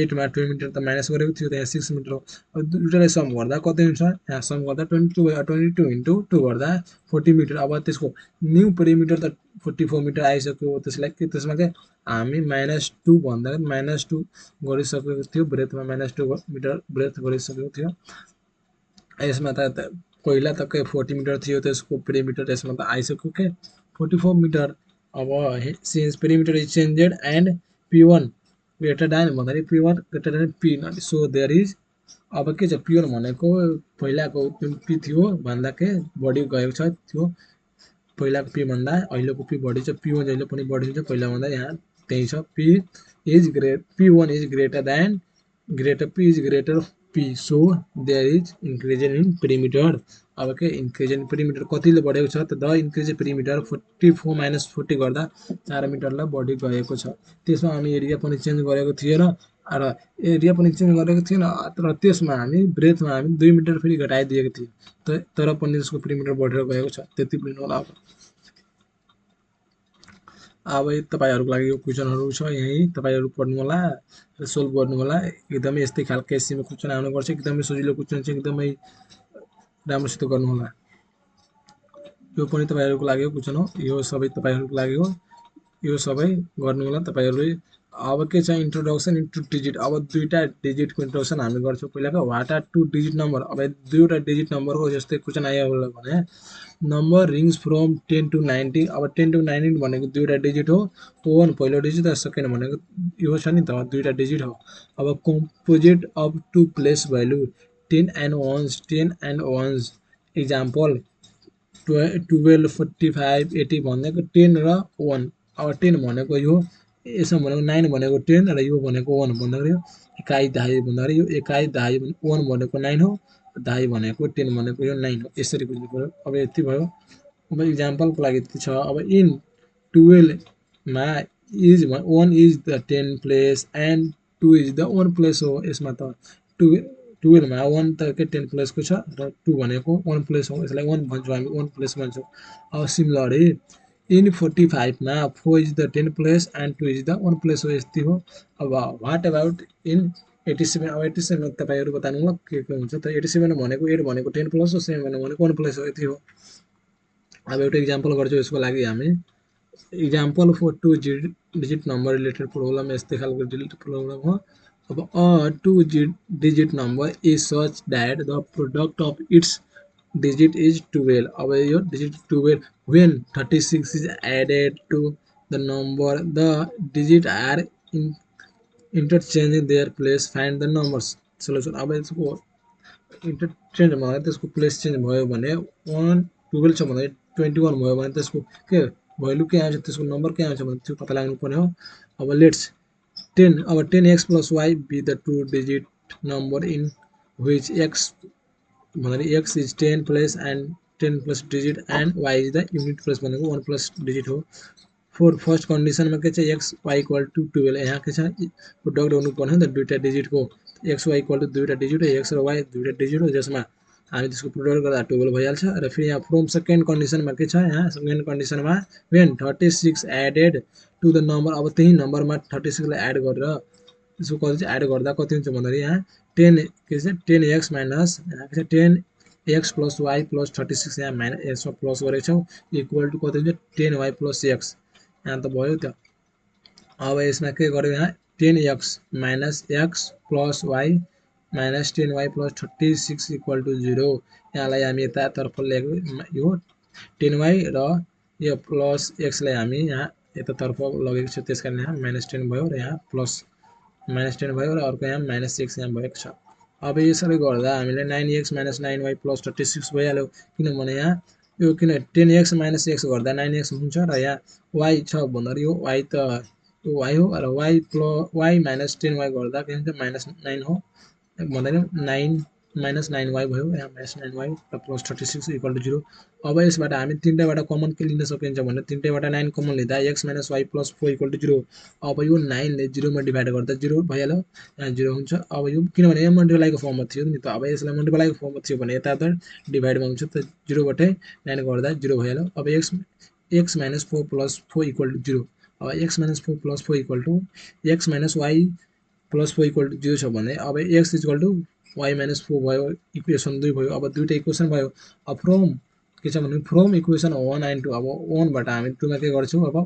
8 मा 2 मिटर त माइनस गरेको थियो त्यहाँ 6 मिटर हो। अब दुईटालाई सम गर्दा कति हुन्छ यहाँ सम गर्दा 22 इन्टु 2 गर्दा 40 मिटर। अब त्यसको न्यू पेरिमिटर त 44 मिटर आइसक्यो त्यसलाई के त्यसमा के हामी -2 भन्दा -2 गरिसकेको थियो ब्रेथमा -2 मिटर ब्रेथ गरिसकेको थियो। यसमा त पहिला त के 40 मिटर थियो त्यसको पेरिमिटर यसमा त आइसक्यो के 44 मिटर। अब since perimeter is changed and p1 greater than भन्दाखेरि p1 greater than p not so there is अब के छ p1 भनेको पहिलाको जुन p थियो भन्दा के बढी गएको छ त्यो पहिलाको p भन्दा अहिलेको p बढी छ p1 जहिले पनि बढी हुन्छ पहिला भन्दा यहाँ त्यही छ p1 is greater than p is greater P. So there is increase in perimeter. अब के increase in perimeter कतिले बढेको छ त द increase perimeter 44 minus 40 गर्दा 4 मिटरलाई बढी गएको छ। त्यसमा हामी एरिया पनि चेन्ज गरेको थिएन र एरिया पनि चेन्ज गरेको थिएन र त्यसमा हामी ब्रेथमा हामी 2 मिटर फेरि घटाइदिएको थियौँ तर पनि त्यसको perimeter बढेर गएको छ। त्यति बुझ्नु होला। अब तपाईहरुको लागि यो क्वेशनहरु छ यही तपाईहरु पढ्नु होला र सोल्भ गर्नु होला। एकदमै यस्तै खालको एससीमा क्वेशन आउने गर्छ। एकदमै सजिलो क्वेशन चाहिँ एकदमै राम्रोसित गर्नु होला। यो पनि तपाईहरुको लागि क्वेशन हो। यो सबै तपाईहरुको लागि हो। यो सबै गर्नु होला तपाईहरुले। अब के छ इन्ट्रोडक्सन इन्टु डिजिट। अब दुईटा डिजिटको इन्ट्रोडक्सन हामी गर्छौं। पहिलाको what are two digit number. अब दुईटा डिजिट नम्बरको जस्तै क्वेशन आयो भने नम्बर रिङ्स फ्रम 10 to 19। अब 10 to 19 भनेको दुईटा डिजिट हो। 1 पहिलो डिजिट र सेकेन्ड भनेको यो छ नि त दुईटा डिजिट हो। अब composite of two place value 10 and 1s 10 and 1s। Example 12 45 80 भनेको 10 र 1। अब 10 भनेको यो यसमा भनेको 9 भनेको 10 र यो भनेको 1 भन्दाखेरि एकाइ दहाई भन्दाखेरि यो एकाइ दहाई 1 भनेको 9 हो दहाई भनेको 10 भनेको यो 9 हो। यसरी बुझ्नु पर्यो। अब यति भयो। अब एक्जाम्पलको लागि यति छ। अब इन 12 मा is 1 is the 10 place and 2 is the 1 place हो। यसमा त 12 मा 1 त के 10 प्लेस को छ र 2 भनेको 1 प्लेस हो। यसलाई 1 भन्छौं हामी 1 प्लेस भन्छौं। अब सिमिलरली इन 45 मा 4 is the 10 place and 2 is the 1 place हो। यति हो। अब व्हाट अबाउट इन 87। अब 87 तपाईहरु बताउनु होला के हुन्छ त। 87 भनेको 8 भनेको 10 प्लस हो 7 भनेको 1 प्लस हो। यति हो। अब एउटा एक्जाम्पल गर्छु यसको लागि हामी। Example for two digit number related problem यस्तै खालको रिलेटेड प्रब्लम हो। अब a two-digit number is such that the product of its digit is 12। अब यो digit 12 when 36 is added to the number the digit are interchanging their place find the numbers solution। अब यसको interchange भयो त्यसको place change भयो भने 1 12 छ भने 21 भयो भने त्यसको के भ्यालु के आउँछ त्यसको नम्बर के आउँछ भने त्यो पत्ता लाग्नु पर्ने हो। अब लेट्स 10 अब 10x plus y be the two digit number in which x भन्दाखेरि x is 10 plus and 10 plus digit and y is the unit place भनेको 1 plus digit हो। for first condition मा के छ x y equal to 12 यहाँ के छ product हुनु पर्ने हो नि त दुईटा डिजिट को x y equal to दुईटा डिजिट हो x र y दुईटा डिजिट हो जसमा हामी त्यसको प्रोडक्ट गर्दा 12 भइहाल्छ। र फेरि यहाँ फ्रम सेकेन्ड कन्डिसन मा के छ यहाँ सेकेन्ड कन्डिसन मा when 36 added to the number। अब त्यही नम्बरमा 36 लाई एड गरेर त्यसको कति चाहिँ एड गर्दा कति हुन्छ भन्दाखेरि यहाँ 10 के छ 10x माइनस यहाँ के छ 10x plus y plus 36 यहाँ माइनस यसमा प्लस गरेको छौं इक्वल टु कति हुन्छ 10y plus x यहाँ त भयो त। अब यसमा के गर्यो यहाँ 10x minus x plus y minus 10y plus 36 equal to 0। यहाँलाई हामी यतातर्फ ल्याएको यो 10y र यो प्लस x लाई हामी यहाँ यतातर्फ लगेको छ त्यसकारण यहाँ -10 भयो र यहाँ प्लस -10 भयो र अर्को यहाँ -x यहाँ भएको छ। अब यसरी गर्दा हामीले 9x - 9y + 36 भइहाल्यो किनभने यहाँ यो किन 10x - x गर्दा 9x हुन्छ र यहाँ y छ भन्दाखेरि यो y त यो y हो र y - 10y गर्दा के हुन्छ -9 हो भन्दाखेरि 9 - 9y भयो यहाँ -9y र +36 = 0। अब यसबाट हामी तीनटाबाट कमन के लिन सकिन्छ भने तीनटाबाट 9 कमन लिँदा x - y + 4 = 0। अब यो 9 ले 0 मा डिभाइड गर्दा 0 भइहाल्यो यहाँ 0 हुन्छ। अब यो किनभने यो मल्टिप्लाईको फर्ममा थियो नि त अब यसलाई मल्टिप्लाईको फर्ममा थियो भने यता त डिभाइडमा हुन्छ त 0 बाटै 9 गर्दा 0 भइहाल्यो। अब x - 4 + 4 = 0। अब x - 4 + 4 = x - y + 4 = 0 छ भने अब x = y - 4 भयो इक्वेसन 2 भयो। अब दुईटा इक्वेसन भयो। अब फ्रम के छ भने फ्रम इक्वेसन 1 एन्ड 2 अब 1 बाट हामी 2 मा के गर्छौं अब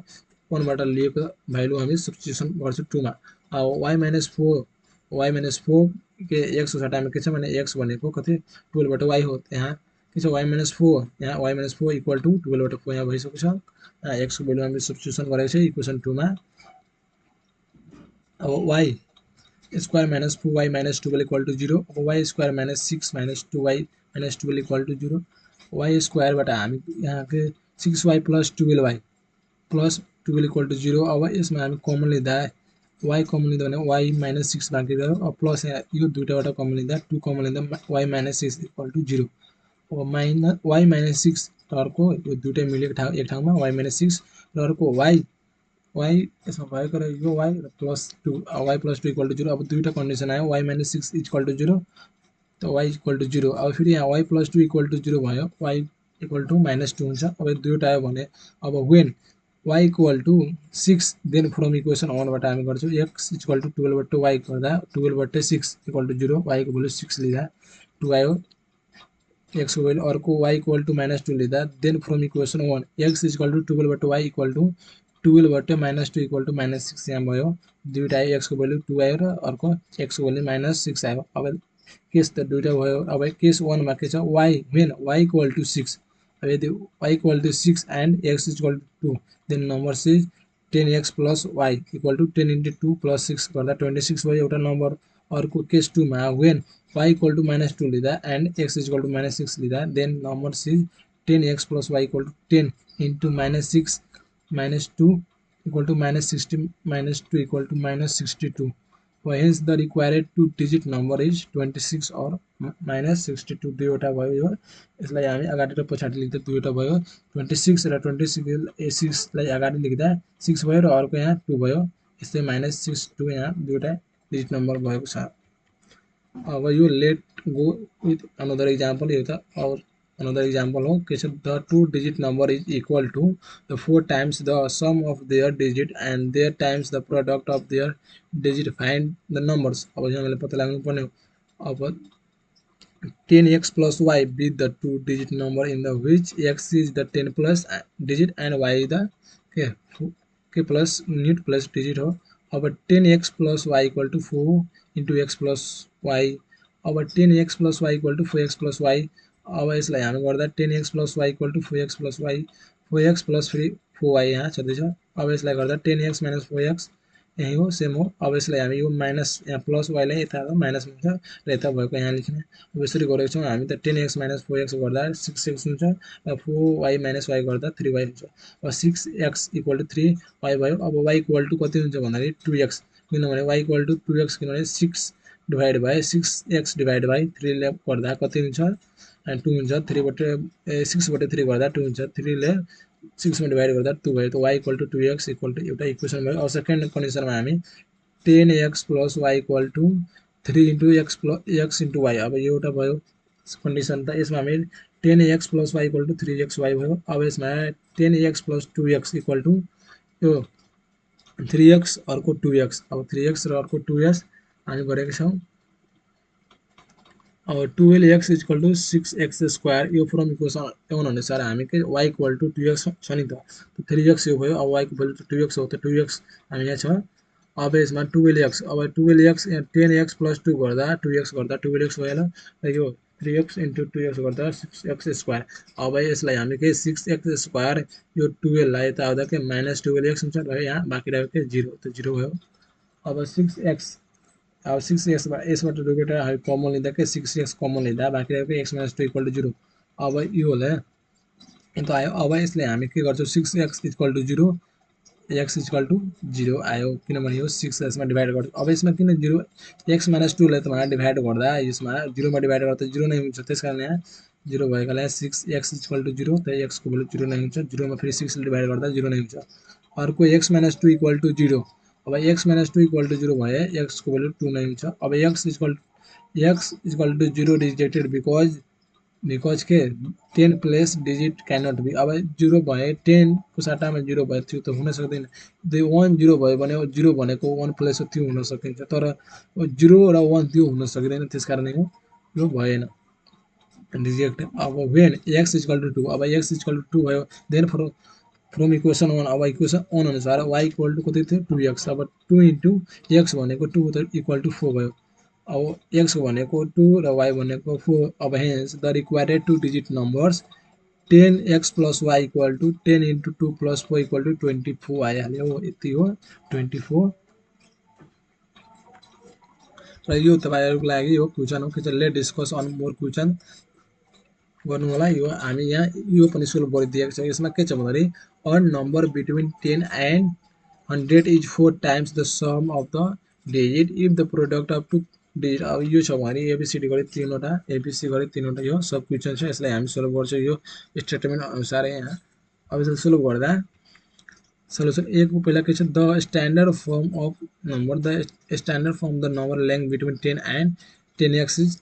1 बाट लिएको भ्यालु हामी सब्स्टिट्युसन गर्छौं 2 मा। अब y - 4 के x को सट्टामा के छ भने x भनेको कति 12 बाट y हो यहाँ के छ y - 4 यहाँ y - 4 = 12 बाट 4 यहाँ भइसकेको छ। x को भ्यालु हामी सब्स्टिट्युसन गरेको छ इक्वेसन 2 मा। अब y square minus 4y minus 12 equal to 0। अब y square minus 6 minus 2y minus 12 equal to 0। y square बाट हामी यहाँ के 6y plus 12y plus 12 equal to 0। अब यसमा हामी कमन लिँदा y कमन लिँदा भने y माइनस 6 बाँकी रह्यो। अब प्लस यहाँ यो दुईटाबाट कमन लिँदा 2 कमन लिँदा y माइनस 6 इक्वल टु 0। अब माइनस y माइनस 6 र अर्को यो दुईटै मिल्यो एक ठाउँमा y माइनस 6 र अर्को y यसमा भएको र यो y र plus 2 y plus 2 equal to 0। अब दुईटा कन्डिसन आयो y माइनस 6 इक्वल टु 0 त y इक्वल टु 0। अब फेरि यहाँ y प्लस 2 इक्वल टु 0 भयो, y इक्वल टु माइनस 2 हुन्छ। अब दुईटा आयो भने अब when y equal to 6 then from equation 1 बाट हामी गर्छौँ x इक्वल टु 12 बाट y गर्दा 12 बाट 6 इक्वल टु 0, y को भ्यालु 6 लिँदा 2 आयो। x को भ्यालु अर्को y इक्वल टु माइनस 2 लिँदा then from equation 1 x equal to 12 बाट y इक्वल टु 12 बाट माइनस 2 इक्वल टु माइनस 6 यहाँ भयो। दुईटा आयो, x को भ्यालु 2 आयो र अर्को x को भ्यालु माइनस 6 आयो। अब केस त दुईटा भयो। अब केस 1 मा के छ y when y equal to 6। अब यदि y equal to 6 and x equal to 2 then number is 10x plus y equal to 10 into 2 plus 6 गर्दा 26 भयो एउटा नम्बर। अर्को केस 2 मा when y equal to minus 2 लिँदा and x equal to minus 6 लिँदा then number is 10x plus y equal to 10 into minus 6 minus 2 equal to minus 60 minus 2 equal to minus 62। hence the required 2-digit number is 26 or minus 62। दुईवटा भयो यो, यसलाई हामी अगाडि र पछाडि लेख्दा दुईवटा भयो। 26 र 26 लाई अगाडि लेख्दा 6 भयो र अर्को यहाँ 2 भयो। यसै माइनस 62 यहाँ दुईवटा डिजिट नम्बर भएको छ। अब यो let go with another example. यो त और another example हो के छ the 2-digit number is equal to the 4 times the sum of their digit and their times the product of their digit, find the numbers। अब यहाँ मैले पत्ता लगाउनु पर्ने हो। अब 10x plus y be the 2-digit number in the which x is the 10 plus digit and y is the के plus unit plus digit हो। अब 10x plus y equal to 4 into x plus y। अब 10x plus y equal to 4x plus y। अब यसलाई हामी गर्दा 10x plus y equal to 4x plus y, 4x plus 4y यहाँ छँदैछ। अब यसलाई गर्दा 10x minus 4x यही हो, सेम हो। अब यसलाई हामी यो माइनस यहाँ प्लस y लाई यता माइनस हुन्छ र यता भएको यहाँ लेख्ने। अब यसरी गरेको छौँ हामी त 10x minus 4x गर्दा 6x हुन्छ र 4y minus y गर्दा 3y हुन्छ। अब 6x equal to 3y भयो। अब y equal to कति हुन्छ भन्दाखेरि 2x, किनभने y equal to 2x किनभने 6 divide by 6x divide by 3 ले गर्दा कति हुन्छ 2 हुन्छ। 3 बटे 6 बटे 3 गर्दा 2 हुन्छ। 3 ले 6 मा डिभाइड गर्दा 2 भयो। त y equal to 2x equal to एउटा इक्वेसन भयो। अब सेकेन्ड कन्डिसनमा हामी 10x plus y equal to 3 into x plus x into y। अब यो एउटा भयो कन्डिसन। त यसमा हामी 10x plus y equal to 3xy भयो। अब यसमा 10x plus 2x equal to यो 3x अर्को 2x। अब 3x र अर्को 2x हामी गरेका छौँ। अब 12x equal to 6x square यो फ्रम इक्वेसन 1 अनुसार हामी के y इक्वल टु 2x छ नि त 3x यो भयो। अब y को भ्यालु 2x हो त 2x हामी यहाँ छ। अब यसमा 12x, अब 12x 10x प्लस 2 गर्दा 2x गर्दा 12x भयो र यो 3x into 2x गर्दा 6x स्क्वायर। अब यसलाई हामी के 6x स्क्वायर यो 12 लाई यता आउँदा के माइनस 12x हुन्छ र यहाँ बाँकी रह्यो के 0 त 0 भयो। अब 6x, अब 6x यसबाट दुईवटा हामी कमन लिँदा के 6x कमन लिँदा बाँकी रहेको x minus 2 इक्वल टु 0। अब यो होला त आयो। अब यसले हामी के गर्छौँ 6x equal to 0 x equal to 0 आयो, किनभने यो 6 यसमा डिभाइड गर्छ। अब यसमा किन 0 x minus 2 लाई त डिभाइड गर्दा यसमा 0 मा डिभाइड गर्दा 0 नै हुन्छ, त्यसकारण यहाँ 0 भएकाले 6x इक्वल टु 0 त x को भ्यालु 0 नै हुन्छ। 0 मा फेरि 6 ले डिभाइड गर्दा 0 नै हुन्छ। अर्को x minus 2 इक्वल टु 0। अब x minus 2 इक्वल टु 0 भए x को भ्यालु 2 नै हुन्छ। अब x equal to 0 rejected because के 10 place digit can not be. अब 0 भए 10 को साटामा 0 भयो त्यो त हुन सक्दैन। 1 0 भयो भने 0 भनेको 1 प्लेस हो त्यो हुन सकिन्छ, तर 0 र 1 त्यो हुन सक्दैन, त्यसकारण यो भएन रिजेक्ट। अब when x इक्वल टु 2, अब x इक्वल टु 2 भयो देन फ्रम इक्वेसन 1। अब इक्वेसन 1 अनुसार y इक्वल टु कति थियो 2x। अब 2 into x भनेको 2 त इक्वल टु 4 भयो। अब x भनेको 2 र y भनेको 4। अब hence the required 2-digit numbers 10x plus y equal to 10 into 2 plus 4 equal to 24 आइहाल्यो। यति हो 24। र यो तपाईहरुको लागि यो क्वेशन हो कि चाहिँ let discuss on more question गर्नु होला। यो हामी यहाँ यो पनि सोल्भ गरिदिएको छ। यसमा के छ भन्दाखेरि a number between 10 and 100 is 4 times the sum of the digit if the product of two digit अब यो छ भने एबीसीडी गरी तीनवटा एबीसी गरी तीनवटा यो सब क्वेशन छ यसलाई हामी सल्भ गर्छौं यो स्टेटमेन्ट अनुसार यहाँ अब यसलाई सल्भ गर्दा सल्युसन ए को पहिला के छ the standard form of number the standard form the number length between 10 and 10x is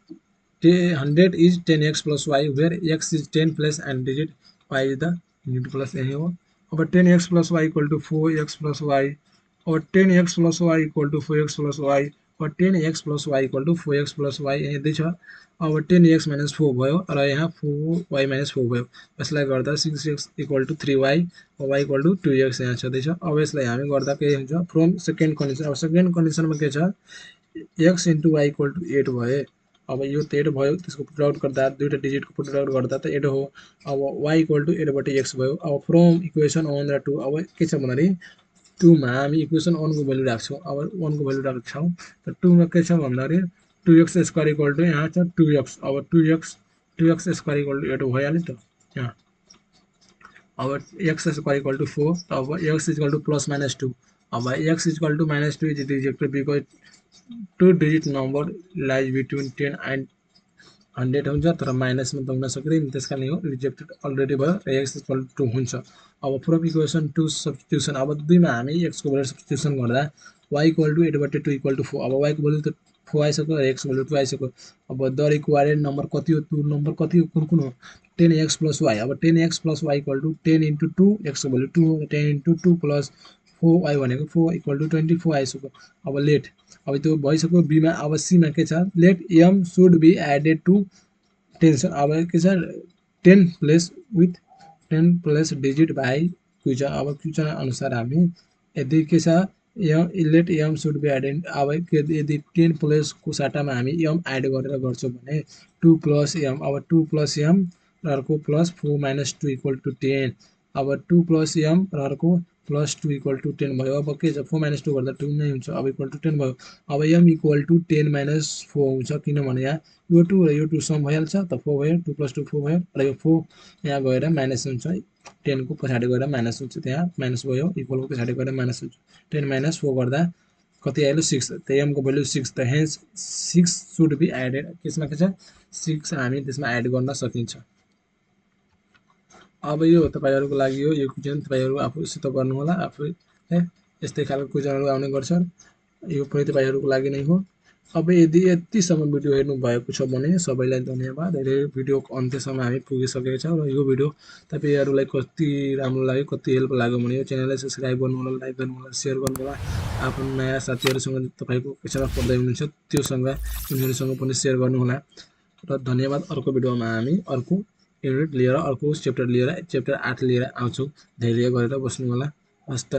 100 is 10x plus y where x is 10 plus and digit y is the unit plus यही हो अब 10x plus y equal to 4x plus y और 10x plus y equal to 4x plus y और 10x plus y equal to 4x plus y यही दिन्छ अब 10x minus 4 भयो र यहाँ 4y minus 4 भयो यसलाई गर्दा 6x equal to 3y और y equal to 2x यहाँ छँदैछ अब यसलाई हामी गर्दा के हुन्छ फ्रम सेकेन्ड कन्डिसन अब सेकेन्ड कन्डिसनमा के छ x into y equal to 8 भए अब यो त 8 भयो त्यसको पुट आउट गर्दा दुईटा डिजिटको पुट आउट गर्दा त 8 हो अब y equal to 8 बटे x भयो अब फ्रम इक्वेसन 1 र 2 अब के छ भन्दाखेरि 2 मा हामी इक्वेसन 1 को भ्यालु राख्छौं अब 1 को भ्यालु राख्छौं त 2 मा के छ भन्दाखेरि 2x स्क्वायर इक्वल टु यहाँ छ 2x अब 2x स्क्वायर इक्वल टु 8 भइहाल्यो त यहाँ अब x स्क्वायर इक्वल टु 4 अब x equal to plus minus 2 अब x equal to minus 2 is rejected because two digit number lies between 10 and 100 हुन्छ तर माइनसमा त हुन सक्दैन त्यसकारण यो रिजेक्टेड अलरेडी भयो र x इक्वल टु 2 हुन्छ अब फ्रम इक्वेसन 2 सब्स्टिट्युसन अब दुईमा हामी x को भ्यालु सब्स्टिट्युसन गर्दा y इक्वल टु 8 बटे 2 इक्वल टु 4 अब y को भ्यालु त 4 आइसक्यो र x को भ्यालु 2 आइसक्यो अब द रिक्वायर्ड नम्बर कति हो टु नम्बर कति हो कुन कुन हो 10x plus y अब 10x plus y equal to 10 into 2 x को भ्यालु 2 हो 10 into 2 plus 4y भनेको 4 इक्वल टु 24 आइसक्यो अब लेट अब त्यो भइसक्यो बी मा अब सी मा के छ लेट m should be added to tension अब के छ 10 plus with 10 plus digit by question अब क्वेशन अनुसार हामी यदि के छ लेट m should be added अब यदि 10 प्लस को साटामा हामी m एड गरेर गर्छौं भने 2 प्लस m अब 2 प्लस m र अर्को प्लस 4 माइनस 2 इक्वल टु 10 अब 2 प्लस m र अर्को प्लस 2 इक्वल टु 10 भयो अब के छ 4 माइनस 2 गर्दा 2 नै हुन्छ अब इक्वल टु 10 भयो अब m इक्वल टु 10 माइनस 4 हुन्छ किनभने यहाँ यो 2 र यो 2 सम भइहाल्छ त 4 भयो 2 प्लस 2 4 भयो र यो 4 यहाँ गएर माइनस हुन्छ 10 को पछाडी गएर माइनस हुन्छ त्यहाँ माइनस भयो इक्वल को पछाडी गएर माइनस हुन्छ 10 माइनस 4 गर्दा कति आइलो 6 त m को भ्यालु 6 त हेन्स 6 शुड बी एडेड त्यसमा के छ 6 हामी त्यसमा एड गर्न सकिन्छ अब यो तपाईहरुको लागि यो क्वेशन तपाईहरु आफूसित गर्नु होला आफू यस्तै खालको क्वेशनहरु आउने गर्छन् यो पनि तपाईहरुको लागि नै हो अब यदि यतिसम्म भिडियो हेर्नु भएको छ भने सबैलाई धन्यवाद धेरै भिडियोको अन्त्यसम्म हामी पुगिसकेका छौं र यो भिडियो तपाईहरुलाई कति राम्रो लाग्यो कति हेल्प लाग्यो भने यो च्यानललाई सब्स्क्राइब गर्नु होला लाइक गर्नु होला शेयर गर्नु होला आफ्नो नयाँ साथीहरुसँग तपाईको कक्षामा पढ्दै हुनुहुन्छ त्योसँग उनीहरुसँग पनि शेयर गर्नु होला र धन्यवाद अर्को भिडियोमा हामी अर्को युनिट लिएर अर्को च्याप्टर लिएर च्याप्टर 8 लिएर आउँछौं धैर्य गरेर बस्नु होला हस्त